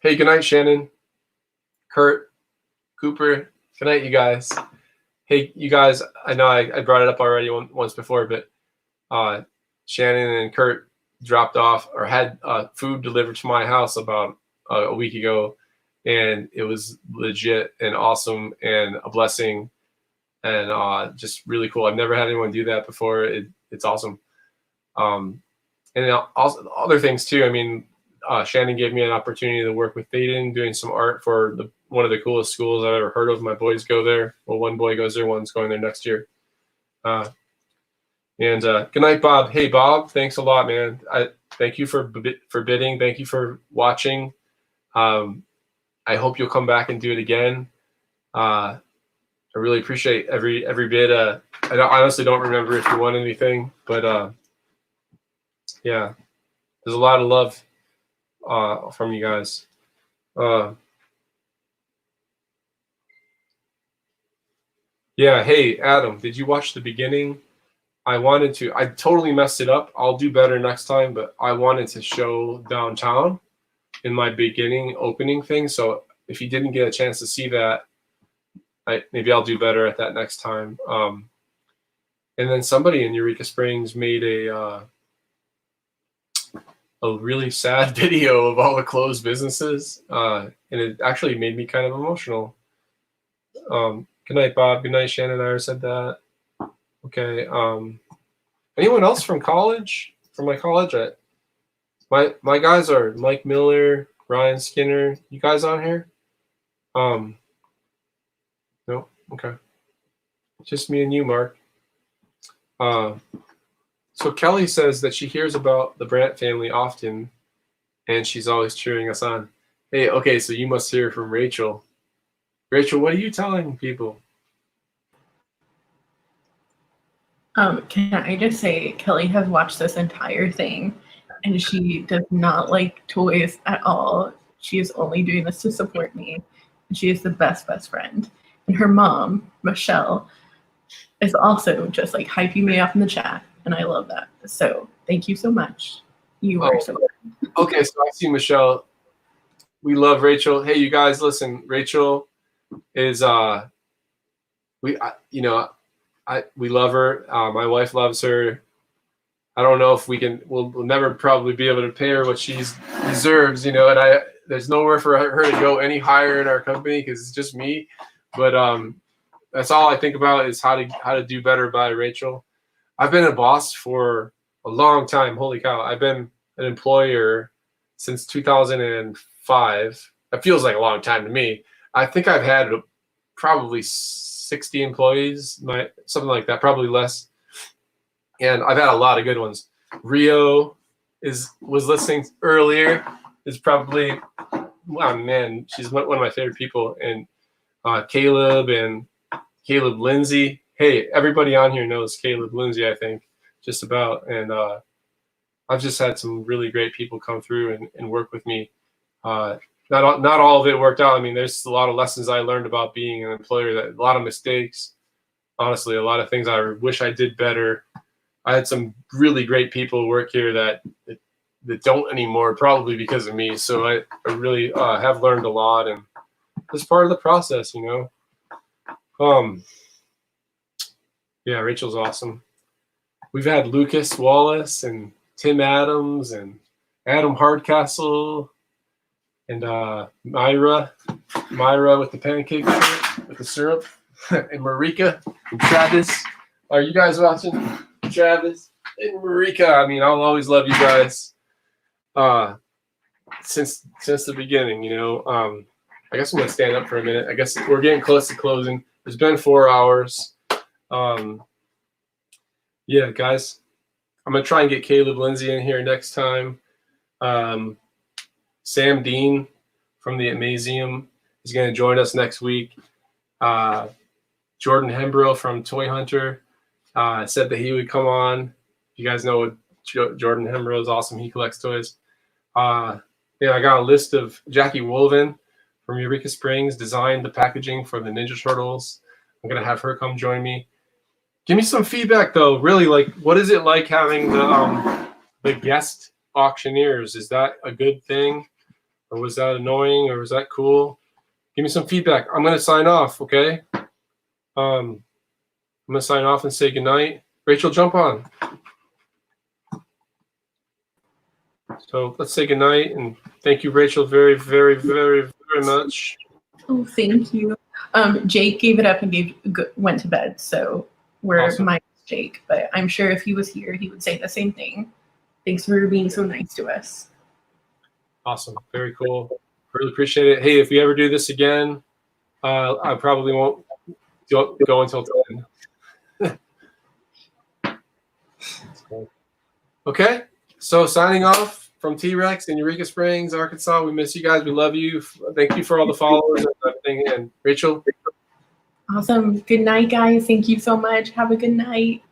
Hey, good night, Shannon, Kurt, Cooper. Good night, you guys. Hey, you guys. I know I brought it up already once before, but Shannon and Kurt dropped off or had food delivered to my house about a week ago, and it was legit and awesome and a blessing and just really cool. I've never had anyone do that before. It's awesome. And also other things too. I mean, Shannon gave me an opportunity to work with Thaden doing some art for one of the coolest schools I've ever heard of. My boys go there. Well, one boy goes there, one's going there next year. And good night, Bob. Hey, Bob, thanks a lot, man. Thank you for bidding. Thank you for watching. I hope you'll come back and do it again. I really appreciate every bid. I honestly don't remember if you won anything, but yeah, there's a lot of love from you guys. Yeah, hey, Adam, did you watch the beginning? I wanted to. I totally messed it up. I'll do better next time, but I wanted to show downtown in my beginning opening thing. So if you didn't get a chance to see that, maybe I'll do better at that next time. And then somebody in Eureka Springs made a really sad video of all the closed businesses, and it actually made me kind of emotional. Good night, Bob. Good night, Shannon. I already said that. Okay. Anyone else from college? From my college? My guys are Mike Miller, Ryan Skinner. You guys on here? No. Okay. Just me and you, Mark. So Kelly says that she hears about the Brandt family often, and she's always cheering us on. Hey, okay, so you must hear from Rachel. Rachel, what are you telling people? Can I just say, Kelly has watched this entire thing, and she does not like toys at all. She is only doing this to support me. And she is the best friend. And her mom, Michelle, is also just like hyping me up in the chat, and I love that. So thank you so much. You are so good. Okay, so I see Michelle. We love Rachel. Hey, you guys, listen. Rachel is we love her. My wife loves her. I don't know if we'll never probably be able to pay her what she deserves, and there's nowhere for her to go any higher in our company because it's just me. But that's all I think about is how to do better by Rachel. I've been a boss for a long time. Holy cow. I've been an employer since 2005. That feels like a long time to me. I think I've had probably 60 employees, something like that, probably less. And I've had a lot of good ones. Rio was listening earlier. Is probably, wow, man, she's one of my favorite people. And Caleb Lindsay. Hey, everybody on here knows Caleb Lindsay, I think, just about. And I've just had some really great people come through and work with me. Not all of it worked out. I mean, there's a lot of lessons I learned about being an employer, a lot of mistakes. Honestly, a lot of things I wish I did better. I had some really great people work here that don't anymore, probably because of me. So I really have learned a lot, and it's part of the process, Yeah, Rachel's awesome. We've had Lucas Wallace and Tim Adams and Adam Hardcastle and Myra with the pancake with the syrup, and Marika and Travis. Are you guys watching? Travis and Marika. I mean, I'll always love you guys. Since the beginning, I guess I'm gonna stand up for a minute. I guess we're getting close to closing. It's been 4 hours. Yeah, guys, I'm gonna try and get Caleb Lindsay in here next time. Sam Dean from the Amazium is gonna join us next week. Jordan Hembrow from Toy Hunter said that he would come on. You guys know what Jordan Hembrow is awesome. He collects toys. I got a list of Jackie Wolven from Eureka Springs designed the packaging for the Ninja Turtles. I'm gonna have her come join me. Give me some feedback though. Really, like, what is it like having the guest auctioneers? Is that a good thing, or was that annoying, or was that cool? Give me some feedback. I'm gonna sign off. Okay. I'm gonna sign off and say goodnight. Rachel, jump on. So let's say goodnight and thank you, Rachel, very, very, very, very much. Oh, thank you. Jake gave it up and went to bed, so we're Awesome. minus Jake. But I'm sure if he was here, he would say the same thing. Thanks for being so nice to us. Awesome, very cool. Really appreciate it. Hey, if we ever do this again, I probably won't go until 10. Okay, so signing off from T-Rex in Eureka Springs, Arkansas. We miss you guys. We love you. Thank you for all the followers and everything. And Rachel. Awesome. Good night, guys. Thank you so much. Have a good night.